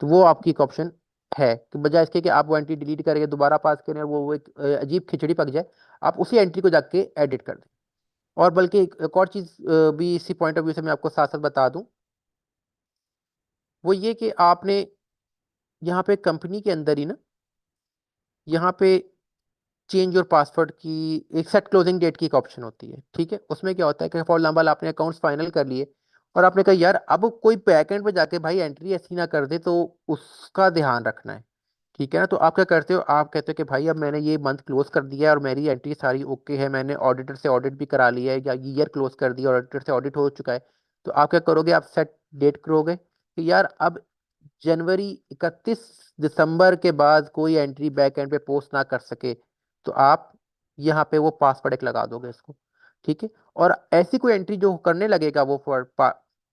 तो वो आपकी एक ऑप्शन है कि बजाय इसके कि आप वो एंट्री डिलीट करें दोबारा पास करें और वो एक अजीब खिचड़ी पक जाए, आप उसी एंट्री को जाके एडिट कर दें। और बल्कि एक और चीज भी इसी पॉइंट ऑफ व्यू से मैं आपको साथ साथ बता दूं, वो ये कि आपने यहाँ पे कंपनी के अंदर ही ना, यहाँ पे चेंज योर पासवर्ड की एक सेट क्लोजिंग डेट की एक ऑप्शन होती है। ठीक है, उसमें क्या होता है कि फॉर एग्जाम्पल आपने अकाउंट्स फाइनल कर लिए और आपने कहा यार अब कोई बैकएंड पे जाके भाई एंट्री ऐसी ना कर दे, तो उसका ध्यान रखना है। ठीक है ना, तो आप क्या करते हो, आप कहते हो कि भाई अब मैंने ये मंथ क्लोज कर दिया है और मेरी एंट्री सारी ओके है, मैंने ऑडिटर से ऑडिट भी करा लिया है या ईयर क्लोज कर दिया, ऑडिटर से ऑडिट हो चुका है। तो आप क्या करोगे, आप सेट डेट करोगे कि यार अब जनवरी 31 दिसंबर के बाद कोई एंट्री बैक एंड पे पोस्ट ना कर सके। तो आप यहाँ पे वो पासवर्ड एक लगा दोगे इसको। ठीक है, और ऐसी कोई एंट्री जो करने लगेगा वो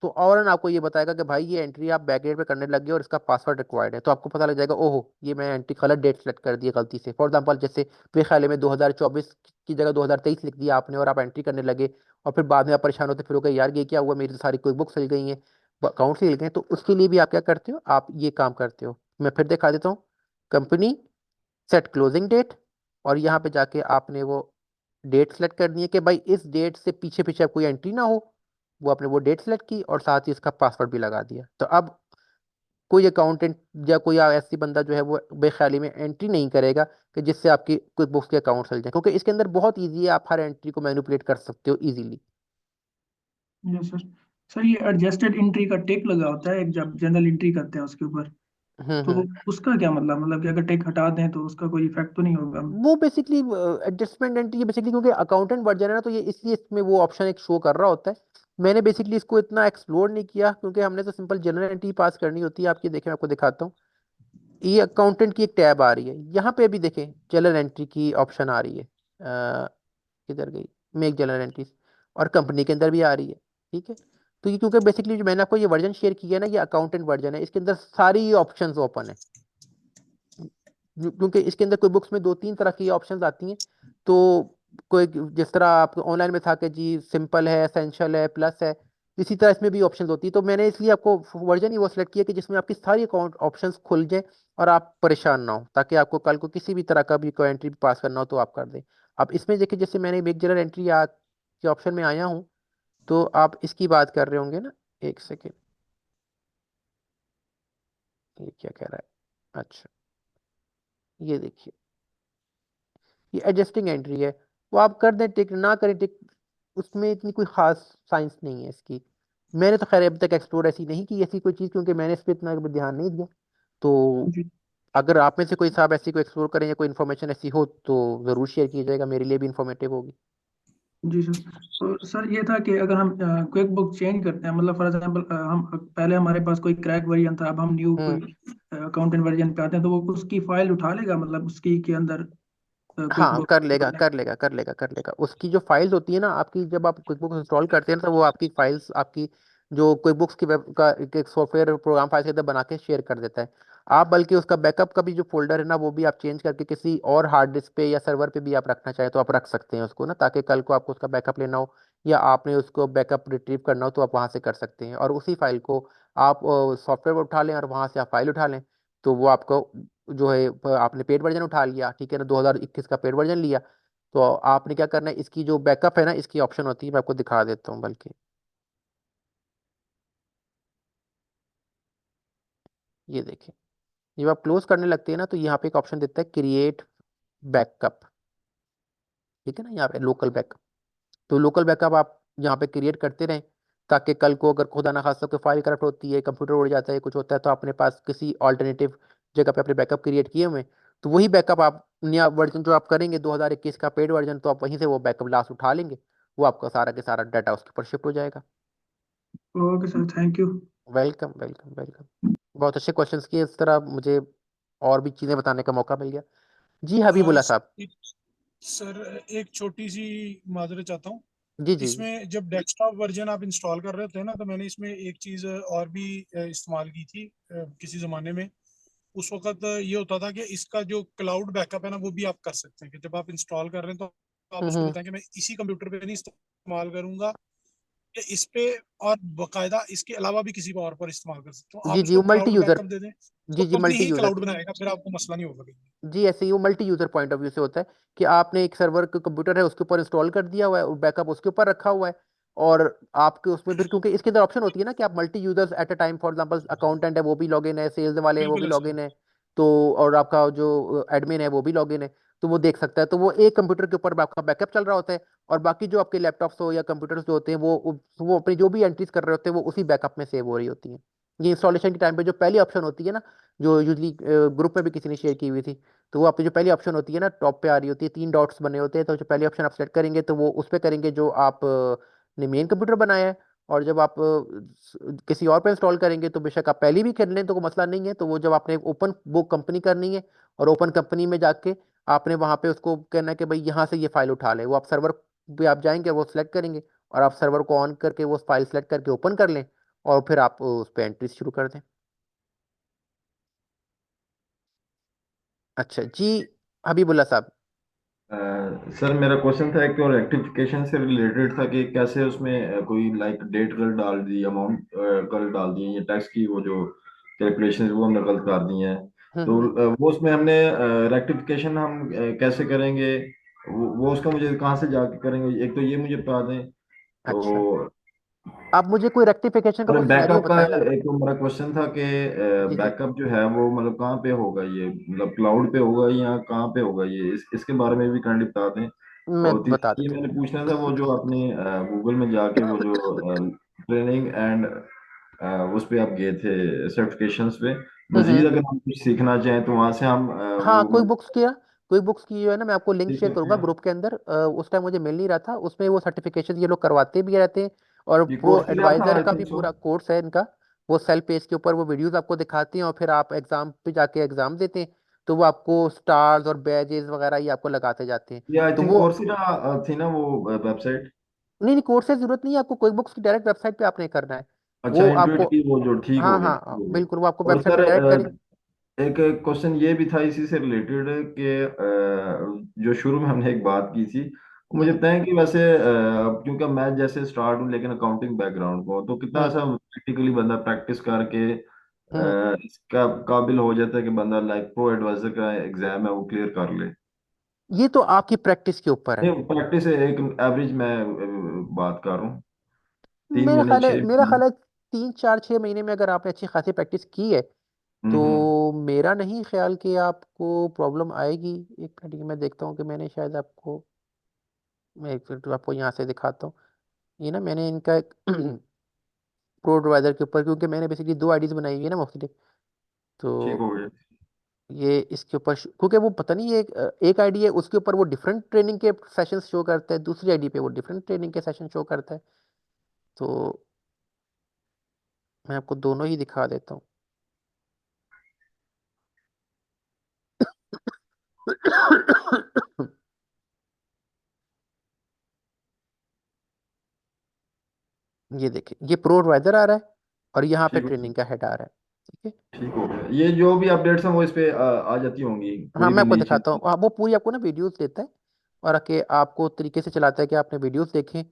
तो और आपको ये बताएगा कि भाई ये एंट्री आप बैक एंड पे करने लगे और इसका पासवर्ड रिक्वायर्ड है, तो आपको पता लग जाएगा ओहो ये मैं एंट्री गलत डेट सेलेक्ट कर दी है गलती से। फॉर एग्जांपल जैसे मेरे ख्याल में 2024 की जगह 2023 लिख दिया आपने और आप एंट्री करने लगे, और फिर बाद में आप परेशान होते फिर हो गए यार ये क्या हुआ, मेरी तो सारी कोई बुक्स हिल गई हैं, अकाउंट से हिल गए। तो उसके लिए भी आप क्या करते हो, आप ये काम करते हो। मैं फिर दिखा देता हूँ, कंपनी, सेट क्लोजिंग डेट, और यहाँ पे जाके आपने वो डेट सेलेक्ट करनी है कि भाई इस डेट से पीछे पीछे कोई एंट्री ना हो। वो आपने वो डेट सेलेक्ट की और साथ ही इसका पासवर्ड भी लगा दिया। तो अब कोई अकाउंटेंट या कोई ऐसी बंदा जो है वो बेख्याली में एंट्री नहीं करेगा कि जिससे आपकी क्विक बुक्स के अकाउंट चल जाए, क्योंकि इसके अंदर बहुत ईजी है, आप हर एंट्री को मैनिपुलेट कर सकते हो इजीली। Yes sir. सर ये एडजस्टेड एंट्री का टेक लगा होता है एक, जब जनरल एंट्री करते हैं उसके ऊपर, तो हम्म। उसका क्या मतलब कि अगर टेक हटा दें तो उसका कोई इफेक्ट तो नहीं होगा? वो बेसिकली एडजस्टमेंट एंट्री बेसिकली, क्योंकि अकाउंटेंट वर्जन है ना, तो ये इसलिए इसमें वो ऑप्शन एक शो कर रहा होता है। मैंने बेसिकली इसको इतना एक्सप्लोर नहीं किया क्योंकि हमने तो सिंपल जनरल एंट्री पास करनी होती है। आपकी देखें, मैं आपको दिखाता हूँ, ये अकाउंटेंट की एक टैब आ रही है, यहाँ पे भी देखें जनरल एंट्री की ऑप्शन आ रही है। किधर गई, मेक जनरल एंट्रीज, और कंपनी के अंदर भी आ रही है। ठीक है, तो ये क्योंकि बेसिकली जो मैंने आपको ये वर्जन शेयर किया है ना, ये अकाउंटेंट वर्जन है, इसके अंदर सारी ऑप्शंस ओपन है। क्योंकि इसके अंदर कोई बुक्स में दो तीन तरह की ऑप्शंस आती हैं। तो कोई जिस तरह आप ऑनलाइन में था कि जी सिंपल है, एसेंशियल है, प्लस है, इसी तरह इसमें भी ऑप्शंस होती है। तो मैंने इसलिए आपको वर्जन ही वो सिलेक्ट किया कि जिसमें आपकी सारी अकाउंट ऑप्शंस खुल जाए और आप परेशान ना हो, ताकि आपको कल को किसी भी तरह का भी कोई एंट्री पास करना हो तो आप कर दें। अब इसमें देखिए, जैसे मैंने एक जनरल एंट्री के ऑप्शन में आया हूँ, तो आप इसकी बात कर रहे होंगे ना, एक सेकेंड, ये क्या कह रहा है, अच्छा ये देखिए, ये एडजस्टिंग एंट्री है, वो आप कर दें टिक, ना करें टिक, उसमें इतनी कोई खास साइंस नहीं है इसकी। मैंने तो खैर अभी तक एक्सप्लोर ऐसी नहीं की ऐसी कोई चीज़, क्योंकि मैंने इस पर इतना ध्यान नहीं दिया। तो जी। अगर आप में से कोई साहब ऐसी कोई एक्सप्लोर करें या कोई इन्फॉर्मेशन ऐसी हो तो ज़रूर शेयर कीजिएगा, मेरे लिए भी इंफॉर्मेटिव होगी। जी सर। तो सर ये था कि अगर हम क्विक बुक चेंज करते हैं, मतलब फॉर एग्जांपल हम पहले हमारे पास कोई क्रैक वर्जन था, अब हम न्यू हम्म। कोई अकाउंटेंट वर्जन पे आते हैं, तो वो उसकी फाइल उठा लेगा, मतलब उसकी के अंदर क्विक हाँ बुक कर लेगा, खोलने? कर लेगा, कर लेगा, कर लेगा। उसकी जो फाइल्स होती है ना आपकी, जब आप क्विकबुक इंस्टॉल करते हैं ना, तो वो आपकी फाइल्स, आपकी जो क्विकबुक्स की वेब का एक सॉफ्टवेयर प्रोग्राम फाइल के अंदर बना के शेयर कर देता है। आप बल्कि उसका बैकअप का भी जो फोल्डर है ना, वो भी आप चेंज करके किसी और हार्ड डिस्क पे या सर्वर पे भी आप रखना चाहे तो आप रख सकते हैं उसको ना, ताकि कल को आपको उसका बैकअप लेना हो या आपने उसको बैकअप रिट्रीव करना हो तो आप वहां से कर सकते हैं, और उसी फाइल को आप सॉफ्टवेयर पर उठा लें और वहां से आप फाइल उठा लें। तो वो आपको जो है आपने पेड वर्जन उठा लिया, ठीक है ना, 2021 का पेड वर्जन लिया, तो आपने क्या करना है, इसकी जो बैकअप है ना, इसकी ऑप्शन होती है, मैं आपको दिखा देता हूँ बल्कि, ये देखें, जब आप क्लोज करने लगते हैं ना, तो यहाँ पे एक ऑप्शन देता है क्रिएट बैकअप। ठीक है ना, यहाँ पे लोकल बैकअप, तो लोकल बैकअप आप यहाँ पे क्रिएट करते रहें, ताकि कल को अगर खुदा ना खास्ता कोई फाइल करप्ट होती है, कंप्यूटर उड़ जाता है, कुछ होता है, तो अपने पास किसी ऑल्टरनेटिव जगह पे अपने बैकअप क्रिएट किए हुए हैं, तो वही बैकअप आप नया वर्जन जो आप करेंगे 2021 का पेड वर्जन, तो आप वहीं से वो बैकअप लास्ट उठा लेंगे, वो आपका सारा के सारा डाटा उसके ऊपर शिफ्ट हो जाएगा। Okay sir, thank you. Welcome, welcome, welcome. बहुत अच्छे क्वेश्चंस किए, इस तरह मुझे और भी चीज़ें बताने का मौका मिल गया। जी अ, हबीबुल्ला साहब। सर एक छोटी सी माजरत चाहता हूँ। जी जी। इसमें जब डेस्कटॉप वर्जन आप इंस्टॉल कर रहे थे ना, तो मैंने इसमें एक चीज़ और भी इस्तेमाल की थी किसी ज़माने में। उस वक्त ये होता था कि इसका जो क्लाउड बैकअप है ना, वो भी आप कर सकते हैं, कि जब आप इंस्टॉल कर रहे हैं तो आप उसको हम्म। बताएं कि मैं इसी कंप्यूटर पे नहीं इस्तेमाल करूंगा, कि इस पे और बकायदा इसके अलावा भी किसी और पर इस्तेमाल कर सकता हूँ। जी आप जी, उसको वो मल्टी क्लाउड यूजर। बैकअप दे दें, तो जी जी, कंपनी मल्टी ही यूजर। क्लाउड बनाएगा, फिर आपको मसला नहीं होगा कहीं। जी, ऐसे ही वो multi user point of view से होता है कि आपने एक सर्वर का कंप्यूटर है उसके ऊपर इंस्टॉल कर दिया हुआ है और बैकअप उसके ऊपर रखा हुआ है। और आपके उसमें फिर, क्योंकि इसके अंदर ऑप्शन होती है ना कि आप multi users at a time, for example accountant है वो भी लॉगिन है, सेल्स वाले हैं वो भी बिल्कुल ऐसा है। लॉगिन है, तो और आपका जो एडमिन है वो भी लॉगिन है, तो वो देख सकता है। तो वो एक कंप्यूटर के ऊपर आपका बैकअप चल रहा होता है, और बाकी जो आपके लैपटॉप्स हो या कंप्यूटर्स जो होते हैं वो अपनी जो भी एंट्रीज कर रहे होते हैं वो उसी बैकअप में सेव हो रही होती हैं। ये इंस्टॉलेशन के टाइम पे जो पहली ऑप्शन होती है ना, जो यूजली ग्रुप में भी किसी ने शेयर की हुई थी, तो वो आपकी जो पहली ऑप्शन होती है ना टॉप पे आ रही होती है, 3 डॉट्स बने होते हैं, तो जो पहली ऑप्शन आप सेलेक्ट करेंगे तो वो उस पे करेंगे जो आप ने मेन कंप्यूटर बनाया है। और जब आप किसी और पे इंस्टॉल करेंगे तो बेशक आप पहली भी कर लें तो कोई मसला नहीं है, तो वो जब आपने ओपन वो कंपनी करनी है, और ओपन कंपनी में जाके आपने वहां पे उसको कहना है कि भाई यहाँ से ये फाइल उठा ले, वो आप सर्वर पे आप जाएंगे वो सिलेक्ट करेंगे, और आप सर्वर को ऑन करके वो फाइल सेलेक्ट करके ओपन कर लें, और फिर आप उस पर एंट्री शुरू कर दें। अच्छा जी, हबीबुल्ला साहब। सर मेरा क्वेश्चन था एक, और रेक्टिफिकेशन से रिलेटेड था कि कैसे उसमें कोई लाइक डेट गलत डाल दी, अमाउंट गलत डाल दी, ये टैक्स की वो जो कैलकुलेशन वो हमने गलत कर दी है। तो हम्म। वो उसमें हमने रेक्टिफिकेशन हम कैसे करेंगे? वो उसका मुझे कहाँ से जाके करेंगे, एक तो ये मुझे बता दें। अच्छा, तो आप मुझे कोई रेक्टिफिकेशन का और कोई सिनेरियो बैकअप का बताएं ना। एक तो मेरा क्वेश्चन था कि जी जी। बैकअप जो है वो मतलब कहाँ पे होगा, ये मतलब क्लाउड पे होगा या कहाँ पे होगा, ये इसके बारे में भी काइंडली बता दें। मैं और बता तीसरा ये देता मैंने पूछना था, वो जो आपने गूगल में जाके वो जो ट्रेनिंग एंड उस पे आप गए थे सर्टिफिकेशंस पे, हूँ। मजीद अगर हम कुछ सीखना चाहें तो वहां से हम हाँ, वो कोई मतलब बुक्स किया, कोई बुक्स की जो है ना, मैं आपको लिंक सीख शेयर सकते करूंगा हैं। ग्रुप के अंदर। उस टाइम मुझे मिल नहीं रहा था, उसमें वो सर्टिफिकेशन ये लोग करवाते भी रहते हैं, और ये प्रो कोर्सेरा था एडवाइजर आई का भी थिंक सो। पूरा कोर्स है इनका। वो सेल्फ पेज के ऊपर वो वीडियोस आपको दिखाती हैं, और फिर आप एग्जाम पे जाके एग्जाम देते हैं, तो वो आपको स्टार्स और बैजेस वगैरह ये आपको लगाते जाते हैं। ये आई तो थिंक वो, कोर्सेरा थी ना वो वेबसाइट। नहीं नहीं, कोर्स से जरूरत नहीं है आपको, कोई बुक्स की डायरेक्ट वेबसाइट पे आपने करना है। अच्छा, वो इंटुइट आपको, की वो जो ठीक हाँ हो गया, हाँ ठीक हाँ, हो गया। बिल्कुल वो आपको और वेबसाइट सर पे डायरेक्ट करे। एक क्वेश्चन ये भी था इसी से रिलेटेड कि जो शुरू में हमने एक बात की थी, मुझे हम्म बताएं कि वैसे क्योंकि मैं जैसे स्टार्ट हूँ लेकिन अकाउंटिंग बैकग्राउंड को, तो कितना हम्म ऐसा प्रैक्टिकली बंदा प्रैक्टिस करके हम्म। इसका काबिल हो जाता है कि बंदा लाइक प्रो एडवाइजर का एग्जाम है वो क्लियर कर ले? ये तो आपकी प्रैक्टिस के ऊपर है। नहीं, प्रैक्टिस एक एवरेज मैं बात कर रहा हूँ, तीन मेरा महीने ख्याल है छह मेरा महीने ख्याल है 3 4 6 महीने में अगर आपने अच्छी खासी प्रैक्टिस की है, तो हम्म। मेरा नहीं ख्याल कि आपको प्रॉब्लम आएगी। एक मिनट, ये मैं देखता हूँ कि मैंने शायद आपको, मैं एक मिनट आपको यहाँ से दिखाता हूँ। ये ना मैंने इनका एक प्रो एडवाइजर के ऊपर, क्योंकि मैंने बेसिकली 2 आईडीज बनाई हुई है ना मुख्तलिफ, तो ठीक हो गया। ये इसके ऊपर क्योंकि वो पता नहीं, एक आईडी है उसके ऊपर वो डिफरेंट ट्रेनिंग के सेशंस शो करता है, दूसरी आईडी पे वो डिफरेंट ट्रेनिंग के सेशन शो करता है, तो मैं आपको दोनों ही दिखा देता हूँ। ये देखिए, ये प्रो एडवाइजर आ रहा है, और यहाँ पे ठीक हो गया। ट्रेनिंग का हेड आ रहा है। ठीक है। ठीक हो गया, ये जो भी अपडेट्स हैं वो इस पे आ जाती होंगी, हाँ, कोई मैं भी आपको नई दिखाता हूँ। चीज। वो पूरी आपको ना वीडियोस देता है, और आके आपको तरीके से चलाता है कि आपने वीडियोस देखें,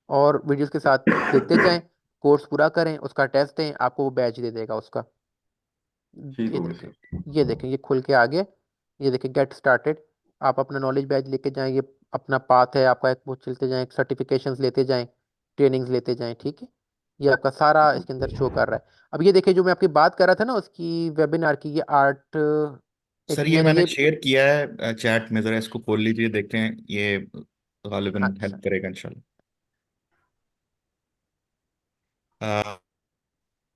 और वीडियोस के साथ देखते जाएं, कोर्स पूरा करें, उसका टेस्ट दें, आपको वो बैच दे देगा उसका। ठीक ये हो गया देखें, सर। ये देखें, ये खुल के आ गया। ये देखें, गेट स्टार्टेड। आप अपना नॉलेज बैच लेके जाएं, ये अपना पाथ है आपका, एक वो चलते जाएं, सर्टिफिकेशंस लेते जाएं, ट्रेनिंग्स लेते जाएं। ठीक है। ये आपका सारा इसके अंदर शो कर रहा है। अब ये देखिए, जो मैं आपकी बात कर रहा था ना उसकी वेबिनार की, ये आर्ट, एक सर ये मैंने मैंने ये, शेयर किया है चैट में, जरा इसको खोल लीजिए, देखते हैं ये गालिबन अच्छा हेल्प करेगा इंशाल्लाह।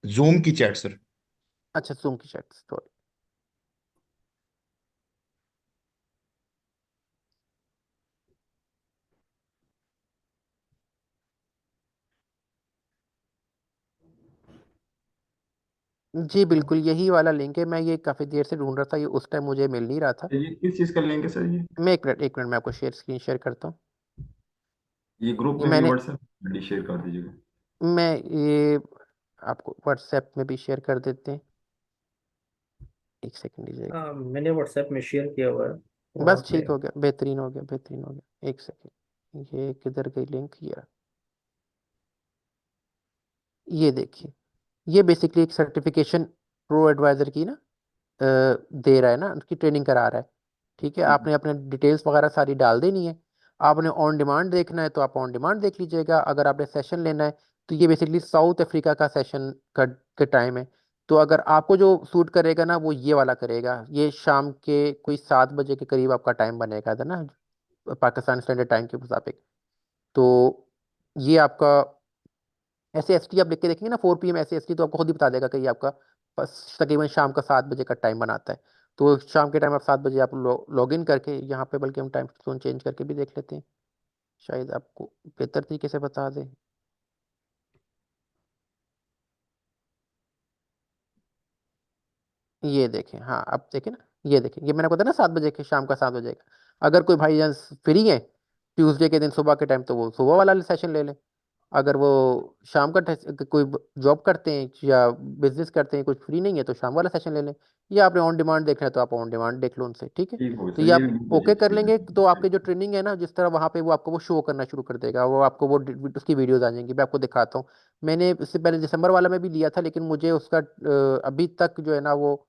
जूम की चैट सर। अच्छा, जूम की चैट स्टोरी। जी बिल्कुल, यही वाला लिंक है। मैं ये काफ़ी देर से ढूंढ रहा था, ये उस टाइम मुझे मिल नहीं रहा था। ये किस चीज़ का लिंक है सर ये? मैं एक मिनट मैं आपको स्क्रीन शेयर करता हूँ। ये ग्रुप ये में भी मैंने व्हाट्सएप शेयर कर दीजिएगा। मैं ये आपको व्हाट्सएप में भी शेयर कर देते हैं। एक सेकंड दीजिएगा। हाँ, मैंने व्हाट्सएप में शेयर किया हुआ है वहाँ बस पे। ठीक हो गया, बेहतरीन हो गया, बेहतरीन हो गया। एक सेकंड, ये किधर गई लिंक? ये देखिए, ये बेसिकली एक सर्टिफिकेशन प्रो एडवाइजर की ना दे रहा है ना, उसकी ट्रेनिंग करा रहा है। ठीक है, आपने अपने डिटेल्स वगैरह सारी डाल देनी है। आपने ऑन डिमांड देखना है तो आप ऑन डिमांड देख लीजिएगा। अगर आपने सेशन लेना है तो ये बेसिकली साउथ अफ्रीका का सेशन का टाइम है। तो अगर आपको जो सूट करेगा ना, वो ये वाला करेगा। ये शाम के कोई 7 बजे के करीब आपका टाइम बनेगा था ना, पाकिस्तान स्टैंडर्ड टाइम के मुताबिक। तो ये आपका ऐसे एस टी आप लिख के देखेंगे ना, 4 PM ऐसे एस टी, तो आपको खुद ही बता देगा कि ये आपका बस तकरीबन शाम का 7 बजे का टाइम बनाता है। तो शाम के टाइम आप 7 बजे आप लॉग इन करके यहाँ पे, बल्कि हम टाइम जोन चेंज करके भी देख लेते हैं, शायद आपको बेहतर तरीके से बता दें। ये देखें, हाँ अब देखें ना, ये देखें, ये मैंने बताया ना 7 बजे के, शाम का 7 बजे का। अगर कोई भाई फ्री है ट्यूसडे के दिन सुबह के टाइम, तो वो सुबह वाला सेशन ले ले। अगर वो शाम का कोई जॉब करते हैं या बिजनेस करते हैं, कुछ फ्री नहीं है, तो शाम वाला सेशन ले लें। या आपने ऑन डिमांड देखना है तो आप ऑन डिमांड देख लो उनसे, ठीक है। ठीक हो गया तो सर, ये ये आप भी ओके मुझे कर लेंगे तो ठीक है। आपके जो ट्रेनिंग है ना, जिस तरह वहाँ पे वो आपको वो शो करना शुरू कर देगा, वो आपको वो उसकी वीडियोज आ जाएंगी। मैं आपको दिखाता हूँ। मैंने इससे पहले दिसंबर वाला में भी लिया था, लेकिन मुझे उसका अभी तक जो है ना, वो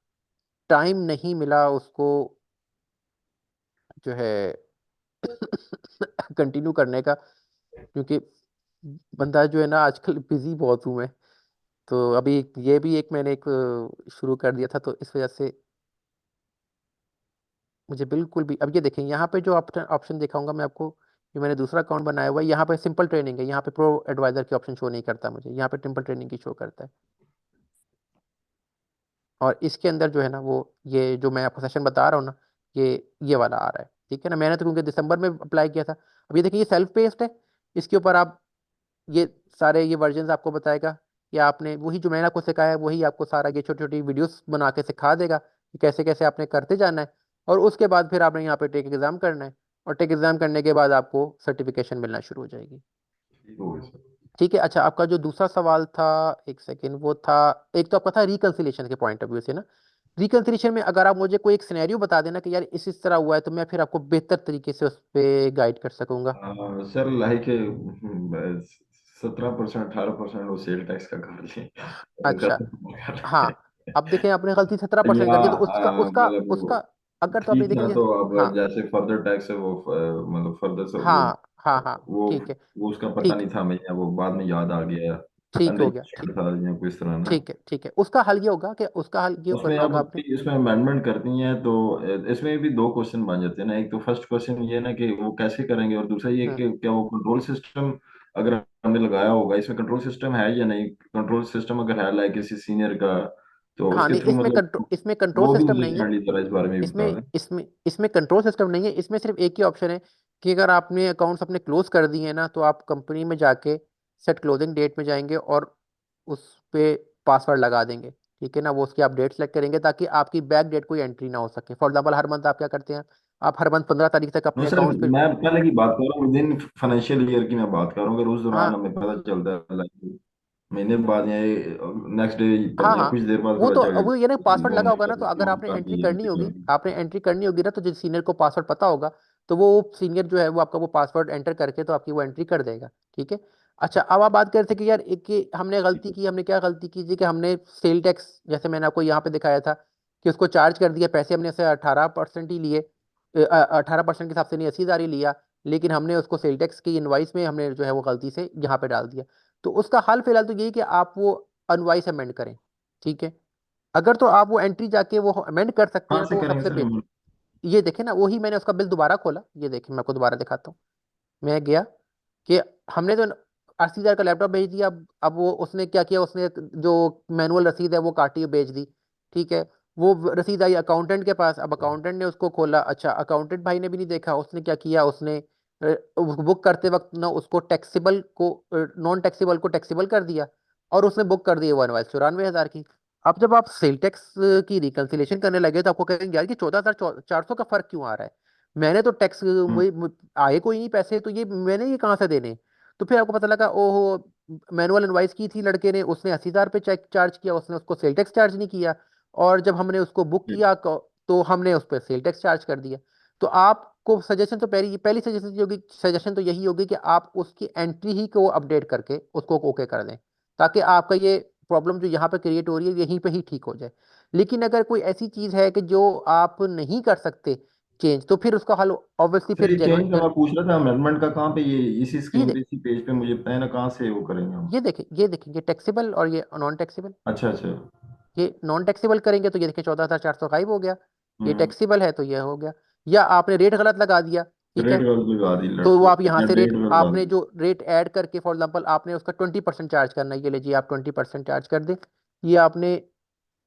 टाइम नहीं मिला उसको जो है कंटिन्यू करने का, क्योंकि बंदा जो है ना आजकल बिजी बहुत हूँ मैं। तो अभी ये भी एक मैंने एक शुरू कर दिया था, तो इस वजह से मुझे बिल्कुल भी। अब ये देखें, यहाँ पे जो ऑप्शन ऑप्शन दिखाऊंगा मैं आपको, ये मैंने दूसरा अकाउंट बनाया हुआ है। यहाँ पे सिंपल ट्रेनिंग है, यहाँ पे प्रो एडवाइजर की ऑप्शन शो नहीं करता मुझे, यहाँ पे सिंपल ट्रेनिंग की शो करता है। और इसके अंदर जो है ना, वो ये जो मैं आपको सेशन बता रहा हूँ ना, ये वाला आ रहा है, ठीक है ना। मैंने तो क्योंकि दिसंबर में अप्लाई किया था। अब ये देखिए, ये सेल्फ पेस्ड है। इसके ऊपर आप ये सारे ये वर्जन आपको बताएगा कि आपने वही जो मैंने आपको सिखाया है, वही आपको सारा ये छोटी छोटी वीडियोस बना के सिखा देगा कि कैसे कैसे आपने करते जाना है। और उसके बाद फिर आपने यहाँ पे टेक एग्जाम करना है, और टेक एग्जाम करने के बाद आपको सर्टिफिकेशन मिलना शुरू हो जाएगी। ठीक हो गया सर। ठीक है। अच्छा, आपका जो दूसरा सवाल था, एक सेकेंड, वो था, एक तो आपका था रिकन्सिलेशन के पॉइंट ऑफ व्यू से ना। रिकन्सिलेशन में अगर आप मुझे कोई एक सिनेरियो बता देना कि यार इस तरह हुआ है, तो मैं फिर आपको बेहतर तरीके से उस पर गाइड कर सकूंगा। सर लाइक 17%, 18% वो सेल टैक्स का कर लें। अच्छा, कर हाँ। अब देखें, आपने गलती 17% या कर दी, तो उसका उसका मतलब उसका अगर तो आपने ठीक देखें ना, ये। तो अब हाँ जैसे फर्दर टैक्स है वो मतलब फर्दर से हाँ हाँ हाँ, वो ठीक है, वो उसका पता ठीक नहीं था मुझे, वो बाद में याद आ गया। ठीक हो गया, अनरजिस्टर्ड था या कोई इस तरह ना। ठीक है, ठीक है। उसका हल ये होगा कि उसका हल ये उसमें करना अब होगा आपने। इसमें अमेंडमेंट करनी है तो इसमें भी दो क्वेश्चन बन जाते हैं ना। एक तो फर्स्ट क्वेश्चन ये ना कि वो कैसे करेंगे, और दूसरा ये हम्म, कि क्या वो कंट्रोल सिस्टम अगर हमने लगाया होगा, इसमें कंट्रोल सिस्टम है या नहीं। कंट्रोल सिस्टम अगर है लाइक किसी सीनियर का, तो हाँ इसके नहीं, थ्रू मतलब इसमें कंट्रोल वो भी सिस्टम मुझे नहीं है। फ्रेंडली तरह इस बारे में भी इसमें बता दें। इसमें कंट्रोल सिस्टम नहीं है। इसमें सिर्फ एक ही ऑप्शन है कि अगर आपने अकाउंट्स अपने क्लोज कर दिए हैं ना, तो आप कंपनी में जाके सेट क्लोजिंग डेट में जाएंगे और उस पे पासवर्ड लगा देंगे। ठीक है ना, वो उसकी आप डेट सेलेक्ट करेंगे ताकि आपकी बैक डेट कोई एंट्री ना हो सके। फॉर एग्जाम्पल, हर मंथ आप क्या करते हैं, आप हर मंथ 15 तारीख तक नो अपने सर, अकाउंट्स पे। मैं पहले की बात कर रहा हूँ, विद इन फाइनेंशियल ईयर की मैं बात कर रहा हूँ। अगर उस दौरान हाँ हमें पता चलता है like, महीने बाद या नेक्स्ट डे हाँ या हाँ, कुछ देर बाद वो पता तो चल वो ये ना गया पासवर्ड लगा इन्फॉर्म होगा किया ना, तो कि अगर अमाउंट आपने काफी एंट्री है करनी होगी, कितना। ना, तो जो सीनियर को पासवर्ड पता होगा, तो वो सीनियर जो है वो आपका वो पासवर्ड एंटर करके तो आपकी वो एंट्री कर देगा। ठीक है। अच्छा, अब आप बात करते कि यार एक कि हमने गलती की, हमने क्या गलती की जी, कि हमने सेल टैक्स, जैसे मैंने आपको यहाँ पे दिखाया था कि उसको चार्ज कर दिया, पैसे हमने से 18% ही लिए, 18% के हिसाब से नहीं, 80,000 ही लिया, लेकिन हमने उसको सेल टैक्स की इनवाइस में हमने जो है वो गलती से यहाँ पे डाल दिया। तो उसका हल फिलहाल तो यही कि आप वो अनवाइस अमेंड करें। ठीक है। अगर तो आप वो एंट्री जाके वो अमेंड कर सकते हैं कहाँ ना, से तो वो करेंगे सबसे सर बेहतर। ये देखें ना, वही मैंने उसका बिल दोबारा खोला, ये देखें, मैं आपको दोबारा दिखाता हूँ। मैं गया कि हमने तो 80,000 का लैपटॉप भेज दिया। अब वो उसने क्या किया, उसने जो मैनुअल रसीद है वो काटी और भेज दी। ठीक है। वो रसीद आई अकाउंटेंट के पास। अब अकाउंटेंट ने उसको खोला। अच्छा, अकाउंटेंट भाई ने भी नहीं देखा, उसने क्या किया, उसने बुक करते वक्त ना उसको टैक्सेबल को नॉन टैक्सेबल को टैक्सेबल कर दिया, और उसने बुक कर दी 1,94,000 की। अब जब आप सेल टैक्स की रिकंसिलेशन करने लगे तो आपको कहेंगे यार कि 14,400 का फर्क क्यों आ रहा है, मैंने तो टैक्स आए कोई नहीं पैसे, तो ये मैंने ये कहाँ से देने। तो फिर आपको पता लगा ओहो, मैनुअल इनवाइस की थी लड़के ने, उसने 80,000 पे चेक चार्ज किया, उसने उसको सेल टैक्स चार्ज नहीं किया, और जब हमने उसको बुक किया तो हमने उस पर सेल टैक्स चार्ज कर दिया। तो आपको सजेशन तो पहली पहली सजेशन तो यही होगी कि आप उसकी एंट्री ही को अपडेट करके उसको ओके कर दें, ताकि आपका ये प्रॉब्लम जो यहाँ पे क्रिएट हो रही है यहीं पे ही ठीक हो जाए। लेकिन अगर कोई ऐसी चीज है कि जो आप नहीं कर सकते चेंज, तो फिर उसका हल ऑब्वियसली सर फिर ये चेंज का मैं पूछ रहा था अमेंडमेंट का, कहाँ पे ये इसी ये स्क्रीन पे इसी पेज पे मुझे बताए ना, कहाँ से वो करेंगे हम? ये देखेंगे टैक्सेबल और ये नॉन टैक्सेबल। अच्छा अच्छा। ये नॉन टैक्सेबल करेंगे तो ये देखिए 14,405 हो गया, ये हम्म। टैक्सेबल है तो ये हो गया। या आपने रेट गलत लगा दिया, ठीक है, रेट गलत लगा दी, तो वो लेट्स आप यहाँ या से डेट रेट, गलत डाल आपने दी। जो रेट ऐड करके फॉर एग्जाम्पल आपने उसका 20% चार्ज करना है, ये लीजिए आप 20% चार्ज कर दें। ये आपने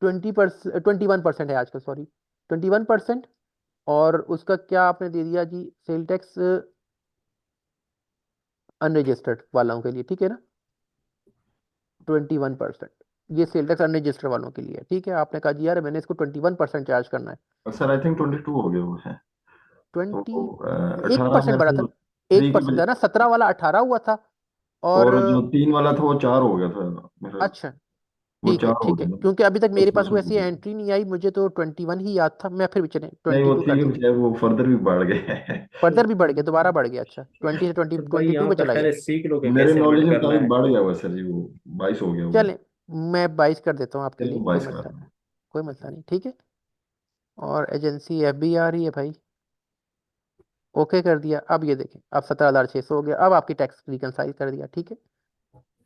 21% है आजकल, सॉरी 21%, और उसका क्या आपने दे दिया जी, सेल टैक्स अनरजिस्टर्ड वालों के लिए, ठीक है ना, 21%, ये सेल टैक्स अनरजिस्टर्ड वालों के लिए है, ठीक है। आपने कहा जी यार मैंने इसको 21% चार्ज करना है, सर आई थिंक 22 हो गए वो है। तो 18 21% मेरे बढ़ा था को ना, एक 3 की परसेंट था बजाय, ना, 17 वाला 18 हुआ था। और और जो 3 वाला था वो 4 हो गया था मेरा। अच्छा, वो ठीक है 4 हो ठीक है, गया ना, क्योंकि अभी तक मेरे पास कोई 10% ऐसी हो गया। एंट्री नहीं आई, मुझे तो 21 ही याद था, मैं फिर भी चले नहीं वो 22 कर ठीक है, देते। बजाय वो फर्दर भी बढ़ गए। फर्दर भी बढ़ गया, दोबारा बढ़ गया, अच्छा 20 से तो भाई 22 यहाँ पे पे चला गया। पहले सीख लो कि मेरे कैसे नॉलेज अमेंड में करना काफी है। बढ़ गया हुआ सर जी, वो 22 हो गया वो। चलें, मैं 22 कर देता हूँ आपके चलिए लिए, कोई 22 कर मसला नहीं, रहा कोई मसला नहीं, ठीक है। और एजेंसी एफ बी आ रही है भाई, ओके कर दिया। अब ये देखें, अब 17,600 हो गया, अब आपकी टैक्स रिकनसाइल कर दिया, ठीक है।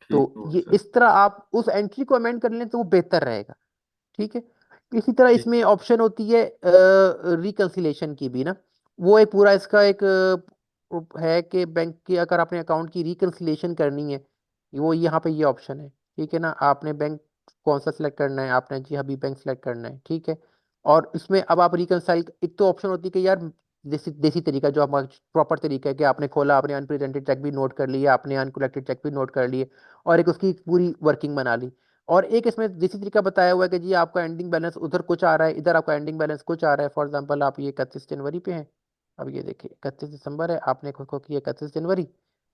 तो ठीक हो ये सर। इस तरह आप उस एंट्री को अमेंड कर लें तो वो बेहतर रहेगा, ठीक है। इसी तरह ठीक। इसमें ऑप्शन होती है रिकंसिलेशन की भी ना, वो एक पूरा इसका एक है कि बैंक की अगर आपने अकाउंट की रिकंसिलेशन करनी है, वो यहाँ पे ये ऑप्शन है, ठीक है ना। आपने बैंक कौन सा सिलेक्ट करना है, आपने जी हबी बैंक सेलेक्ट करना है, ठीक है। और इसमें अब आप रिकंसाइल, एक तो ऑप्शन होती है कि यार देसी देसी तरीका जो हमारा प्रॉपर तरीका है कि आपने खोला, आपने अनप्रेजेंटेड चेक भी नोट कर लिया, आपने अनकलेक्टेड चेक भी नोट कर लिए, और एक उसकी पूरी वर्किंग बना ली। और एक इसमें देसी तरीका बताया हुआ है कि जी आपका एंडिंग बैलेंस उधर कुछ आ रहा है, इधर आपका एंडिंग बैलेंस कुछ आ रहा है। फॉर एग्जांपल आप ये 31 जनवरी पे हैं, अब ये देखिए 31 दिसंबर है, आपने खुद को किया 31 जनवरी।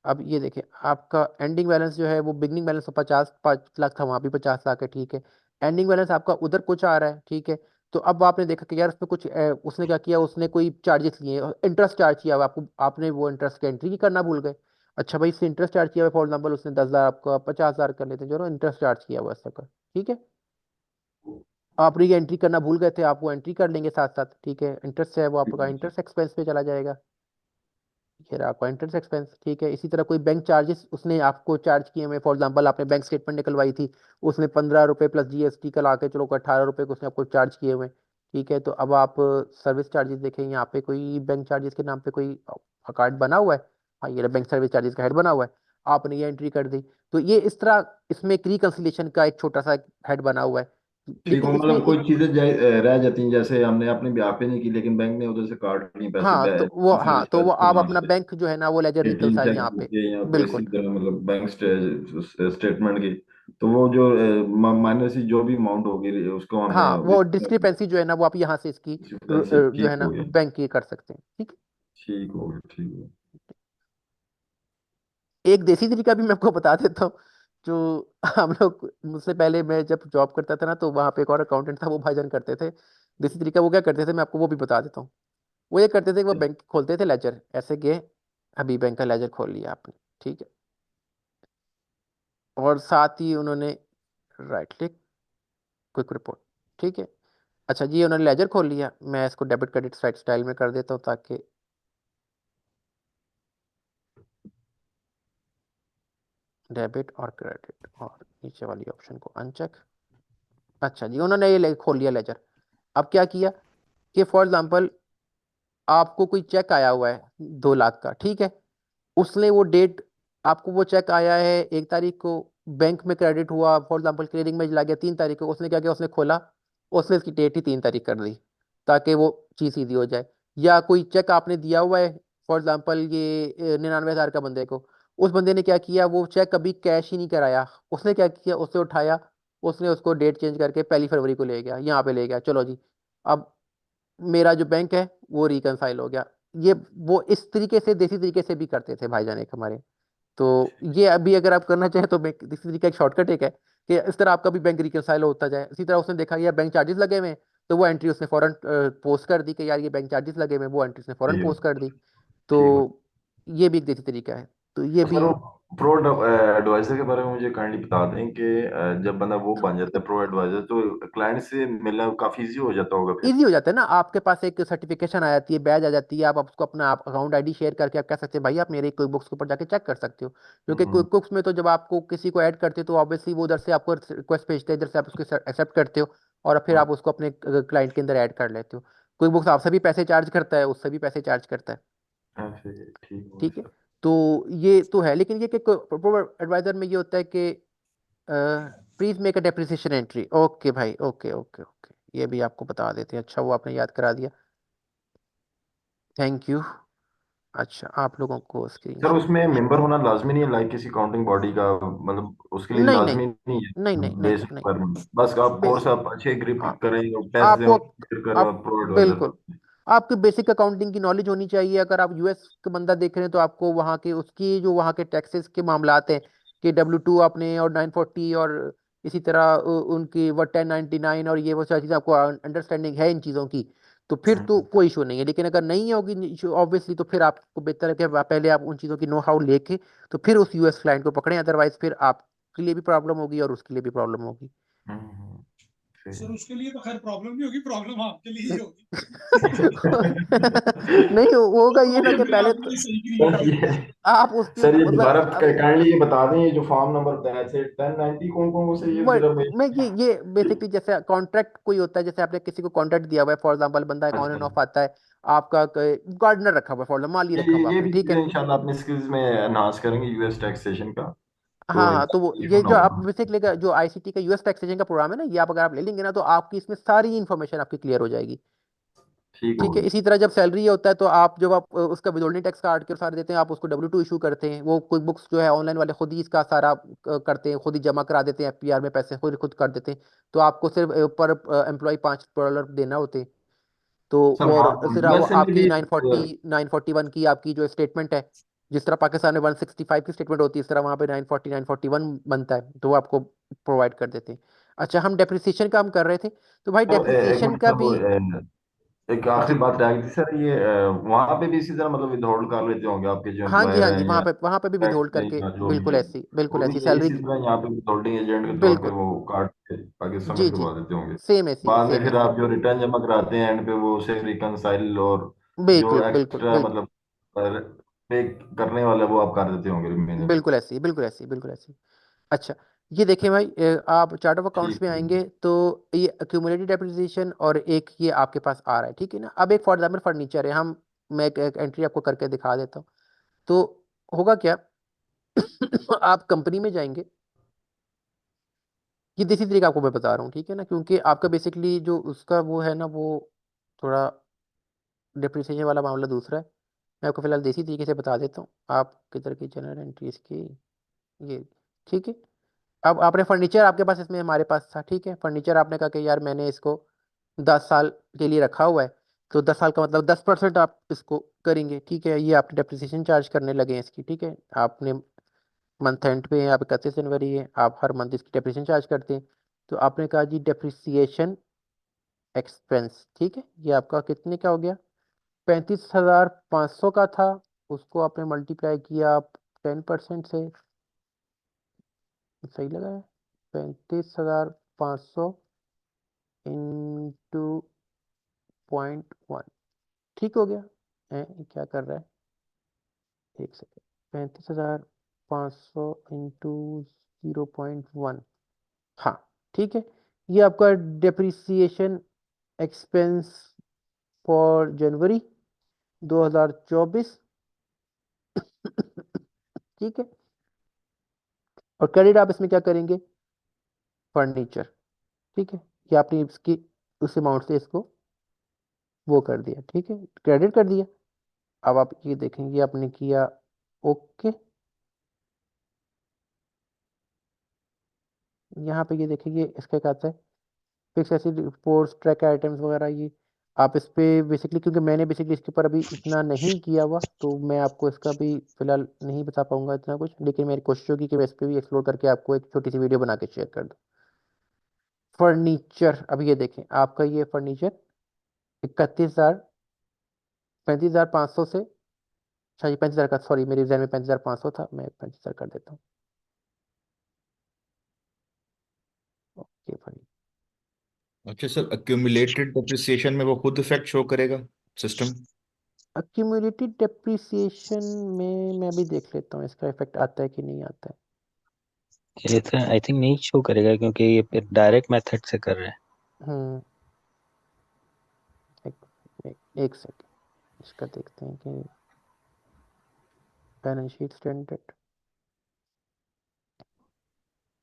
अब ये देखिए आपका एंडिंग बैलेंस जो है वो बिगनिंग बैलेंस तो 5 लाख था, वहाँ भी 50 लाख है, ठीक है। एंडिंग बैलेंस आपका उधर कुछ आ रहा है, ठीक है। तो अब आपने देखा कि यार उसमें कुछ उसने क्या किया, उसने कोई चार्जेस लिए, इंटरेस्ट चार्ज किया हुआ आपको, आपने वो इंटरेस्ट की एंट्री ही करना भूल गए। अच्छा भाई, इससे इंटरेस्ट चार्ज किया हुआ, फॉर एग्जाम्पल उसने 10,000 आपका 50,000 कर लेते हैं, जो इंटरेस्ट चार्ज किया हुआ है, ठीक है। आप री एंट्री करना भूल गए थे, आप वो एंट्री कर लेंगे साथ साथ, ठीक है। इंटरेस्ट है वो आपका ठीक। इंटरेस्ट एक्सपेंस पे चला जाएगा, ये रहा आपका इंटरेस्ट एक्सपेंस, ठीक है। इसी तरह कोई बैंक चार्जेस उसने आपको चार्ज किए हुए, फॉर एग्जांपल आपने बैंक स्टेटमेंट निकलवाई थी, उसने 15 रुपये प्लस जीएसटी का ला के चलो 18 रुपये को उसने आपको चार्ज किए हुए, ठीक है। तो अब आप सर्विस चार्जेस देखें, यहाँ पे कोई बैंक चार्जेस के नाम पे कोई कार्ड बना हुआ है, हाँ ये बैंक सर्विस चार्जेस का हेड बना हुआ है, आपने ये एंट्री कर दी। तो ये इस तरह इसमें एक रिकंसिलेशन का एक छोटा सा हेड बना हुआ है, ठीक लेकिन हो, इसमें मतलब कोई एक, चीजें रह जाती हैं, जैसे हमने अपने ब्याह पे नहीं की लेकिन बैंक ने उधर से काट लिए पैसे, हाँ तो वो, हाँ सर्विस तो वो चार्ज के आप नाम अपना से, बैंक जो है ना वो लेजर एटीन रिकंसाइल चेक यहाँ हो पे, गए या कोई बिल्कुल। इसी तरह, मतलब बैंक स्टेटमेंट की, तो वो जो माइनस जो भी अमाउंट होगी उसको हमने हाँ वो डिस्क्रिपेंसी जो है ना वो आप यहाँ से इसकी जो है ठीक ना हो गया। बैंक की कर सकते हैं, ठीक है। ठीक हो गया, ठीक हो एक देसी तरीका भी मैं आपको बता देता हूँ, जो हम लोग, मुझसे पहले मैं जब जॉब करता था ना, तो वहाँ पे एक और अकाउंटेंट था, वो भाईजान करते थे देसी तरीका। वो क्या करते थे, मैं आपको वो भी बता देता हूँ। वो ये करते थे कि वो गया। बैंक खोलते थे लेजर, ऐसे गए, अभी बैंक का लेजर खोल लिया आपने, ठीक है। और साथ ही उन्होंने राइट क्लिक, क्विक रिपोर्ट, ठीक है। अच्छा जी, उन्होंने लेजर खोल लिया, मैं इसको डेबिट क्रेडिट साइड स्टाइल में कर देता हूँ, ताकि डेबिट और क्रेडिट, और नीचे वाली ऑप्शन को अनचेक। अच्छा जी, उन्होंने ये खोल लिया लेजर। अब क्या किया कि फॉर एग्जांपल आपको कोई चेक आया हुआ है 2 लाख का, ठीक है। उसने वो डेट, आपको वो चेक आया है 1 तारीख को, बैंक में क्रेडिट हुआ, फॉर एग्जांपल क्लियरिंग में चला गया 3 तारीख को, उसने क्या किया, उसने खोला, उसने इसकी डेट ही 3 तारीख कर दी, ताकि वो चीज़ सीधी हो जाए। या कोई चेक आपने दिया हुआ है, फॉर एग्जांपल ये 99,000 का बंदे को, उस बंदे ने क्या किया, वो चेक कभी कैश ही नहीं कराया, उसने क्या किया, उससे उठाया उसने उसको डेट चेंज करके 1 फरवरी को ले गया, यहाँ पे ले गया, चलो जी, अब मेरा जो बैंक है वो रिकनसाइल हो गया। ये वो इस तरीके से देसी तरीके से भी करते थे भाईजान एक हमारे। तो ये अभी अगर आप करना चाहें तो बैंक इसी तरीके का एक शॉर्टकट एक है कि इस तरह आपका भी बैंक रिकनसाइल होता जाए। इसी तरह उसने देखा यार बैंक चार्जेस लगे हुए हैं, तो वो एंट्री उसने फौरन पोस्ट कर दी कि यार ये बैंक चार्जेस लगे हुए हैं, वो एंट्री उसने फौरन ठीक है, पोस्ट कर दी। ठीक है। तो ये भी एक देसी तरीका है, तो ये सर भी वो प्रो एडवाइजर के बारे में मुझे काइंडली बता दें कि जब बंदा वो बन जाता है प्रो एडवाइजर, तो क्लाइंट से मिलना काफी इजी हो जाता होगा फिर। इजी हो जाता है ना। आपके पास एक सर्टिफिकेशन आ जाती है, बैज आ जाती है, आप उसको अपना आप अकाउंट आईडी शेयर करके आप कह सकते हैं भाई आप मेरे क्विक बुक्स के ऊपर जाके चेक कर सकते हो। क्योंकि हम्म, क्विक बुक्स में तो जब आपको किसी को ऐड करते हो तो ऑब्वियसली वो उधर से आपको रिक्वेस्ट भेजते हैं, इधर से आप उसको एक्सेप्ट करते हो और फिर हम्म, आप उसको अपने क्लाइंट के अंदर ऐड कर लेते हो। क्विक बुक्स आपसे भी पैसे चार्ज करता है, उससे भी पैसे चार्ज करता है। ऐसे ही, ठीक होगा ठीक है, सर। तो ये तो है, लेकिन ये कि एडवाइजर में ये होता है कि please make a depreciation entry. Okay भाई, ओके ओके ओके, ये भी आपको बता देते हैं। अच्छा वो आपने याद करा दिया, थैंक यू। अच्छा आप लोगों को स्क्रीन सर शेयर, उसमें मेंबर होना लाजमी नहीं है, लाइक किसी काउंटिंग बॉडी का, मतलब उसके लिए नहीं नहीं लाजमी नहीं नहीं है नहीं नहीं बेसिक नहीं, रिक्वायरमेंट, बस आप बे, कोर्स आप अच्छे ग्रिप आ, करें, टेस्ट दें, आपको क्लियर करें और आप प्रो एडवाइजर बिल्कुल, आपकी बेसिक अकाउंटिंग की नॉलेज होनी चाहिए। अगर आप यूएस का बंदा देख रहे हैं तो आपको वहाँ के उसकी जो वहाँ के टैक्सेस के मामलात हैं कि W2 आपने और 940 और इसी तरह उनकी वो 1099 और ये वो सारी चीज़ें आपको अंडरस्टैंडिंग है इन चीज़ों की, तो फिर तो कोई इशू नहीं है। लेकिन अगर नहीं होगी ऑब्वियसली तो फिर आपको बेहतर है कि पहले आप उन चीज़ों की नो हाउ लेके तो फिर उस यूएस क्लाइंट को पकड़ें, अदरवाइज फिर आपके लिए भी प्रॉब्लम होगी और उसके लिए भी प्रॉब्लम होगी। सही सर उसके लिए तो खैर प्रॉब्लम नहीं होगी, प्रॉब्लम आपके लिए ही होगी। नहीं होगा ये ना कि मैंने पहले आपके तो लिए सही क्रिएट सर आउट ये किया। आप उसकी सर ये दोबारा मतलब काइंडली ये बता दें, ये जो फॉर्म नंबर बताया थे 1090 कौन कौन से, ये जरा मैं ये बेसिकली जैसे कॉन्ट्रैक्ट कोई होता है, जैसे आपने किसी को कॉन्ट्रैक्ट दिया हुआ है, फॉर एग्जांपल बंदा एक ऑन अच्छा, एंड ऑफ आता है, आपका गार्डनर रखा हुआ है, फॉर माली रखा हुआ ये आपने, भी ठीक चीजें है। इंशाल्लाह अपनी स्किल्स में एनहांस करेंगे यूएस टैक्सेशन का, तो हाँ हाँ, तो वो ये ये होना जो आप होगा। बेसिकली जो आईसीटी का यूएस टैक्सेशन का प्रोग्राम है ना, ये आप अगर आप ले लेंगे ना तो आपकी इसमें सारी इन्फॉर्मेशन आपकी क्लियर हो जाएगी। ठीक ठीक है, होगी। इसी तरह जब सैलरी होता है तो आप जब आप उसका विदोल्डिंग टैक्स काट के सारे देते हैं, आप उसको W2 इशू करते हैं, वो क्विक बुक्स जो है ऑनलाइन वाले खुद ही इसका सारा करते हैं, खुद ही जमा करा देते हैं, FPR में पैसे खुद खुद कर देते हैं। तो आपको सिर्फ पर एम्प्लॉय $5 देना होते हैं। तो सर और वहाँ फिर वो यूएसए में आपकी भी 941 की आपकी जो स्टेटमेंट है, जिस तरह पाकिस्तान में 165 की स्टेटमेंट होती है, इस तरह वहाँ पे 941 बनता है, तो वो आपको प्रोवाइड कर देते हैं। अच्छा हम डेप्रिसिएशन का हम कर रहे थे, तो भाई एक डेप्रिसिएशन मिनट का सर, वो भी एक आखिरी जी, बात रह गई थी सर, ये वहाँ पे भी इसी तरह मतलब विदहोल्ड कर लेते होंगे आपके जो हाँ जी एम्प्लॉयर हाँ हैं जी, या वहाँ पे भी टैक्स विदहोल्ड में करके या जो भी बिल्कुल है, ऐसी, बिल्कुल वो भी ऐसी यही सैलरी इसी तरह यहाँ पे विदहोल्डिंग एजेंट के तौर पे बिल्कुल, वो काट के आगे जी सबमिट जी, करवा देते होंगे। सेम ऐसी बाद में सेम फिर ऐसी, आप जो रिटर्न जमा कराते हैं एंड पे वो उसे रिकनसाइल और जो बिल्कुल बिल्कुल एक्स्ट्रा बिल्कुल, मतलब पे करने वाला वो आप कर देते होंगे रिमेनिंग। बिल्कुल ऐसी, बिल्कुल ऐसी, बिल्कुल ऐसी। अच्छा ये देखिए भाई, आप चार्ट ऑफ अकाउंट्स ठीक में है। आएंगे तो ये एक्यूमुलेटेड डेप्रिसिएशन और एक ये आपके पास आ रहा है, ठीक है ना। अब एक फॉर एग्जाम्पल फर्नीचर है, हम मैं एक एंट्री आपको करके दिखा देता हूँ। तो होगा क्या आप कंपनी में जाएंगे, ये देसी तरीका आपको मैं बता रहा हूँ, ठीक है ना, क्योंकि आपका बेसिकली जो उसका वो है ना, वो थोड़ा डिप्रिसिएशन वाला मामला दूसरा है। मैं आपको फिलहाल देसी तरीके से बता देता हूँ। आप किधर की जनरल एंट्रीज की ये, ठीक है। अब आपने फर्नीचर आपके पास इसमें हमारे पास था, ठीक है, फर्नीचर आपने कहा कि यार मैंने इसको 10 साल के लिए रखा हुआ है, तो 10 साल का मतलब 10% आप इसको करेंगे, ठीक है। ये आपने डेप्रिसिएशन चार्ज करने लगे हैं इसकी, ठीक है। आपने मंथ एंड पे आप 31 जनवरी है, आप हर मंथ इसकी डेप्रिसिएशन चार्ज करते हैं। तो आपने कहा जी डेप्रिसिएशन एक्सपेंस, ठीक है, ये आपका कितने का हो गया, 35,500 का था, उसको आपने मल्टीप्लाई किया आप 10% से, सही लगा है, 35,500 इंटू 0.1, ठीक हो गया है। ये क्या कर रहा है, एक सेकेंड, 35,500 इंटू 0.1, हाँ ठीक है। ये आपका डेप्रिसिएशन एक्सपेंस फॉर जनवरी 2024, ठीक है। और क्रेडिट आप इसमें क्या करेंगे, फर्नीचर, ठीक है। ये आपने इसकी उस अमाउंट से इसको वो कर दिया, ठीक है, क्रेडिट कर दिया। अब आप ये देखेंगे आपने किया ओके, यहाँ पे ये देखिए, ये इसका क्या आता है, fix acid reports, track items वगैरह, ये आप इस पे बेसिकली, क्योंकि मैंने बेसिकली इसके ऊपर अभी इतना नहीं किया हुआ, तो मैं आपको इसका भी फिलहाल नहीं बता पाऊंगा इतना कुछ, लेकिन मेरी कोशिश होगी कि मैं इस पे भी एक्सप्लोर करके आपको एक छोटी सी वीडियो बना के शेयर कर दूँ। फर्नीचर, अब ये देखें आपका ये फर्नीचर 31,000, 35,500 से, अच्छा ये 35,000 का, सॉरी मेरे जहन में 35,500 था, मैं 35,000 कर देता हूँ। ओके भाई, अच्छा सर, अक्यूमुलेटेड डेप्रिसिएशन में वो खुद इफेक्ट शो करेगा सिस्टम? अक्यूमुलेटेड डेप्रिसिएशन में मैं भी देख लेता हूँ इसका इफेक्ट आता है कि नहीं आता ये तो आई थिंक नहीं शो करेगा क्योंकि ये फिर डायरेक्ट मेथड से कर रहे हैं। है। एक सेकंड, इसका देखते हैं कि बैलेंस शीट स्टैंडर्ड।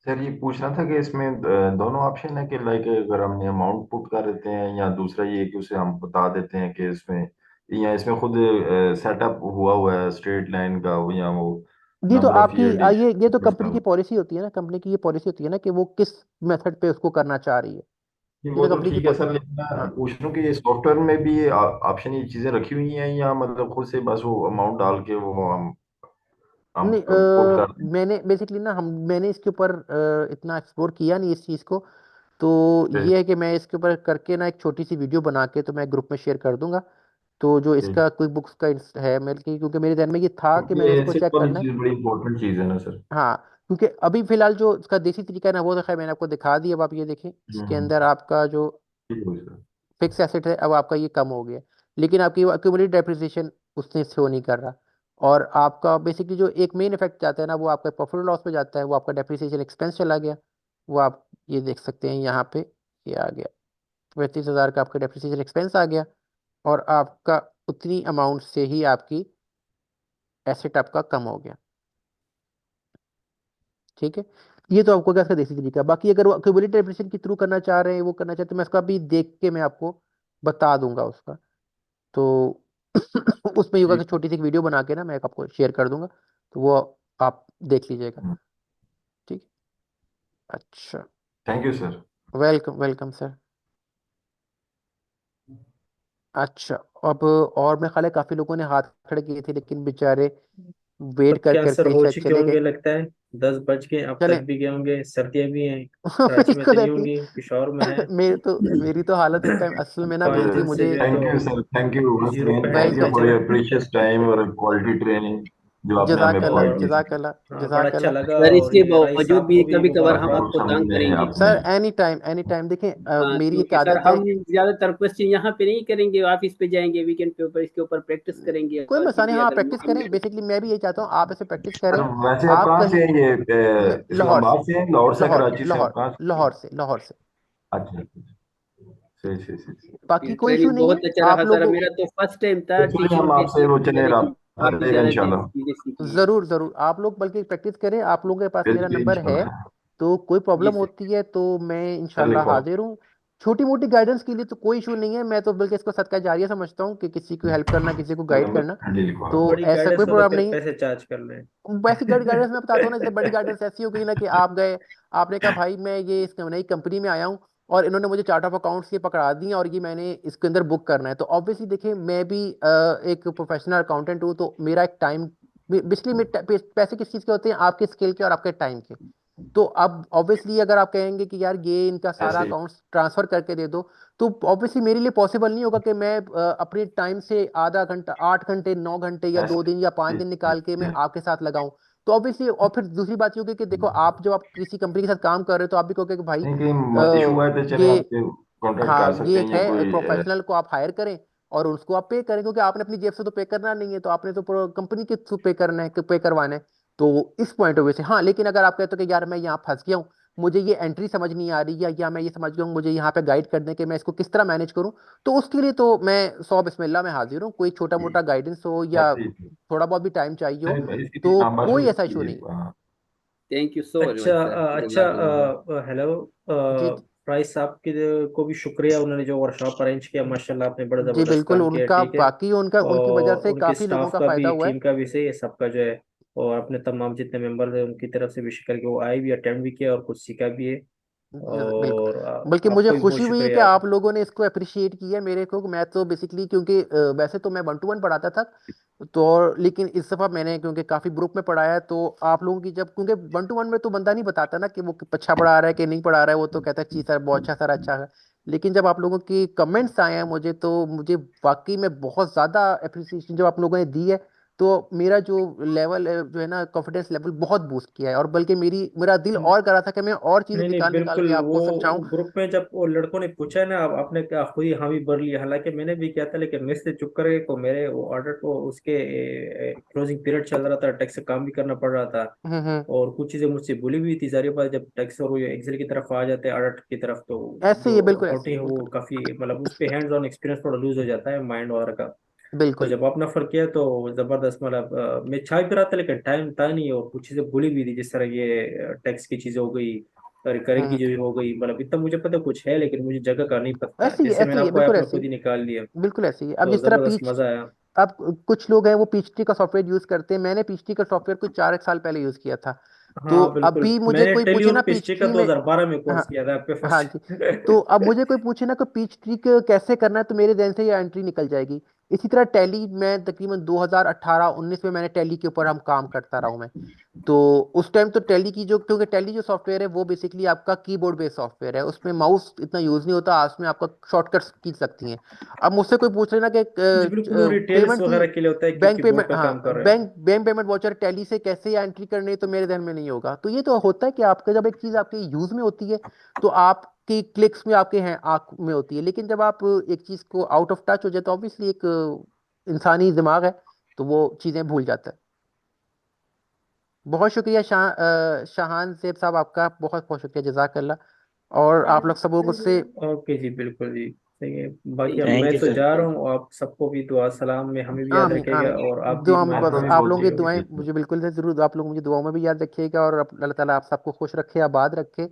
सर ये पूछना था कि इसमें दोनों ऑप्शन है कि लाइक अगर हमने अमाउंट पुट कर देते हैं, या दूसरा ये कि उसे हम बता देते हैं कि इसमें, या इसमें खुद सेटअप हुआ हुआ है स्ट्रेट लाइन का, या वो ये तो नंबर ऑफ आपकी ईयर ये तो कंपनी की डिस्काउंट। पॉलिसी होती है ना, कंपनी की ये पॉलिसी होती है ना कि वो किस मेथड पे उसको करना चाह रही है, ये वो तो तो कंपनी की ठीक है सर, लेकिन मैं हाँ। पूछ रहा हूँ कि ये सॉफ्टवेयर में भी ये ऑप्शन, ये चीजें रखी हुई हैं, या मतलब खुद से बस वो अमाउंट डाल के वो हम नहीं, पुट कर दें? मैंने बेसिकली ना मैंने इसके ऊपर इतना एक्सप्लोर किया नहीं इस चीज़ को, तो ठीक ये है कि मैं इसके ऊपर करके ना एक छोटी सी वीडियो बना के तो मैं ग्रुप में शेयर कर दूंगा। तो जो ठीक। इसका क्विक बुक्स का है मेरे क्योंकि मेरे ध्यान में ये था कि मैंने ये इसको चेक सिंपल करना है। चीज, बड़ी इंपॉर्टेंट चीज है ना सर। हाँ, क्योंकि अभी फिलहाल जो इसका देसी तरीका है ना, वो तो खैर मैंने आपको दिखा दिया। अब आप ये देखें, इसके अंदर आपका जो ठीक है सर। फिक्स एसेट है अब आपका ये कम हो गया, लेकिन आपकी एक्यूमुलेटेड डेप्रिसिएशन उसने शो नहीं कर रहा। और आपका बेसिकली जो एक मेन इफेक्ट जाता है ना, वो आपका प्रॉफिट लॉस पे जाता है, वो आपका डेप्रिसिएशन एक्सपेंस चला गया। वो आप ये देख सकते हैं यहाँ पे, ये आ गया 35,000 का आपका डेप्रिसिएशन एक्सपेंस आ गया, और आपका उतनी अमाउंट से ही आपकी एसेट आपका कम हो गया। ठीक है, ये तो आपको क्या इसका देसी तरीका है। बाकी अगर वो एक्यूमुलेटेड डेप्रिसिएशन के थ्रू करना चाह रहे हैं, वो करना चाहते हैं, तो मैं इसका भी देख के मैं आपको बता दूंगा उसका। तो उसमें योगा की ठीक। छोटी सी वीडियो बना के ना मैं आपको शेयर कर दूंगा, तो वो आप देख लीजिएगा। ठीक है, अच्छा, thank you sir. Welcome welcome sir. अच्छा, अब और मैं ख्याल है काफी लोगों ने हाथ खड़े किए थे, लेकिन बेचारे वेट कर सबके आंसर करके हो शायद चुके चले होंगे गए। लगता है। 10 बज गए, अब चले तक भी गए होंगे, सर्दियां भी हैं। कराची में तो बिल्कुल नहीं ऐसी होंगी, पिशॉवर में है। मेरी तो हालत इस टाइम असल में ना तो बेसिकली इधर से मुझे। जो है थैंक यू तो sir, thank you once zero again, पे है थैंक यू इसका वेलकम फॉर चलन। योर प्रीशियस टाइम और क्वालिटी ट्रेनिंग जो आपने हमें जजाक अल्लाह, प्रोवाइड और की जजाक सर। अल्लाह, हाँ, बड़ा जजाक अच्छा अल्लाह। लगा। सर और इसके ये राइस बावजूद आपको भी भी कभी कभार हम आपको आपको मुबारकबाद। तंग समझने करेंगे। आपने। सर एनी टाइम मेरी एक क्योंकि सर आदत है। हम ज्यादातर क्वेश्चन यहाँ पे नहीं करेंगे, ऑफिस पे जाएंगे वीकेंड पे ऊपर, इसके ऊपर प्रैक्टिस करेंगे कोई और मसला नहीं, चीजें हाँ अगर प्रैक्टिस मौका करें, मिले। बेसिकली मैं भी यही चाहता हूँ आप ऐसे प्रैक्टिस सर करें। वैसे आप आप कहाँ से कहीं हैं, ये लाहौर से, इस्लामाबाद से हैं, लाहौर से, लाहौर कराची से, आप लाहौर कहाँ से हैं? लाहौर से। अच्छा अच्छा, सही सही सही सही। बाकी कोई इशू ट्रेनिंग नहीं है, बहुत अच्छा रहा आप सर, लोगों। मेरा तो फर्स्ट टाइम था एक्चुअली टीचिंग हम पे आपसे वो चले लेकिन रहा काफी रहेगा ज्यादा इंशाल्लाह। चीजें सीखी हैं। जरूर जरूर आप लोग बल्कि प्रैक्टिस करें, आप लोगों के पास मेरा बिल्कुल नंबर है, इंशाल्लाह। तो कोई जी प्रॉब्लम सर। होती है तो मैं सर इंशाल्लाह लिखो। हाजिर हूँ। छोटी मोटी गाइडेंस के लिए तो कोई इशू नहीं है, मैं तो बल्कि इसको सदका जारिया समझता हूँ कि किसी को हेल्प करना, किसी को गाइड नंबर करना, हैंडल लिखो तो आप। बड़ी ऐसा गाइडेंस कोई हो तो प्रॉब्लम फिर नहीं है। पैसे चार्ज कर लें। वैसी गाइडेंस मैं बताता हूँ ना, जैसे बड़ी गाइडेंस ऐसी हो गई ना कि आप गए, आपने कहा भाई मैं ये इस नई कंपनी में आया हूँ, और इन्होंने मुझे चार्ट ऑफ अकाउंट्स ये पकड़ा दिए और ये मैंने इसके अंदर बुक करना है, तो ऑब्वियसली देखिए मैं भी एक प्रोफेशनल अकाउंटेंट हूँ, तो मेरा एक टाइम, बिजली में पैसे किस चीज़ के होते हैं, आपके स्किल के और आपके टाइम के। तो अब ऑब्वियसली अगर आप कहेंगे कि यार ये इनका सारा ऐसे ही। अकाउंट्स ट्रांसफर करके दे दो, तो ऑब्वियसली मेरे लिए पॉसिबल नहीं होगा कि मैं अपने टाइम से आधा घंटा, 8 घंटे, 9 घंटे या ऐसे 2 दिन या 5 दिन निकाल के मैं आपके साथ लगाऊं। तो ऑब्वियसली, और फिर दूसरी बात ये होगी कि देखो आप जब आप किसी कंपनी के साथ काम कर रहे हो, तो आप भी कहोगे कि भाई नहीं कहीं इशू हुआ है तो चले ये, आपके कांटेक्ट कर हाँ सकते ये हैं, एक या है, एक कोई प्रोफेशनल को आप हायर करें और उसको आप पे करें, क्योंकि आपने अपनी जेब से तो पे करना नहीं है, तो आपने तो कंपनी के थ्रू पे करना है, पे करवाना है। तो इस पॉइंट ऑफ व्यू से हाँ, लेकिन अगर आप कहते हो कि यार मैं यहाँ फंस गया हूँ, मुझे ये एंट्री समझ नहीं आ रही, या मैं ये समझ गया हूँ, मुझे यहाँ पे गाइड कर दें कि मैं इसको किस तरह मैनेज करूँ, तो उसके लिए तो मैं 100 बिस्मिल्लाह में हाजिर हूँ। कोई छोटा मोटा गाइडेंस हो या ऐसे ही। थोड़ा बहुत भी टाइम चाहिए हो, नहीं, इसकी तो हाँ बस कोई ऐसा इशू ये नहीं है। थैंक यू सो वेरी अच्छा मच सर, जज़ाकल्लाह। हेलो। जी राइस साहब को भी शुक्रिया, उन्होंने जो वर्कशॉप अरेंज किया, माशाल्लाह आपने बड़ा जी जबरदस्त बिल्कुल, काम किया। उनका ठीक है। बाकी उनकी वजह और से उनके काफी लोगों स्टाफ का का फायदा भी, हुआ है। टीम का भी सही है, सबका जो है और अपने तमाम जितने मेंबर थे उनकी तरफ से विश करके वो आए भी, अटेंड भी किया और कुछ सीखा भी है। बिल्कुल। और बल्कि मुझे आपको भी बहुत खुशी हुई है कि शुक्रिया। आप लोगों ने इसको अप्रिशिएट किया मेरे को। मैं तो बेसिकली क्योंकि वैसे तो मैं 1 to 1 पढ़ाता था, तो लेकिन इस दफा मैंने क्योंकि काफी ग्रुप में पढ़ाया है, तो आप लोगों की जब, क्योंकि 1 to 1 में तो बंदा नहीं बताता ना कि वो अच्छा पढ़ा रहा है कि नहीं पढ़ा रहा है, वो तो कहता है जी सर बहुत अच्छा, सर अच्छा है। लेकिन जब आप लोगों की कमेंट्स आए हैं मुझे, तो मुझे वाकई में बहुत ज्यादा अप्रिसिएशन जब आप लोगों ने दी है, तो मेरा जो लेवल है, जो है ना, कॉन्फिडेंस लेवल बहुत बूस्ट किया है। और बल्कि मेरा दिल और कर रहा था कि मैं और चीजें नहीं नहीं, निकाल निकाल बिल्कुल। के वो आपको समझाऊं। ग्रुप में जब वो लड़कों ने पूछा है ना, आप आपने क्या खुद ही हामी भर लिया, हालांकि मैंने भी किया था, लेकिन मैं से चुप करके को मेरे वो ऑर्डर को उसके क्लोजिंग पीरियड चल रहा था, टैक्स से काम भी करना पड़ रहा था, हम्म। और कुछ चीजें मुझसे भूली हुई थी सारी बात। जब टैक्स और वो एक्सेल की तरफ आ जाते हैं, ऑडिट की तरफ, तो ऐसे ही जो है, बिल्कुल ऐसे ही अकाउंटिंग है, है वो बिल्कुल काफी मतलब उस पे हैंड्स ऑन एक्सपीरियंस थोड़ा लूज हो जाता है माइंड वगैरह का। तो बिल्कुल। जब अपना फर्क किया तो जबरदस्त, मतलब मैं छाई पे रहा था लेकिन टाइम था नहीं, और कुछ चीजें भूली हुई थी, जिस तरह ये टैक्स की चीजें हो गई, रिकरिंग की हम्म। जो हो गई, मतलब इतना मुझे पता कुछ है लेकिन मुझे जगह का नहीं पता है। ऐसे ही है, जैसे ऐसे मैंने ही है, आपको बिल्कुल आपने ऐसे खुद ही, ही निकाल लिया, बिल्कुल ऐसे ही। अब तो जिस तरह जबरदस्त पीच, मजा आया। अब कुछ लोग हैं वो पीएचडी का सॉफ्टवेयर यूज करते हैं, मैंने पीएचडी का सॉफ्टवेयर कुछ 4 एक साल पहले यूज किया था। तो हाँ बिल्कुल, अभी मुझे मैंने कोई टेली पूछे और ना पिछले का पीएचडी में, 2012 में कोर्स हाँ, किया था आपके हाँ फर्स्ट। जी, तो अब मुझे कोई पूछे ना कि पीएचडी कैसे करना है, तो मेरे ध्यान से ये एंट्री निकल जाएगी। इसी तरह टैली, मैं तकरीबन 2018-19 में मैंने टैली के ऊपर हम काम करता रहा हूँ मैं। तो उस टाइम तो टैली की जो, क्योंकि टैली जो सॉफ्टवेयर है वो बेसिकली आपका कीबोर्ड बेस्ड सॉफ्टवेयर है, उसमें माउस इतना यूज नहीं होता, उसमें आपका शॉर्टकट्स की सकती हैं। अब मुझसे कोई पूछ लेना कि जी बिल्कुल, वो रिटेल्स पेमेंट की, वगैरह के लिए होता है बैंक क्योंकि बोर्ड पेमेंट, का काम हाँ, कर रहे हैं। बैंक पेमेंट वाउचर टैली से कैसे एंट्री करनी है, तो मेरे ध्यान में नहीं होगा। तो ये तो होता है कि आपका जब एक चीज आपके यूज में होती है, तो आपकी क्लिक्स में आपके हैं आंख में होती है, लेकिन जब आप एक चीज को आउट ऑफ टच हो जाए, तो ऑब्वियसली एक इंसानी दिमाग है, तो वो चीजें भूल जाता है। बहुत शुक्रिया शाहान सेब साहब, आपका बहुत बहुत शुक्रिया, जजाकल्ला। और आप लोग सब लोगों से, ओके जी, बिल्कुल जी, सही है। बाकी अब थैंक मैं यू तो सर, जा रहा थैंक हूँ, आप सबको भी दुआ सलाम में हमें भी याद आमीन रखेगा, आमीन, और आप भी दुआ में बस आपका भी आप हमें लोगों बहुत की रखिएगा। दुआएं शुक्रिया। मुझे बिल्कुल से जरूर, आप लोग मुझे दुआओं में भी याद रखिएगा, और अल्लाह ताला आप सबको खुश रखे, आबाद रखे।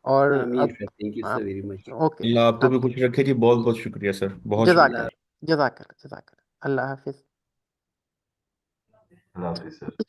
और आमीन अब सर, थैंक यू सर आप, वेरी मच। ओके, अल्लाह आपको भी अब खुश रखे जी, बहुत बहुत शुक्रिया सर, बहुत शुक्रिया। जजाकल्ला, जजाकल्ला, जजाकल्ला, अल्लाह हाफिज। अल्लाह हाफिज सर।